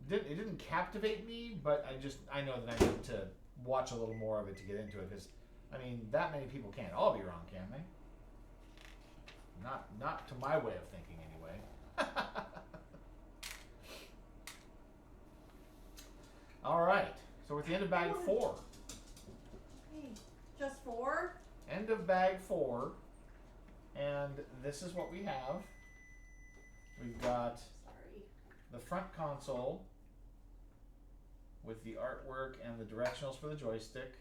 it didn't captivate me. But I know that I need to watch a little more of it to get into it, because I mean that many people can't all be wrong, can they? Not to my way of thinking, anyway. All right. So we're at the end of bag 4. Hey, just 4? End of bag 4. And this is what we have. We've got Sorry. the front console with the artwork and the directionals for the joystick.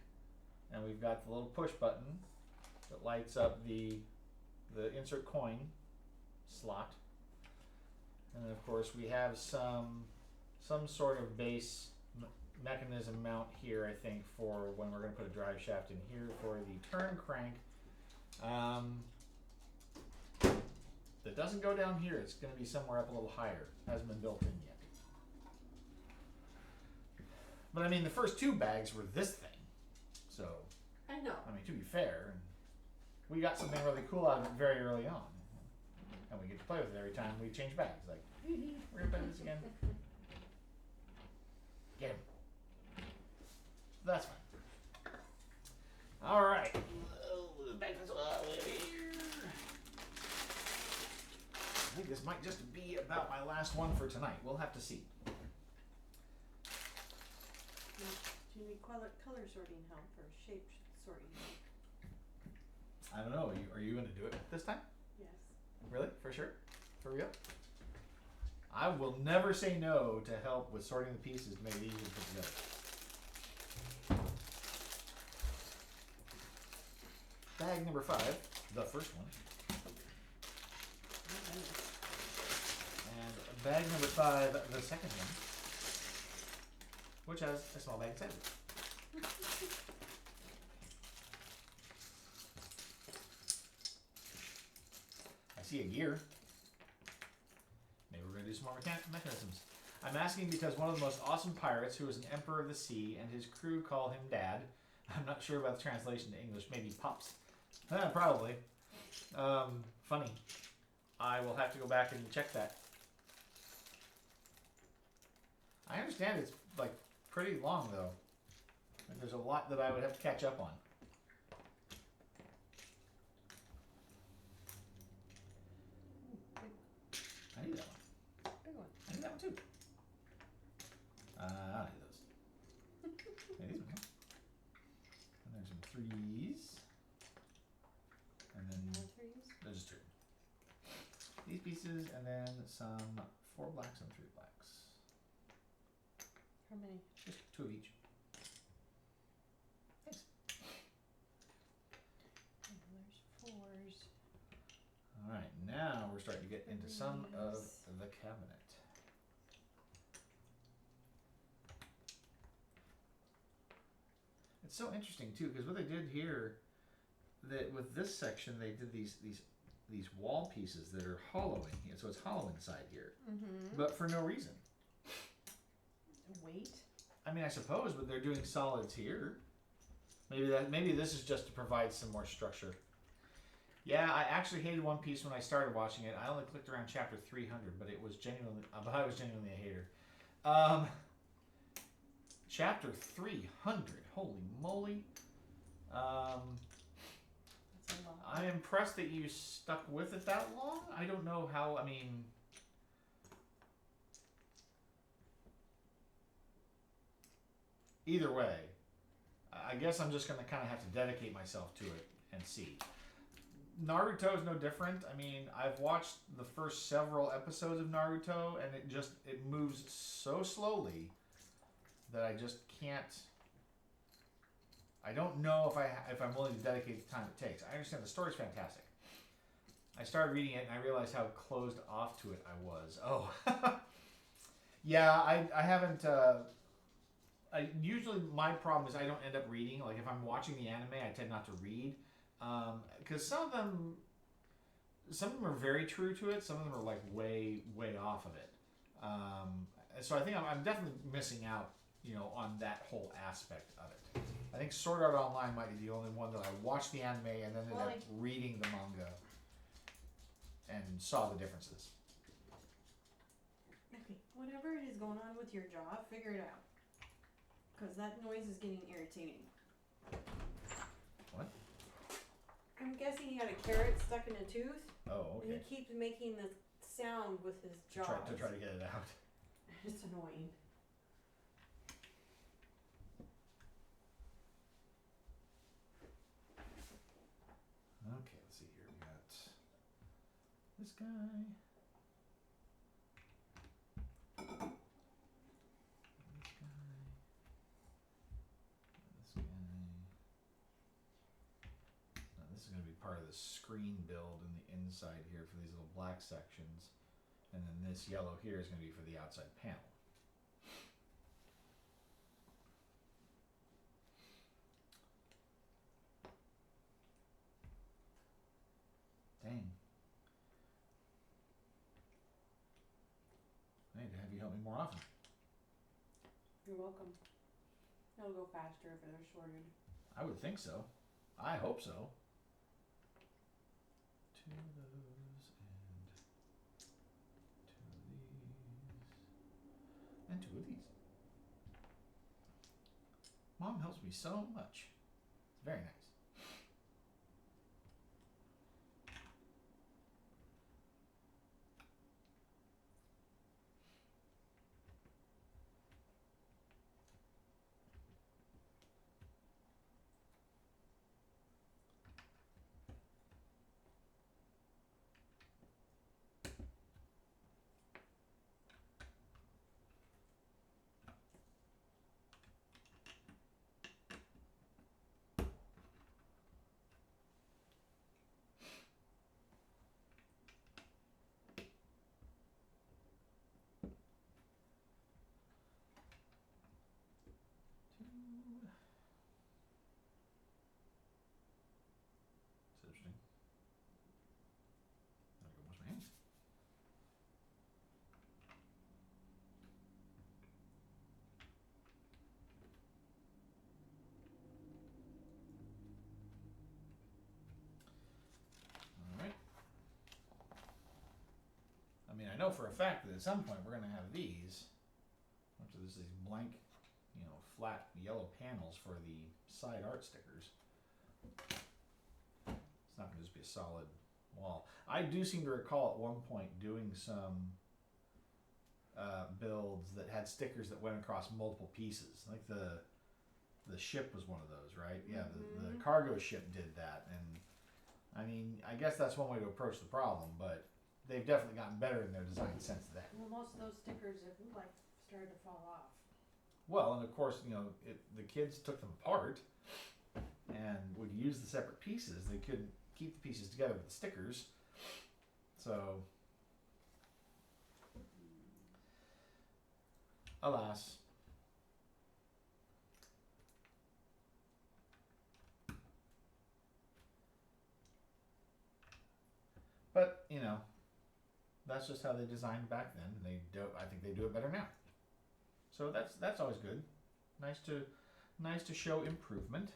And we've got the little push button that lights up the insert coin slot. And then of course we have some sort of base mechanism mount here, I think, for when we're going to put a drive shaft in here for the turn crank. That doesn't go down here. It's going to be somewhere up a little higher. Hasn't been built in yet. But I mean, the first 2 bags were this thing. So, I know. I mean, to be fair, we got something really cool out of it very early on. And we get to play with it every time we change bags. Like, we're going to play this again. Get him. That's fine. All right. Back this way. I think this might just be about my last one for tonight. We'll have to see. Do you need color sorting help or shape sorting help? I don't know. Are you going to do it this time? Yes. Really? For sure? For real? I will never say no to help with sorting the pieces to make it easier to put together. Bag number 5, the first one. bag number 5, the second one, which has a small bag inside of it. I see a gear. Maybe we're going to do some more mechanisms. I'm asking because one of the most awesome pirates, who is an emperor of the sea, and his crew call him Dad. I'm not sure about the translation to English. Maybe Pops. Probably. Funny. I will have to go back and check that. I understand it's like pretty long though. Like, there's a lot that I would have to catch up on. I need that one. Big one. I need that one too. I don't need those. Yeah, these ones. And there's some 3s. And then More threes? there's just 2. These pieces, and then some 4 blacks and 3 blacks. How many? Just 2 of each. Thanks. Oh, there's 4s. Alright, now we're starting to get into some of the cabinet. It's so interesting too, because what they did here, that with this section, they did these wall pieces that are hollow in here, so it's hollow inside here, but for no reason. Weight? I mean, I suppose, but they're doing solids here. Maybe this is just to provide some more structure. Yeah, I actually hated One Piece when I started watching it. I only clicked around chapter 300, but I was genuinely a hater. Chapter 300, holy moly. That's a lot. I'm impressed that you stuck with it that long. I don't know how, I mean... Either way, I guess I'm just going to kind of have to dedicate myself to it and see. Naruto is no different. I mean, I've watched the first several episodes of Naruto, and it moves so slowly that I just can't... I don't know if I'm willing to dedicate the time it takes. I understand the story's fantastic. I started reading it, and I realized how closed off to it I was. Oh. Yeah, I haven't... usually my problem is I don't end up reading. Like, if I'm watching the anime, I tend not to read. Because some of them are very true to it. Some of them are like way off of it. So I think I'm definitely missing out, on that whole aspect of it. I think Sword Art Online might be the only one that I watched the anime and then ended up reading the manga and saw the differences. Okay, whatever is going on with your jaw, figure it out. Because that noise is getting irritating. What? I'm guessing he had a carrot stuck in a tooth. Oh, okay. And he keeps making this sound with his jaws. To try to get it out. It's annoying. Okay, let's see here. We got this guy. This guy. This guy. Now this is going to be part of the screen build in the inside here for these little black sections. And then this yellow here is going to be for the outside panel. Dang. I need to have you help me more often. You're welcome. It'll go faster if they're sorted. I would think so. I hope so. 2 of those and 2 of these. And 2 of these. Mom helps me so much. It's very nice. know for a fact that at some point we're going to have these. There's these blank, flat yellow panels for the side art stickers. It's not going to just be a solid wall. I do seem to recall at one point doing some builds that had stickers that went across multiple pieces. Like the ship was one of those, right? Yeah, the cargo ship did that. And I mean, I guess that's one way to approach the problem, but they've definitely gotten better in their design since then. Well, most of those stickers have like started to fall off. Well, and of course, the kids took them apart and would use the separate pieces. They couldn't keep the pieces together with the stickers. So, alas. But, that's just how they designed back then. I think they do it better now. So that's always good. Nice to show improvement.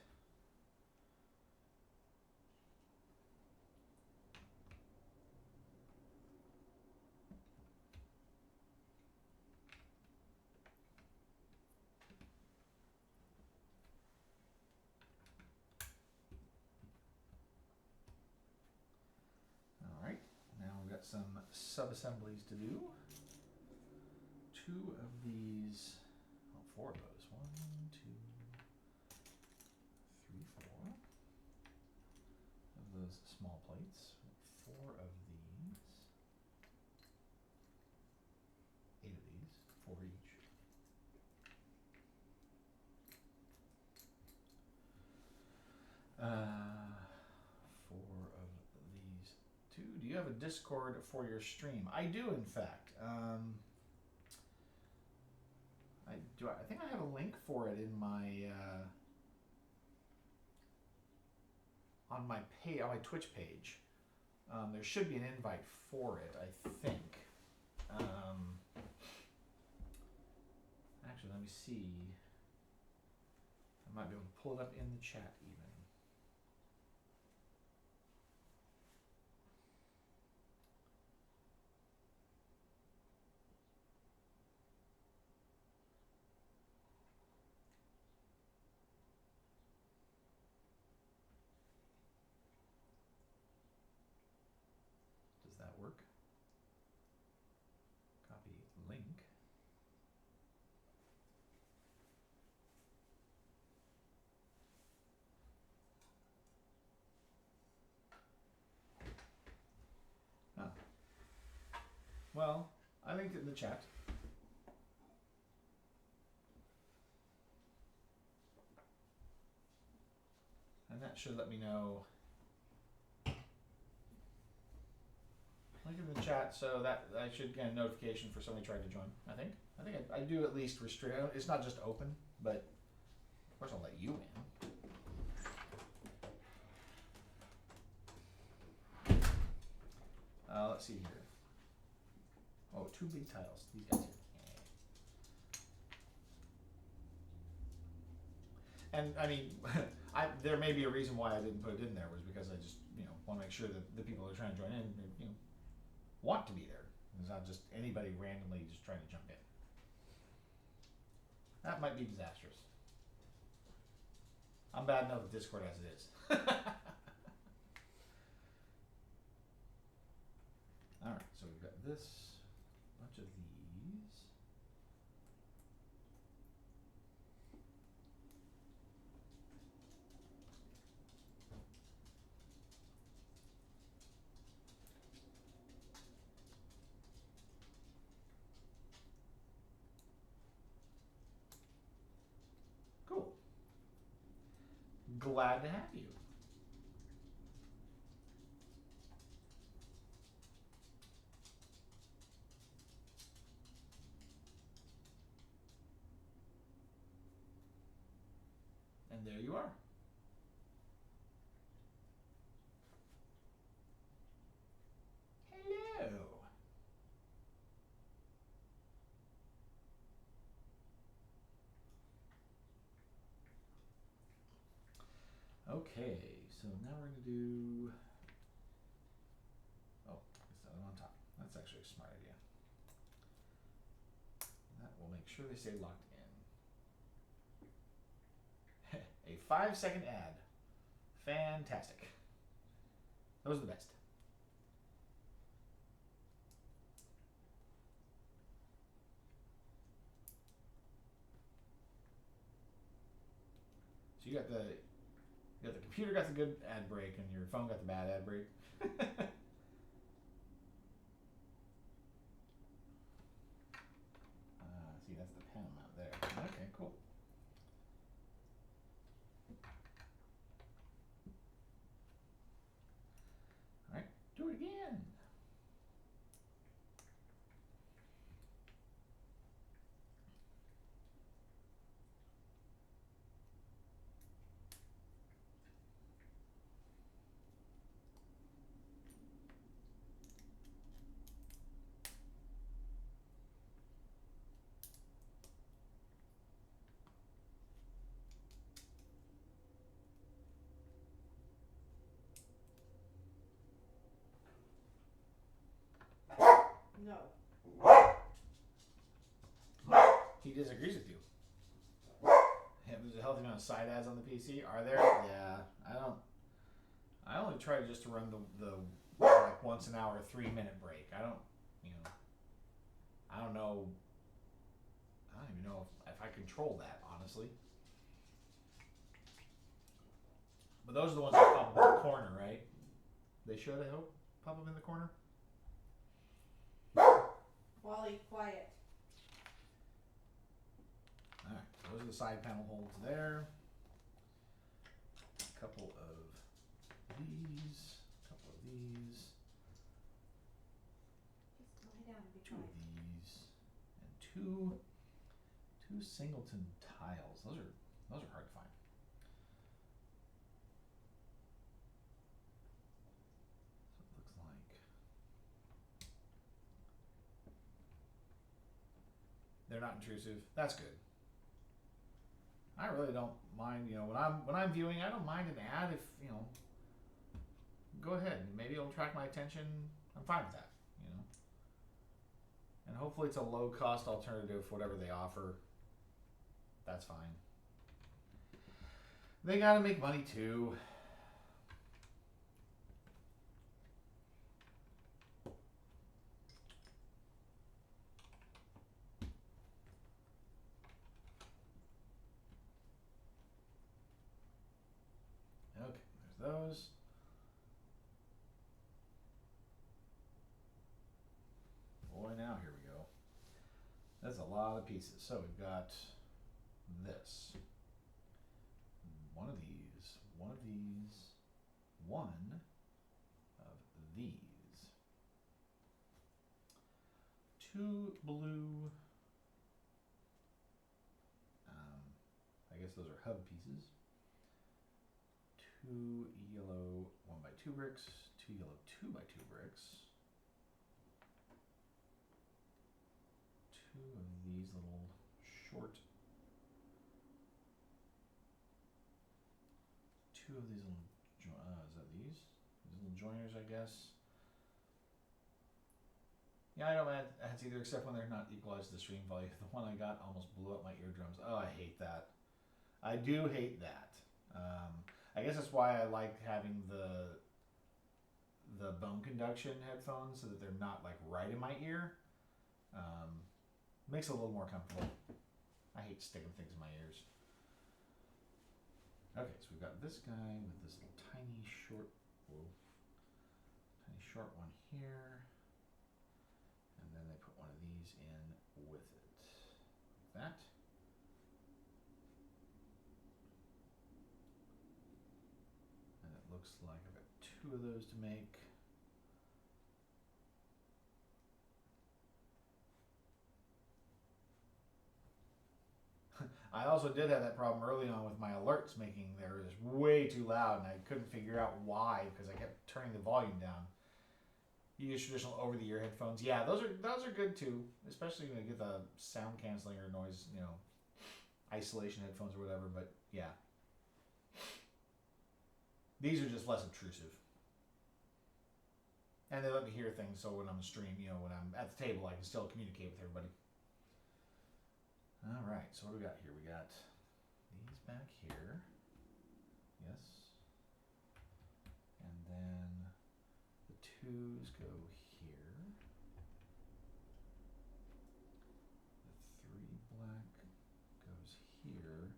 All right, now we've got some sub-assemblies to do. 2 of these, 4 of those. 1, 2, 3, 4 of those small plates. 4 of these. 8 of these. 4 each. Four of these 2. Do you have a Discord for your stream? I do, in fact. I think I have a link for it in my on my Twitch page. There should be an invite for it, I think. Actually, let me see. I might be able to pull it up in the chat even. Does that work? Copy link. Oh. Well, I linked it in the chat. And that should let me know. Link in the chat, so that I should get a notification for somebody trying to join. I think I do at least restrict. It's not just open, but of course I'll let you in. Let's see here. Oh, 2 big tiles. These guys here. And I mean, there may be a reason why I didn't put it in there was because I just want to make sure that the people who are trying to join in want to be there. It's not just anybody randomly just trying to jump in. That might be disastrous. I'm bad enough with Discord as it is. Alright, so we've got this, bunch of these. Cool. Glad to have you. And there you are. Hello. Okay, so now we're going to do... Oh, it's the other one on top. That's actually a smart idea. sure they stay locked in. A 5-second ad. Fantastic. Those are the best. So you got the computer got the good ad break and your phone got the bad ad break. See, that's the pen amount there. Okay, cool. All right, do it again. No. He disagrees with you. Yeah, there's a healthy amount of side ads on the PC. Are there? Yeah, I only try just to run the like once an hour 3-minute break. I don't know. I don't even know if I control that, honestly. But those are the ones that pop up in the corner, right? They should, I hope, pop up in the corner. Wally, quiet. Alright, those are the side panel holds there. A couple of these. Just lie down and be Two of quiet. these. And two singleton tiles. Those are hard to find. So it looks like they're not intrusive. That's good. I really don't mind, when I'm viewing, I don't mind an ad if, go ahead. Maybe it'll attract my attention. I'm fine with that, And hopefully it's a low cost alternative for whatever they offer. That's fine. They gotta make money too. Okay, there's those. Boy, now here we go. That's a lot of pieces. So we've got this. One of these. One of these. One of these. Two blue. I guess those are hub pieces. Two yellow 1x2 bricks. Two yellow 2x2 bricks. Two of these little short. Two of these little, is that these? These little joiners, I guess. Yeah, I don't add ads either, except when they're not equalized to the stream volume. The one I got almost blew up my eardrums. Oh, I hate that. I do hate that. I guess that's why I like having the bone conduction headphones, so that they're not like right in my ear. Makes it a little more comfortable. I hate sticking things in my ears. Okay, so we've got this guy with this little tiny short one here. And then they put one of these in with it. Like that. And it looks like I've got two of those to make. I also did have that problem early on with my alerts making they were just way too loud, and I couldn't figure out why because I kept turning the volume down. You use traditional over-the-ear headphones. Yeah, those are good too, especially when you get the sound canceling or noise, isolation headphones or whatever. But yeah, these are just less intrusive, and they let me hear things. So when I'm streaming, when I'm at the table, I can still communicate with everybody. All right, so what do we got here? We got these back here. Yes. And then the 2s go here. The 3 black goes here.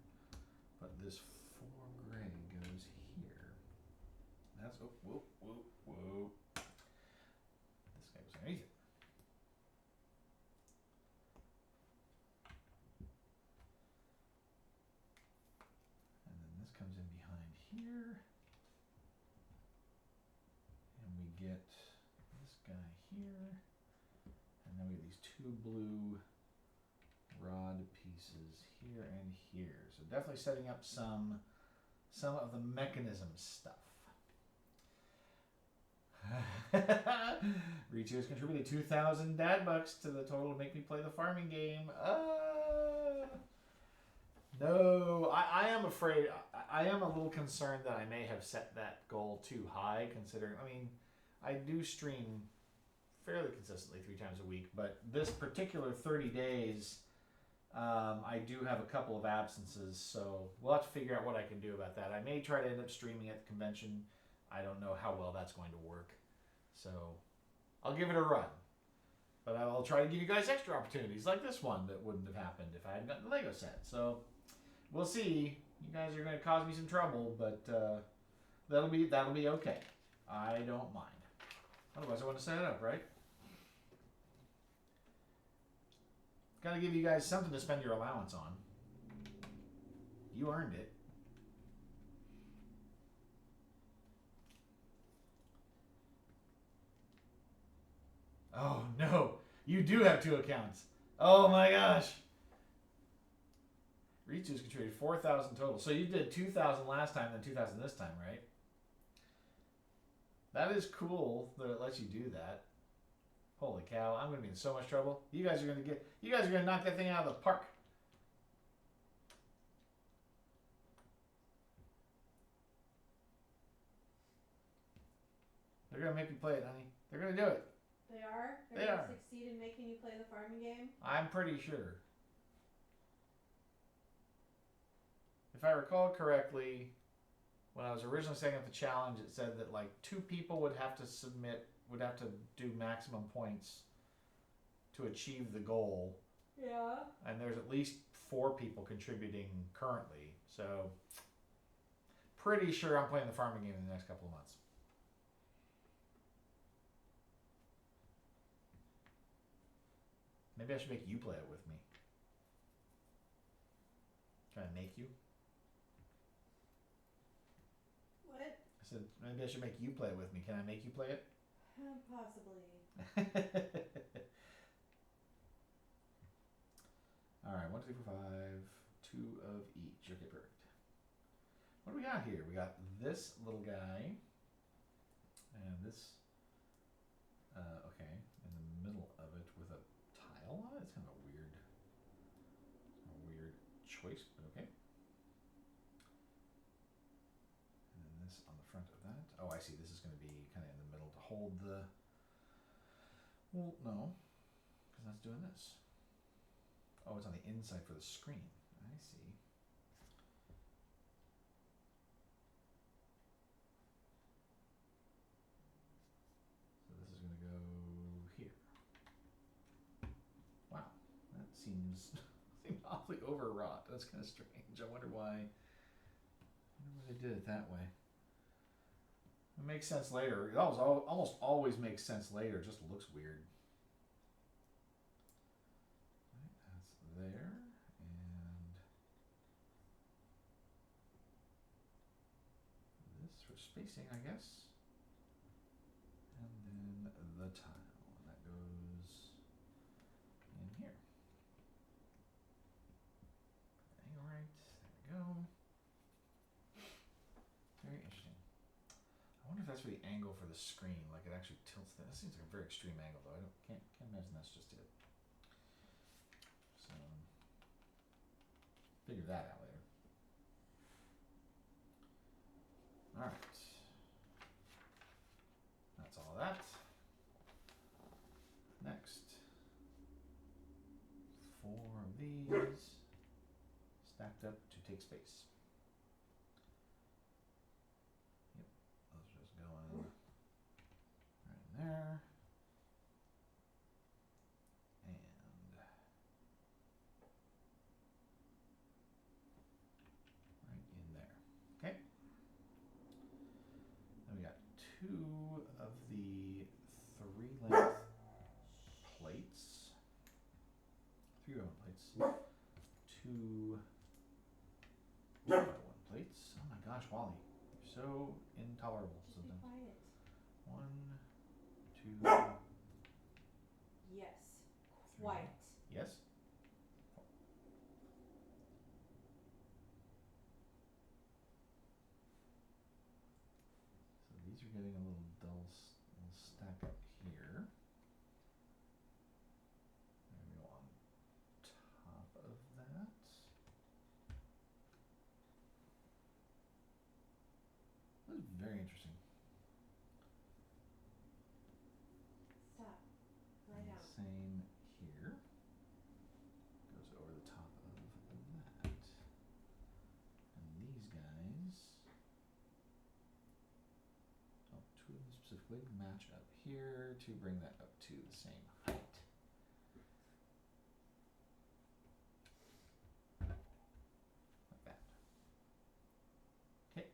But this 4 gray goes here. That's, oh, whoa, whoa, whoa. This guy goes underneath it. And then this comes in behind here. And we get this guy here. And then we get these 2 blue rod pieces here and here. So definitely setting up some of the mechanism stuff. Ritu has contributed 2,000 dad bucks to the total to make me play the farming game. No, I am afraid, I am a little concerned that I may have set that goal too high, considering, I mean, I do stream fairly consistently 3 times a week, but this particular 30 days, I do have a couple of absences, so we'll have to figure out what I can do about that. I may try to end up streaming at the convention. I don't know how well that's going to work. So I'll give it a run. But I'll try to give you guys extra opportunities like this one that wouldn't have happened if I hadn't gotten the Lego set. So we'll see. You guys are going to cause me some trouble, but that'll be okay. I don't mind. Otherwise I wouldn't set it up, right? Gotta give you guys something to spend your allowance on. You earned it. Oh no, you do have 2 accounts. Oh my gosh. Ritu's contributed 4,000 total. So you did 2,000 last time, then 2,000 this time, right? That is cool that it lets you do that. Holy cow, I'm gonna be in so much trouble. You guys are gonna knock that thing out of the park. They're gonna make me play it, honey. They're gonna do it. They are? They gonna are. succeed in making you play the farming game? I'm pretty sure. If I recall correctly, when I was originally setting up the challenge, it said that like 2 people would have to do maximum points to achieve the goal. Yeah. And there's at least 4 people contributing currently. So pretty sure I'm playing the farming game in the next couple of months. Maybe I should make you play it with me. Can I make you? What? I said, maybe I should make you play it with me. Can I make you play it? Possibly. Alright, 1, 2, 3, 4, 5. 2 of each. Okay, perfect. What do we got here? We got this little guy. And this, okay, in the middle of it with a tile on it. It's kind of a weird choice, but okay. And then this on the front of that. Oh, I see. This is going to be kind of in the middle to hold the. Well, no, because that's doing this. Oh, it's on the inside for the screen. I see. So this is going to go here. Wow, that seems awfully overwrought. That's kind of strange. I wonder why they did it that way. It makes sense later. It almost always makes sense later. It just looks weird. Right, that's there. And this for spacing, I guess. And then the tile. And that goes in here. All right, there we go. Very interesting. I wonder if that's for the angle for the screen, like it actually tilts that. That seems like a very extreme angle though. Can't imagine that's just it. So figure that out later. Alright. That's all of that. Next. 4 of these. stacked up to take space. Yep, those just go in right in there. And right in there. Okay. Then we got 2 of the 3-length plates. 3 by 1 plates. 2 by 1 plates. Oh my gosh, Wally, you're so intolerable. Just be quiet. 1, 2. Yes. 3. Quiet. Yes. So these are getting a little dull, little stack up here. There we go on top of that. This is very interesting. Stop. Lie And down. same here. Goes over the top of that. And these guys, 2 of them specifically match up here to bring that up to the same height. Like that. Okay.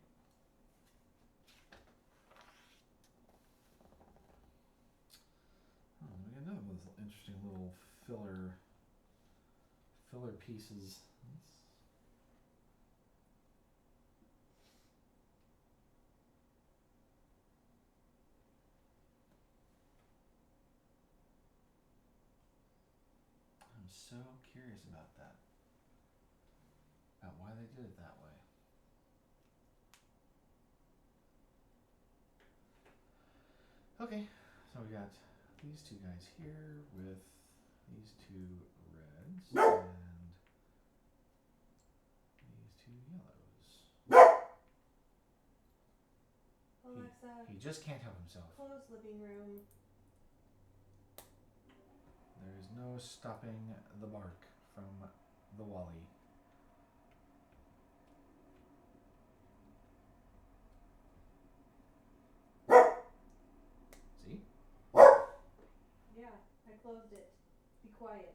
Oh, we got another one of those interesting little filler pieces. I'm so curious about that. About why they did it that way. Okay, so we got these 2 guys here with these 2 reds and these 2 yellows. Alexa, He just can't help himself. close living room. There is no stopping the bark from the Wally. See? Yeah, I closed it. Be quiet.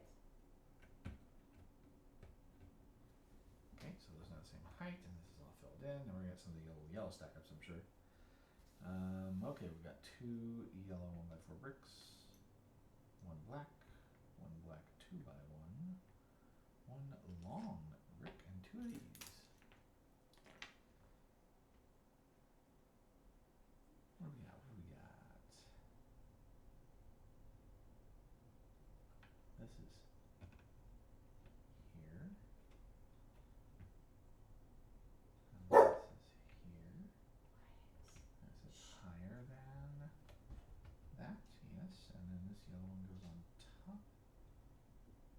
Okay, so those are not the same height, and this is all filled in. And we're gonna get some of the yellow stack ups, I'm sure. Okay, we've got 2 yellow 1x4 bricks, 1 black 2 by 1, 1 long brick, and 2 of these. What do we got? This is here. And this is here. This is higher than that, yes. And then this yellow one goes on top.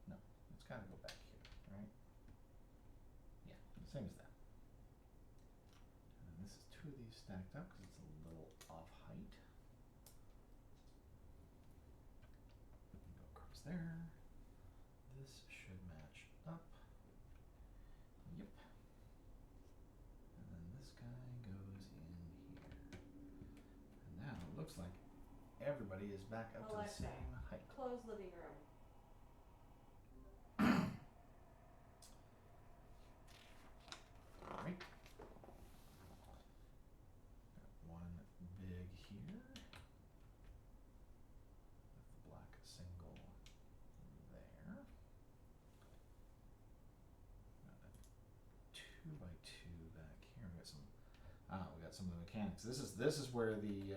No, it's got to go back here, right? Yeah, same as that. And then this is 2 of these stacked up because it's a little off height. Go across there. This should match up. Yep. And then this guy goes in here. And now it looks like everybody is back up Alexa, to the same height. close living room. Alright. Got 1 big here. With the black single there. Got a 2 by 2 back here. We got some of the mechanics. This is where the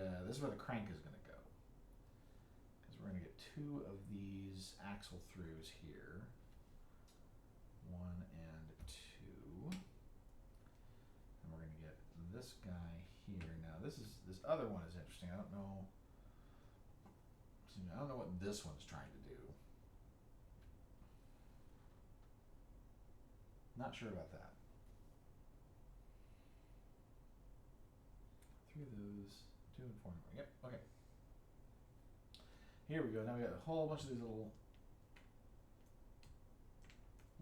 crank is going to go. Because we're going to get 2 of these axle throughs here. 1 and 2. And we're going to get this guy here. Now this other one is interesting. I don't know what this one's trying to do. Not sure about that. 3 of those, 2 and 4 more. Yep, okay. Here we go. Now we got a whole bunch of these little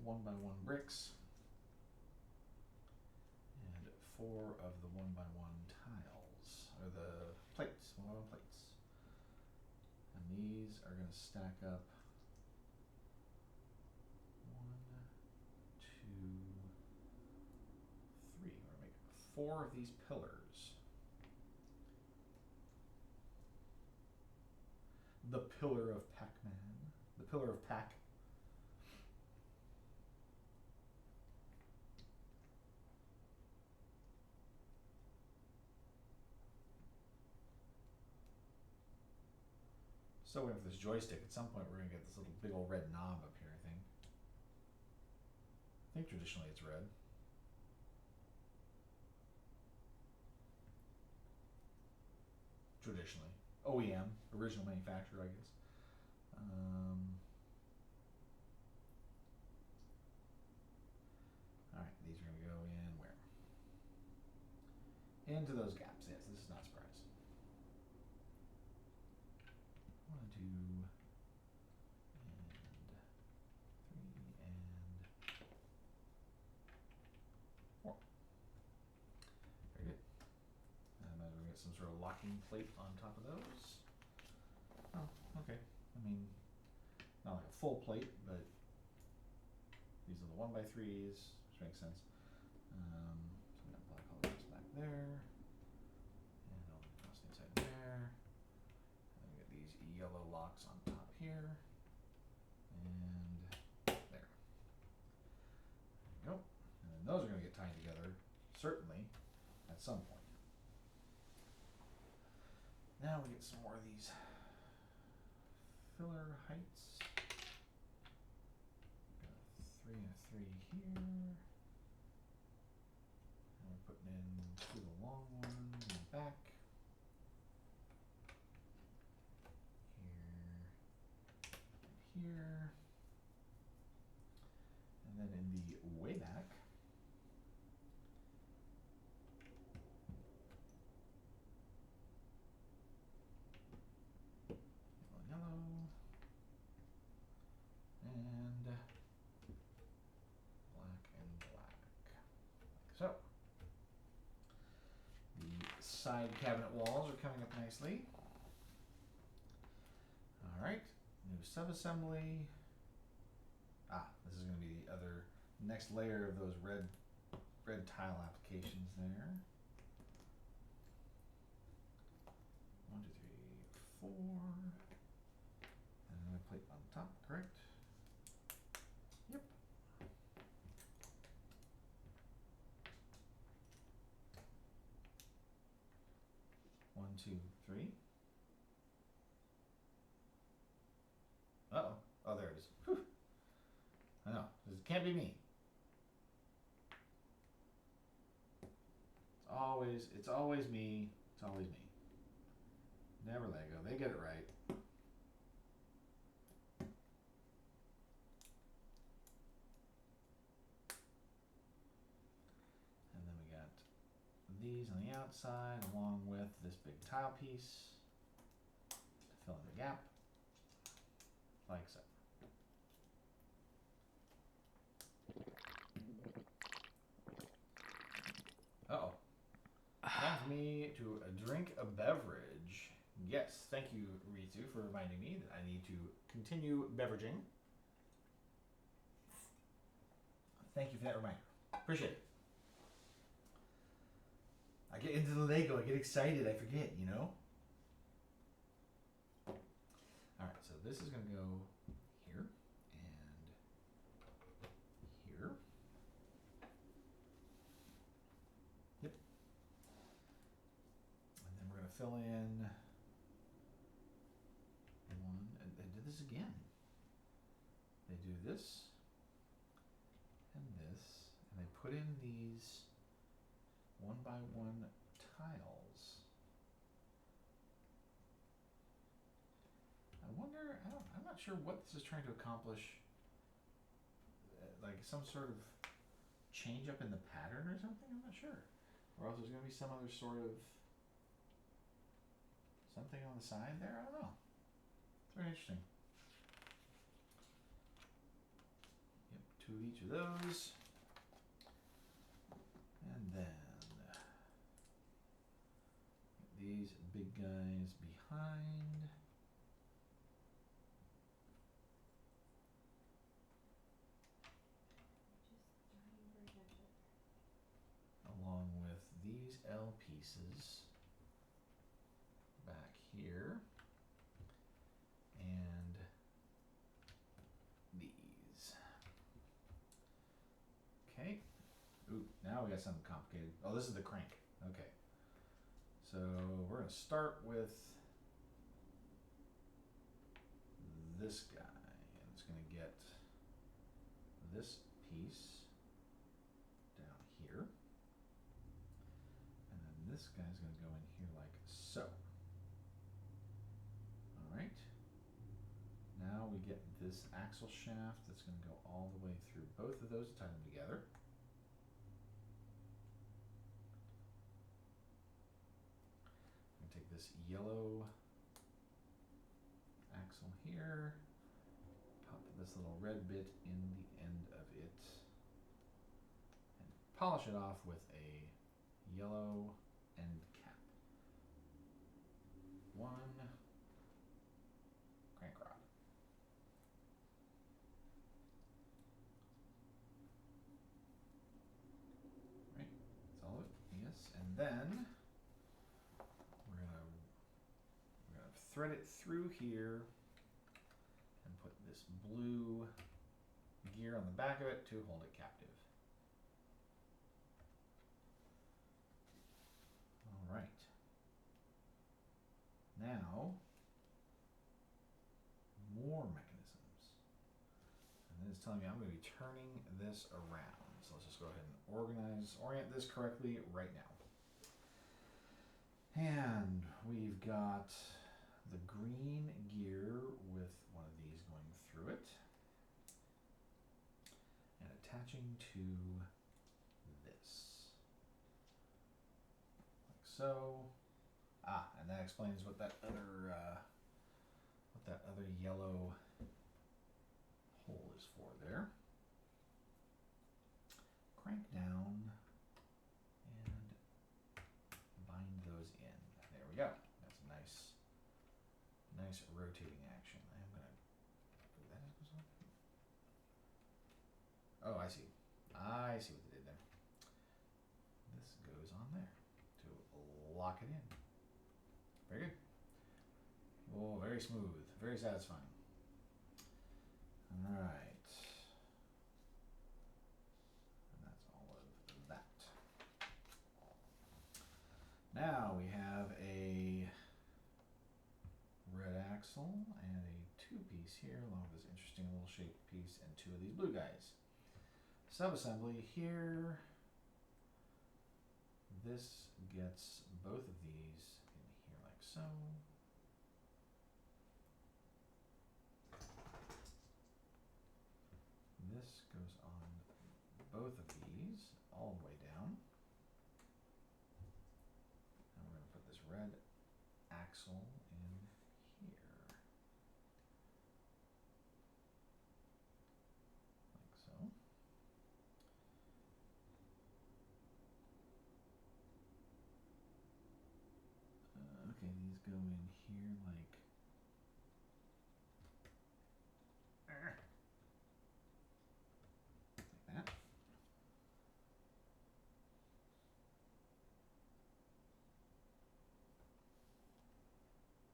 1 by 1 bricks. 4 of the 1x1 tiles, or the plates, 1x1 plates. And these are going to stack up 1, 2, 3. We're going to make 4 of these pillars. The pillar of Pac-Man. The pillar of Pac. So with this joystick, at some point we're going to get this little big old red knob up here, I think. I think traditionally it's red. Traditionally. OEM, original manufacturer, I guess. Alright, these are going to go in where? Into those gaps, yes, this is not a surprise. 1, 2, and 3, and 4. Very good. I imagine we get some sort of locking plate on top of those. Oh, okay. I mean, not like a full plate, but these are the 1x3s, which makes sense. So we got black all across back there, and all across the inside there. And we got these yellow locks on top here, and there. There we go. And then those are going to get tied together, certainly, at some point. Now we get some more of these filler heights. Got a 3 and a 3 here. And we're putting in 2 the long ones in the back. Here and here. And then in the way back, yellow, and black and black, like so. The side cabinet walls are coming up nicely. All right, new subassembly. This is going to be the other next layer of those red tile applications there. 1, 2, 3, 4. And another plate on top, correct? Yep. 1, 2, 3. Uh-oh. Oh, there it is. Whew. I know. This can't be me. It's always me. It's always me. Never Lego. They get it right. And then we got these on the outside along with this big tile piece to fill in the gap, like so. Uh-oh. Time for me to drink a beverage. Yes, thank you, Ritu, for reminding me that I need to continue beveraging. Thank you for that reminder. Appreciate it. I get into the Lego, I get excited, I forget, you know? Alright, so this is going to go here, and here. Yep. And then we're going to fill in one, and they did this again. They do this, and they put in these 1x1 tiles. I wonder, I'm not sure what this is trying to accomplish. Like some sort of change up in the pattern or something? I'm not sure. Or else there's going to be some other sort of something on the side there? I don't know. It's very interesting. Yep, 2 of each of those. And then these big guys behind. Just dying for attention. Along with these L pieces back here. And these. Okay. Ooh, now we got something complicated. Oh, this is the crank. Okay. So we're going to start with this guy. And it's going to get this piece down here. And then this guy's going to go in here like so. Alright. Now we get this axle shaft that's going to go all the way through both of those to tie them together. I'm going to take this yellow axle here, pop this little red bit in the end of it, and polish it off with a yellow end cap. One crank rod. Right, that's all of it. Yes, and then we're gonna thread it through here and put this blue gear on the back of it to hold it captive. All right. Now, more mechanisms. And then it's telling me I'm going to be turning this around. So let's just go ahead and orient this correctly right now. And we've got the green gear with one of these going through it and attaching to this. Like so. And that explains what that other yellow hole is for there. Crank down and bind those in. There we go. That's a nice rotating action. I'm gonna. That goes on. Oh, I see. I see what they did there. This goes on there to lock it in. Very good. Oh, very smooth, very satisfying. All right. And that's all of that. Now we have a red axle and a two-piece here, along with this interesting little shaped piece and two of these blue guys. Subassembly here. This gets both of these in here like so. This goes on both of these all the way down. And we're going to put this red axle in here. Like so. Okay, these go in here like that.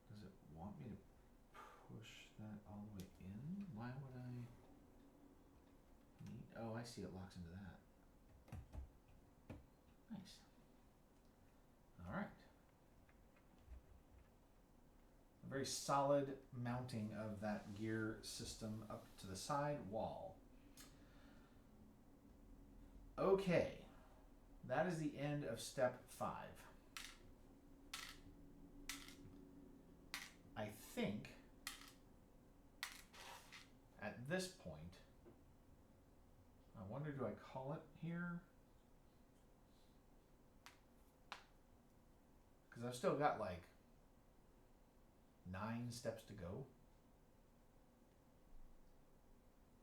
Does it want me to push that all the way in? Why would I need? Oh, I see. It locks into that. Nice. All right. A very solid mounting of that gear system up to the side wall. Okay, that is the end of step 5. I think at this point, I wonder, do I call it here? Because I've still got like 9 steps to go.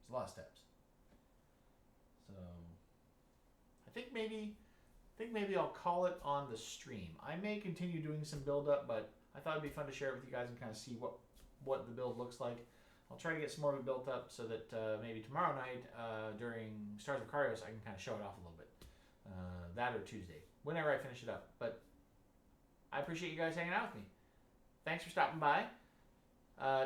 It's a lot of steps. So I think maybe think maybe I'll call it on the stream. I may continue doing some build up, but I thought it'd be fun to share it with you guys and kind of see what the build looks like. I'll try to get some more of it built up so that maybe tomorrow night during Stars of Karios I can kind of show it off a little bit. That or Tuesday, whenever I finish it up. But I appreciate you guys hanging out with me. Thanks for stopping by.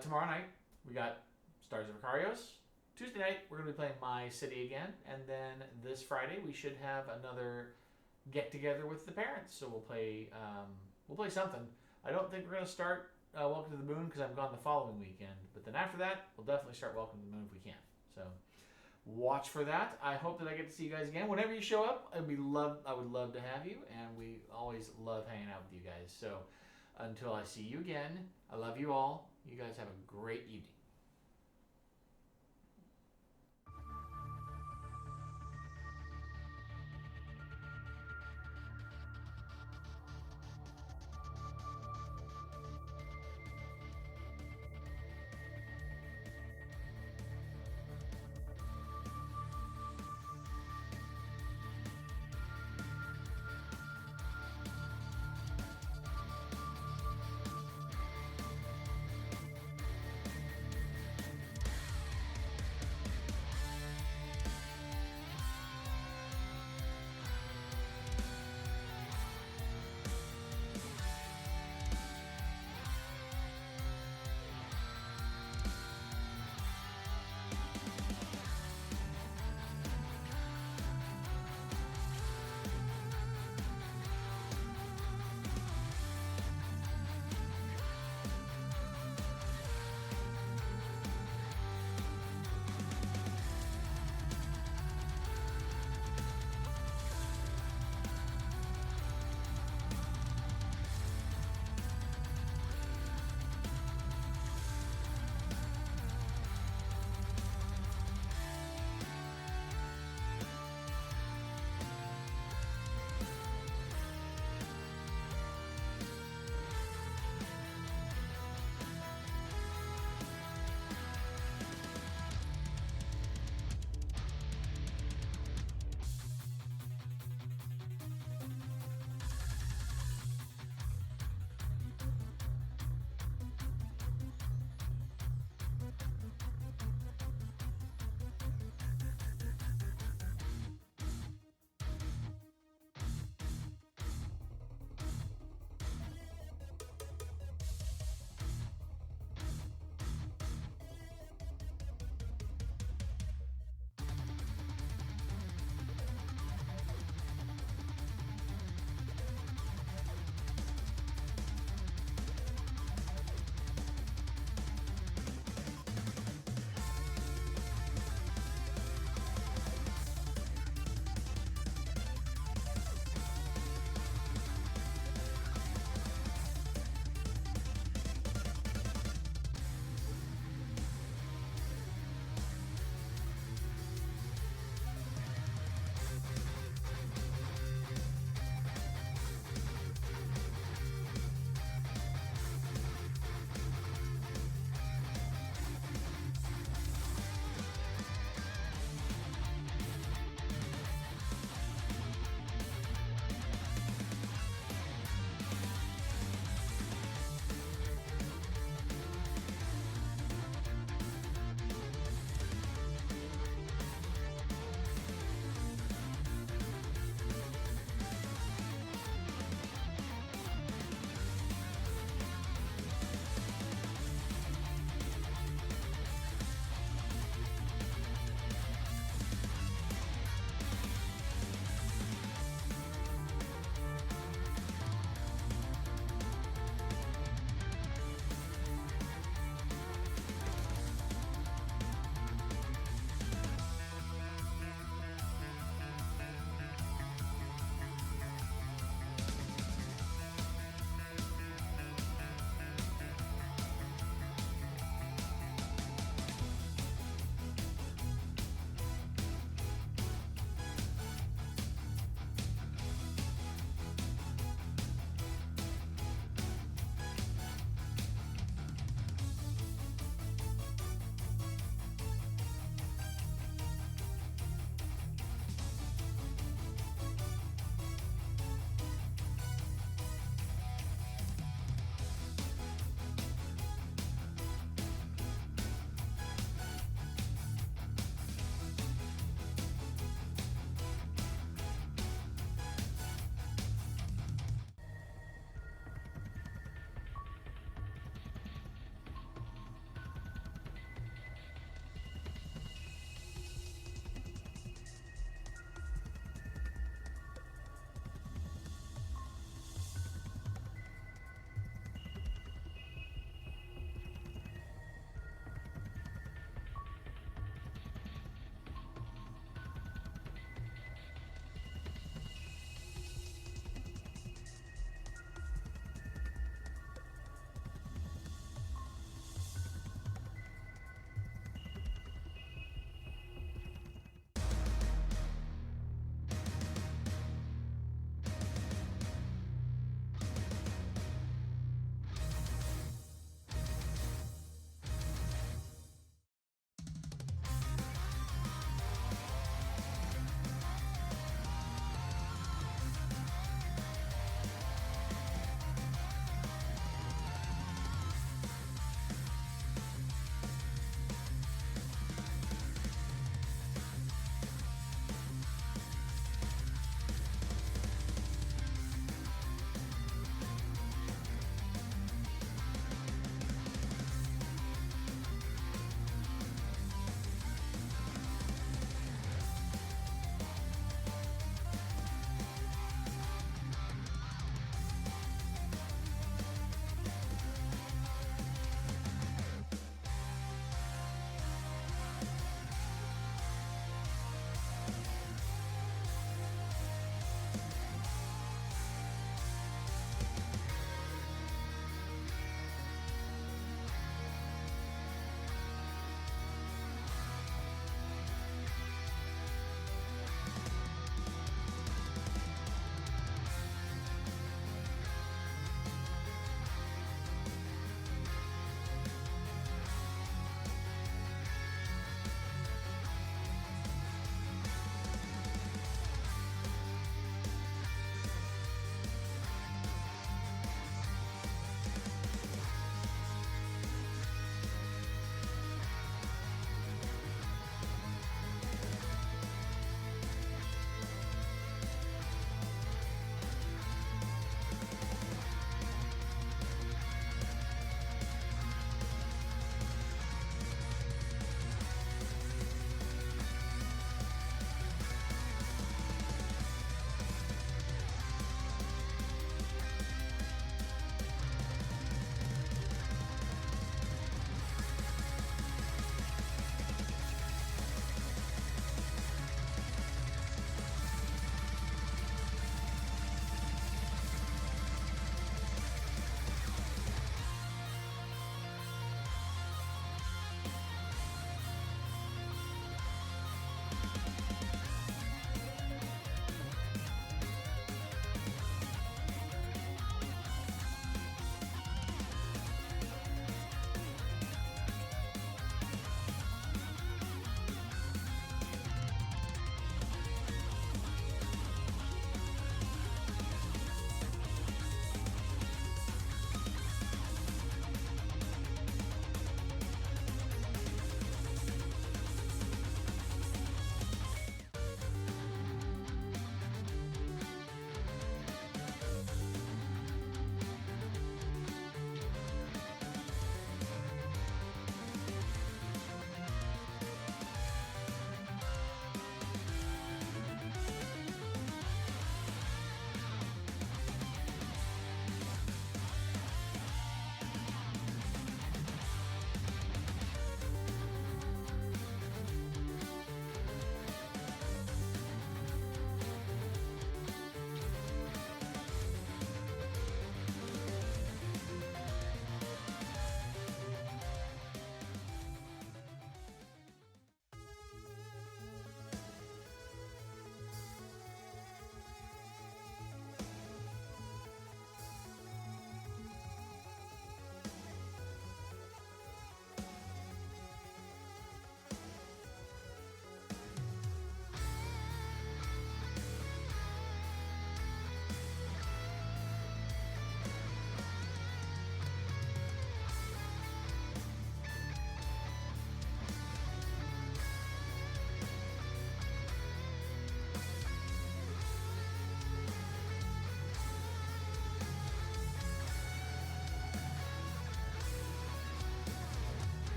Tomorrow night we got Stars of Karios. Tuesday night we're going to be playing My City again, and then this Friday we should have another get together with the parents. So we'll play something. I don't think we're going to start Welcome to the Moon because I'm gone the following weekend. But then after that, we'll definitely start Welcome to the Moon if we can. So watch for that. I hope that I get to see you guys again. Whenever you show up, I would love to have you, and we always love hanging out with you guys. So until I see you again, I love you all. You guys have a great evening.